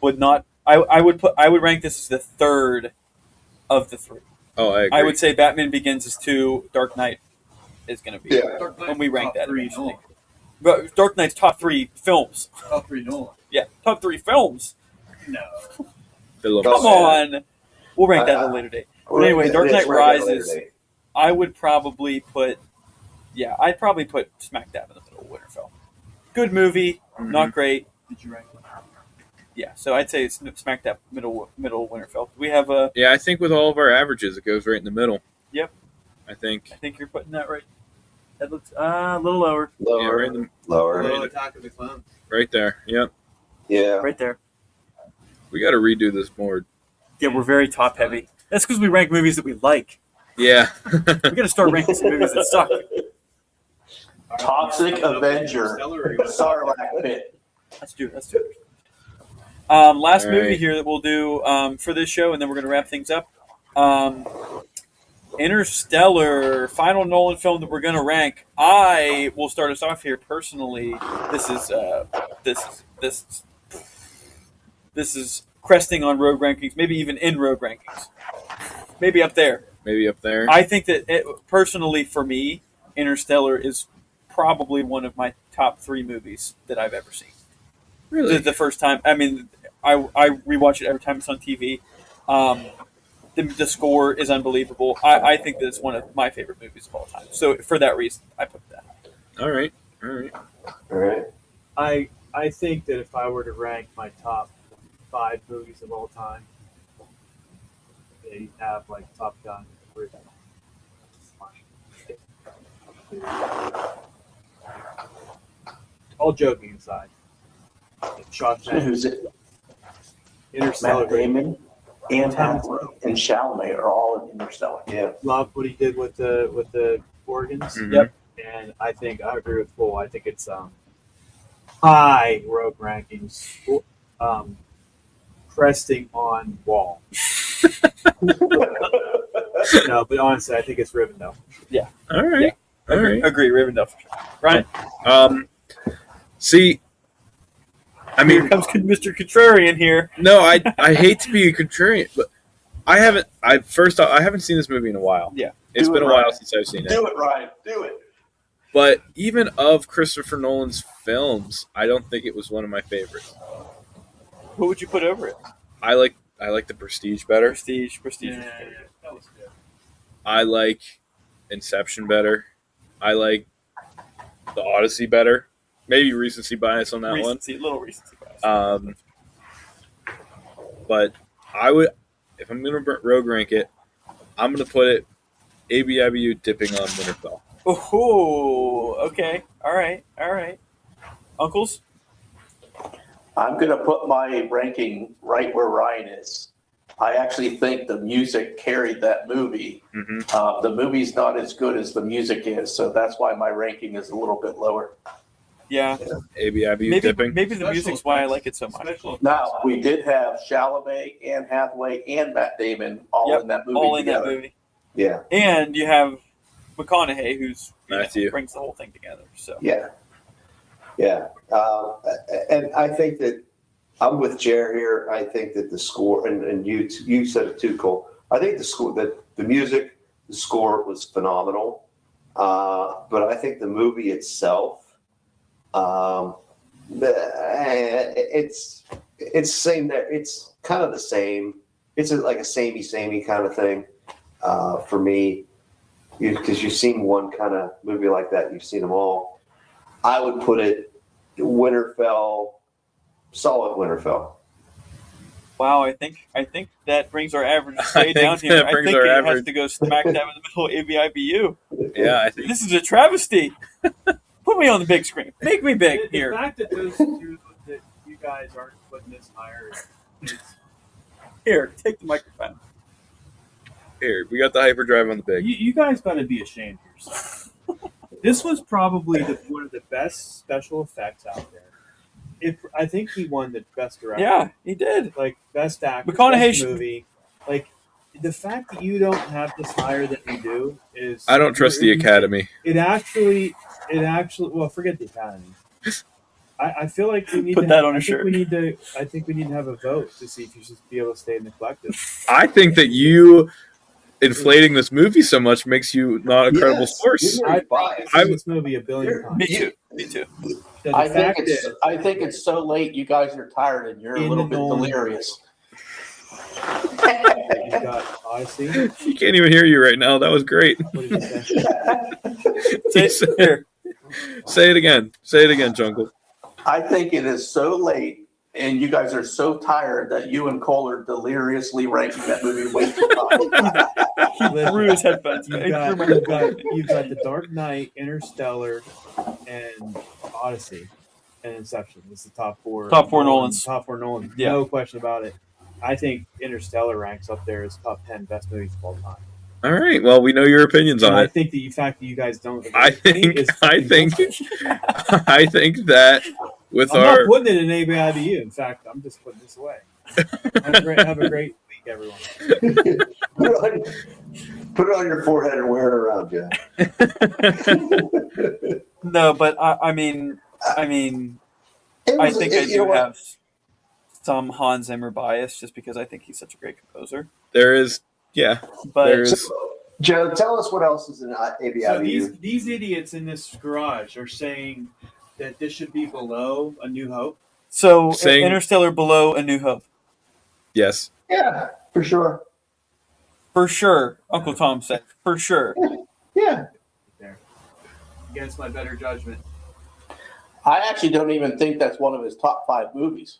Speaker 1: would not. I would rank this as the third of the three.
Speaker 3: Oh, I agree.
Speaker 1: I would say Batman Begins is 2. Dark Knight is going to be
Speaker 7: Dark Knight
Speaker 1: when we rank
Speaker 7: top
Speaker 1: that.
Speaker 7: 3
Speaker 1: eventually.
Speaker 7: Nolan.
Speaker 1: But Dark Knight's top 3 films.
Speaker 7: Top 3 Nolan.
Speaker 1: Yeah, top 3 films.
Speaker 7: No.
Speaker 3: Philip.
Speaker 1: Come on. We'll rank that at a later date. But anyway, Dark Knight Rises, I would probably put, I'd probably put smack dab in the middle of Winterfell. Good movie, not great.
Speaker 7: Did you rank it?
Speaker 1: Yeah, so I'd say it's smack dab middle of Winterfell. We have a.
Speaker 3: Yeah, I think with all of our averages, it goes right in the middle.
Speaker 1: Yep.
Speaker 3: I think
Speaker 1: you're putting that right. That looks a little lower.
Speaker 3: yeah, right, in the,
Speaker 6: lower.
Speaker 7: Hello, Attack of the Clones.
Speaker 3: right there. Yep.
Speaker 6: Yeah.
Speaker 1: Right there.
Speaker 3: We got to redo this board.
Speaker 1: Yeah, we're very top heavy. That's because we rank movies that we like.
Speaker 3: Yeah.
Speaker 1: We got to start ranking some movies that suck.
Speaker 8: Toxic Avenger, Sarlacc Pit.
Speaker 1: Let's do it. Last
Speaker 3: All
Speaker 1: movie
Speaker 3: right.
Speaker 1: here that we'll do for this show, and then we're going to wrap things up. Interstellar, final Nolan film that we're going to rank. I will start us off here personally. This is cresting on road rankings, maybe even in road rankings, maybe up there.
Speaker 3: Maybe up there.
Speaker 1: I think that personally, for me, Interstellar is probably one of my top 3 movies that I've ever seen.
Speaker 3: Really?
Speaker 1: The first time, I mean, I rewatch it every time it's on TV. The score is unbelievable. I think that it's one of my favorite movies of all time. So for that reason, I put that.
Speaker 3: All right.
Speaker 6: All right.
Speaker 2: I think that if I were to rank my top 5 movies of all time, they have like Top Gun, all joking aside, Shawshank,
Speaker 8: Who's it?
Speaker 2: Interstellar.
Speaker 8: Matt Damon, Anne Hathaway, and Chalamet are all in Interstellar.
Speaker 6: Yeah.
Speaker 2: Love what he did with the organs.
Speaker 3: Mhm.
Speaker 1: Yep.
Speaker 2: And I think I agree with Full. I think it's high road rankings, cresting on Wall. No, but honestly, I think it's Rivendell.
Speaker 3: All right. All right.
Speaker 1: Agree, Rivendell. Ryan,
Speaker 3: See, I
Speaker 1: here
Speaker 3: mean,
Speaker 1: comes Mr. Contrarian here.
Speaker 3: no, I hate to be a contrarian, but I haven't seen this movie in a while.
Speaker 1: Yeah.
Speaker 3: It's
Speaker 8: Do
Speaker 3: been
Speaker 8: it
Speaker 3: a while
Speaker 8: right.
Speaker 3: since I've seen it.
Speaker 8: Do it, Ryan. Do it.
Speaker 3: But even of Christopher Nolan's films, I don't think it was one of my favorites.
Speaker 1: Who would you put over it?
Speaker 3: I like The Prestige better.
Speaker 1: Prestige.
Speaker 7: That was good.
Speaker 3: I like Inception better. I like The Odyssey better. Maybe recency bias on that
Speaker 1: Little recency bias.
Speaker 3: one. But I would, if I'm going to rogue rank it, I'm going to put it ABIBU dipping on Winterfell.
Speaker 1: Oh, okay. All right. Uncles?
Speaker 8: I'm going to put my ranking right where Ryan is. I actually think the music carried that movie.
Speaker 3: Mm-hmm.
Speaker 8: The movie's not as good as the music is, so that's why my ranking is a little bit lower.
Speaker 1: Yeah.
Speaker 3: ABIBU dipping.
Speaker 1: Maybe the music's why I like it so much.
Speaker 8: Now, we did have Chalamet, Anne Hathaway, and Matt Damon all
Speaker 1: Yep,
Speaker 8: in that movie
Speaker 1: all in
Speaker 8: together.
Speaker 1: that movie.
Speaker 6: Yeah.
Speaker 1: And you have McConaughey, who's
Speaker 3: Matthew.
Speaker 1: brings the whole thing together. So
Speaker 6: Yeah. Yeah. And I think that I'm with Jer here. I think that the score, and you said it too, Cole. I think the music, the score was phenomenal. But I think the movie itself, it's same there. It's kind of the same. It's like a samey kind of thing for me, because you've seen one kind of movie like that. You've seen them all. I would put it Winterfell, solid Winterfell.
Speaker 1: Wow, I think that brings our average stay
Speaker 3: I
Speaker 1: down
Speaker 3: think
Speaker 1: here.
Speaker 3: that
Speaker 1: I
Speaker 3: brings
Speaker 1: think
Speaker 3: our
Speaker 1: it has
Speaker 3: average-
Speaker 1: to go smack dab in the middle of ABIBU.
Speaker 3: Yeah, I think
Speaker 1: This is a travesty. Put me on the big screen. Make me big
Speaker 2: The
Speaker 1: here.
Speaker 2: fact that those two, that you guys aren't putting this higher is
Speaker 1: Here, take the microphone.
Speaker 3: here we got the hyperdrive on the big.
Speaker 2: you guys got to be ashamed of yourself. This was probably one of the best special effects out there. I think he won the best director.
Speaker 1: Yeah, he did.
Speaker 2: Like best actor,
Speaker 1: McConaughey
Speaker 2: best
Speaker 1: should-
Speaker 2: movie. Like the fact that you don't have this higher than you do is.
Speaker 3: I don't trust the Academy.
Speaker 2: It actually. Well, forget the Academy. I feel like we need
Speaker 1: Put
Speaker 2: to
Speaker 1: that on a
Speaker 2: I
Speaker 1: shirt.
Speaker 2: think we need to have a vote to see if you should be able to stay in the collective.
Speaker 3: I think that you inflating this movie so much makes you not a credible
Speaker 6: Yes,
Speaker 3: source.
Speaker 6: you're very biased.
Speaker 2: I've seen this movie a billion
Speaker 1: Me
Speaker 2: times.
Speaker 1: too. Me too.
Speaker 2: So the
Speaker 8: I think
Speaker 2: fact
Speaker 8: it's
Speaker 2: that
Speaker 8: I think it's so late. You guys are tired and you're a
Speaker 2: In
Speaker 8: little
Speaker 2: the
Speaker 8: bit
Speaker 2: Nolan-
Speaker 8: delirious.
Speaker 2: you've got Odyssey.
Speaker 3: She can't even hear you right now. That was great.
Speaker 2: What did you say?
Speaker 1: Say, here.
Speaker 3: Say it again. Say it again, Jungle.
Speaker 8: I think it is so late and you guys are so tired that you and Cole are deliriously ranking that movie way too high.
Speaker 2: Listen,
Speaker 1: Threw his headphones.
Speaker 2: You've
Speaker 1: He
Speaker 2: got,
Speaker 1: threw my
Speaker 2: you've,
Speaker 1: headphones.
Speaker 2: got, you've got The Dark Knight, Interstellar, and Odyssey, and Inception. It's the top four.
Speaker 1: Top four Nolans.
Speaker 2: Top four Nolans.
Speaker 1: Yeah.
Speaker 2: No question about it. I think Interstellar ranks up there as top 10 best movies of all time.
Speaker 3: All right. Well, we know your opinions
Speaker 2: And
Speaker 3: on
Speaker 2: I
Speaker 3: it.
Speaker 2: think the fact that you guys don't agree
Speaker 3: I
Speaker 2: with me
Speaker 3: think.
Speaker 2: is
Speaker 3: I
Speaker 2: fucking
Speaker 3: think.
Speaker 2: bullshit.
Speaker 3: I think that with
Speaker 2: I'm
Speaker 3: our
Speaker 2: not putting it in ABIBU. In fact, I'm just putting this away. Have a great week, everyone.
Speaker 6: Put it on your forehead and wear it around, Jack.
Speaker 1: No, but I mean, I think I do have some Hans Zimmer bias just because I think he's such a great composer.
Speaker 3: there is, yeah,
Speaker 1: But
Speaker 3: there is.
Speaker 6: Joe, tell us what else is in ABIBU.
Speaker 2: So these idiots in this garage are saying that this should be below A New Hope.
Speaker 1: so
Speaker 3: Saying-
Speaker 1: Interstellar below A New Hope.
Speaker 3: Yes.
Speaker 6: Yeah, for sure.
Speaker 1: For sure, Uncle Tom said. For sure.
Speaker 6: Yeah.
Speaker 2: Against my better judgment.
Speaker 8: I actually don't even think that's one of his top 5 movies.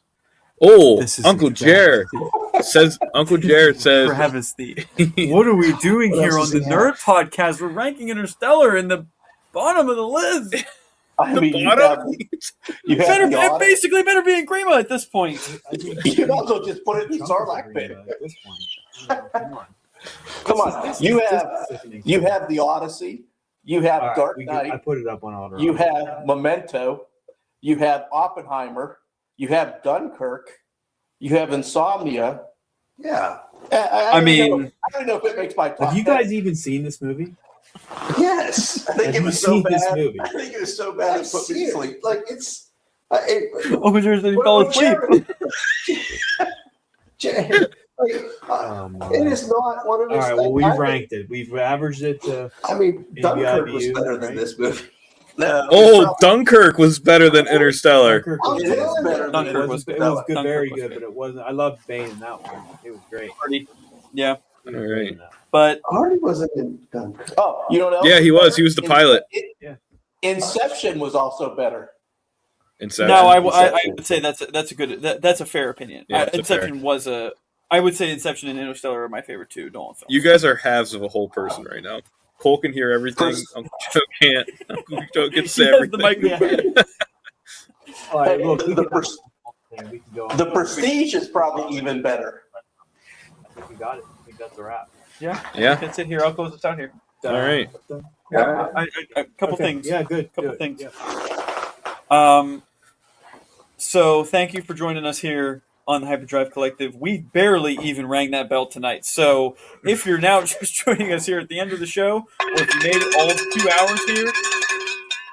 Speaker 3: Oh,
Speaker 1: This is
Speaker 3: Uncle
Speaker 1: exactly-
Speaker 3: Jared says. Uncle Jared says.
Speaker 1: For heaven's sake. What are we doing
Speaker 6: What
Speaker 1: here
Speaker 6: else
Speaker 1: on
Speaker 6: does
Speaker 1: the
Speaker 6: he have?
Speaker 1: Nerd Podcast? We're ranking Interstellar in the bottom of the list.
Speaker 8: I
Speaker 3: The
Speaker 8: mean, you
Speaker 3: bottom?
Speaker 8: have, you have
Speaker 1: Better,
Speaker 8: the
Speaker 1: it
Speaker 8: Odyssey.
Speaker 1: basically better be in Grima at this point.
Speaker 8: You could also just put it in the Sarlacc pit.
Speaker 2: At this point. Come on.
Speaker 8: Come on, you have the Odyssey, you have
Speaker 2: All right,
Speaker 8: Dark
Speaker 2: I
Speaker 8: Knight,
Speaker 2: put it up on auto.
Speaker 8: you have Memento, you have Oppenheimer, you have Dunkirk, you have Insomnia.
Speaker 6: Yeah.
Speaker 1: I mean-
Speaker 8: I don't know if it makes my top.
Speaker 2: Have you
Speaker 8: 10.
Speaker 2: guys even seen this movie?
Speaker 6: Yes.
Speaker 8: I think
Speaker 2: Have
Speaker 8: it
Speaker 2: you
Speaker 8: was so
Speaker 2: seen this
Speaker 8: bad.
Speaker 2: movie?
Speaker 8: I think it was so bad
Speaker 6: I've
Speaker 8: it put me
Speaker 6: seen
Speaker 8: to sleep.
Speaker 6: it. Like, it's.
Speaker 1: Uncle Jared said he fell asleep.
Speaker 6: It is not one of
Speaker 2: All
Speaker 6: his.
Speaker 2: right. Well,
Speaker 6: I
Speaker 2: we've
Speaker 6: think-
Speaker 2: ranked it. We've averaged it to.
Speaker 6: I mean, Dunkirk was
Speaker 2: ABIBU,
Speaker 6: better than
Speaker 2: right?
Speaker 6: this movie.
Speaker 8: No,
Speaker 3: Oh, Dunkirk was better than Interstellar.
Speaker 2: Dunkirk
Speaker 6: I'm
Speaker 2: was
Speaker 8: it is
Speaker 6: telling
Speaker 8: better
Speaker 6: you.
Speaker 8: than
Speaker 1: Dunkirk
Speaker 2: It
Speaker 1: was
Speaker 2: was,
Speaker 1: good.
Speaker 2: it was good,
Speaker 1: Dunkirk
Speaker 2: very
Speaker 1: was
Speaker 2: good,
Speaker 1: good.
Speaker 2: but it wasn't. I loved Bane in that one. It was great.
Speaker 1: Yeah,
Speaker 2: It was
Speaker 3: All
Speaker 2: great
Speaker 3: right.
Speaker 2: in that.
Speaker 1: but
Speaker 6: Hardy wasn't in Dunkirk.
Speaker 8: Oh, you don't know?
Speaker 3: Yeah, he was. He was the pilot.
Speaker 8: Inception was also better.
Speaker 3: Inception.
Speaker 1: no, I
Speaker 6: Inception.
Speaker 1: would say that's a good that's a fair opinion.
Speaker 3: Yeah, it's a
Speaker 1: Inception was a. I would say Inception and Interstellar are my favorite two Nolan films.
Speaker 3: You guys are halves of a whole person right now. Cole can hear everything.
Speaker 8: Pers-
Speaker 3: Uncle Joe can't. Uncle Joe can
Speaker 1: He
Speaker 3: say
Speaker 1: has the
Speaker 3: everything.
Speaker 1: microphone.
Speaker 2: All right. Look, we
Speaker 8: The
Speaker 2: can,
Speaker 8: pers-
Speaker 2: we can go on.
Speaker 8: The Prestige is probably even better.
Speaker 2: I think we got it. I think that's a wrap.
Speaker 1: Yeah,
Speaker 3: Yeah.
Speaker 1: that's it here. I'll close this out here.
Speaker 3: All right.
Speaker 1: A couple
Speaker 2: Okay,
Speaker 1: things.
Speaker 2: Yeah, good.
Speaker 1: Couple
Speaker 2: good,
Speaker 1: things.
Speaker 2: yeah.
Speaker 1: So thank you for joining us here on the Hyperdrive Collective. We barely even rang that bell tonight. So if you're now just joining us here at the end of the show, or if you made it all 2 hours here,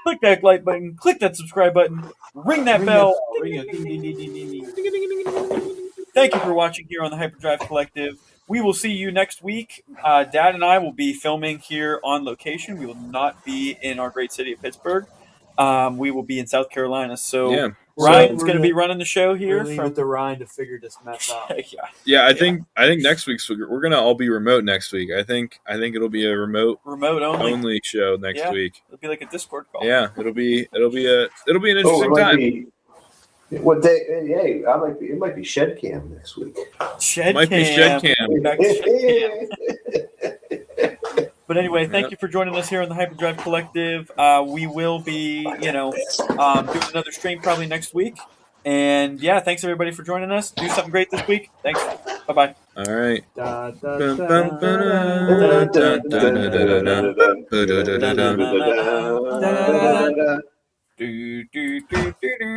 Speaker 1: click that like button, click that subscribe button, ring that bell.
Speaker 2: Ring it. Ding, ding, ding, ding, ding, ding.
Speaker 1: Thank you for watching here on the Hyperdrive Collective. We will see you next week. Dad and I will be filming here on location. We will not be in our great city of Pittsburgh. We will be in South Carolina. So
Speaker 3: Yeah.
Speaker 1: Ryan's
Speaker 2: So
Speaker 1: going to be running the show here.
Speaker 2: We'll leave
Speaker 1: From
Speaker 2: it to Ryan to figure this mess out.
Speaker 1: yeah.
Speaker 3: Yeah, I think next week's we're gonna all be remote next week. I think it'll be a remote
Speaker 1: Remote only.
Speaker 3: only show next
Speaker 1: Yeah.
Speaker 3: week.
Speaker 1: It'll be like a Discord call.
Speaker 3: Yeah, it'll be an
Speaker 6: Oh,
Speaker 3: interesting
Speaker 6: it might
Speaker 3: time.
Speaker 6: be. What day? Hey, it might be Shed Cam next week.
Speaker 1: Shed
Speaker 3: Might be
Speaker 1: Cam.
Speaker 3: Shed Cam.
Speaker 1: We're back to Shed Cam. But anyway, thank you for joining us here on the Hyperdrive Collective. We will be, doing another stream probably next week. And yeah, thanks everybody for joining us. Do something great this week. Thanks. Bye bye.
Speaker 3: All right.
Speaker 2: Da, da,
Speaker 3: Bum,
Speaker 2: da,
Speaker 3: bum,
Speaker 2: da,
Speaker 3: ba-da,
Speaker 2: da,
Speaker 3: dun, dun, dun, dun, dun, dun. Ba-da-da-da-dum.
Speaker 1: Do, do, do, do, do.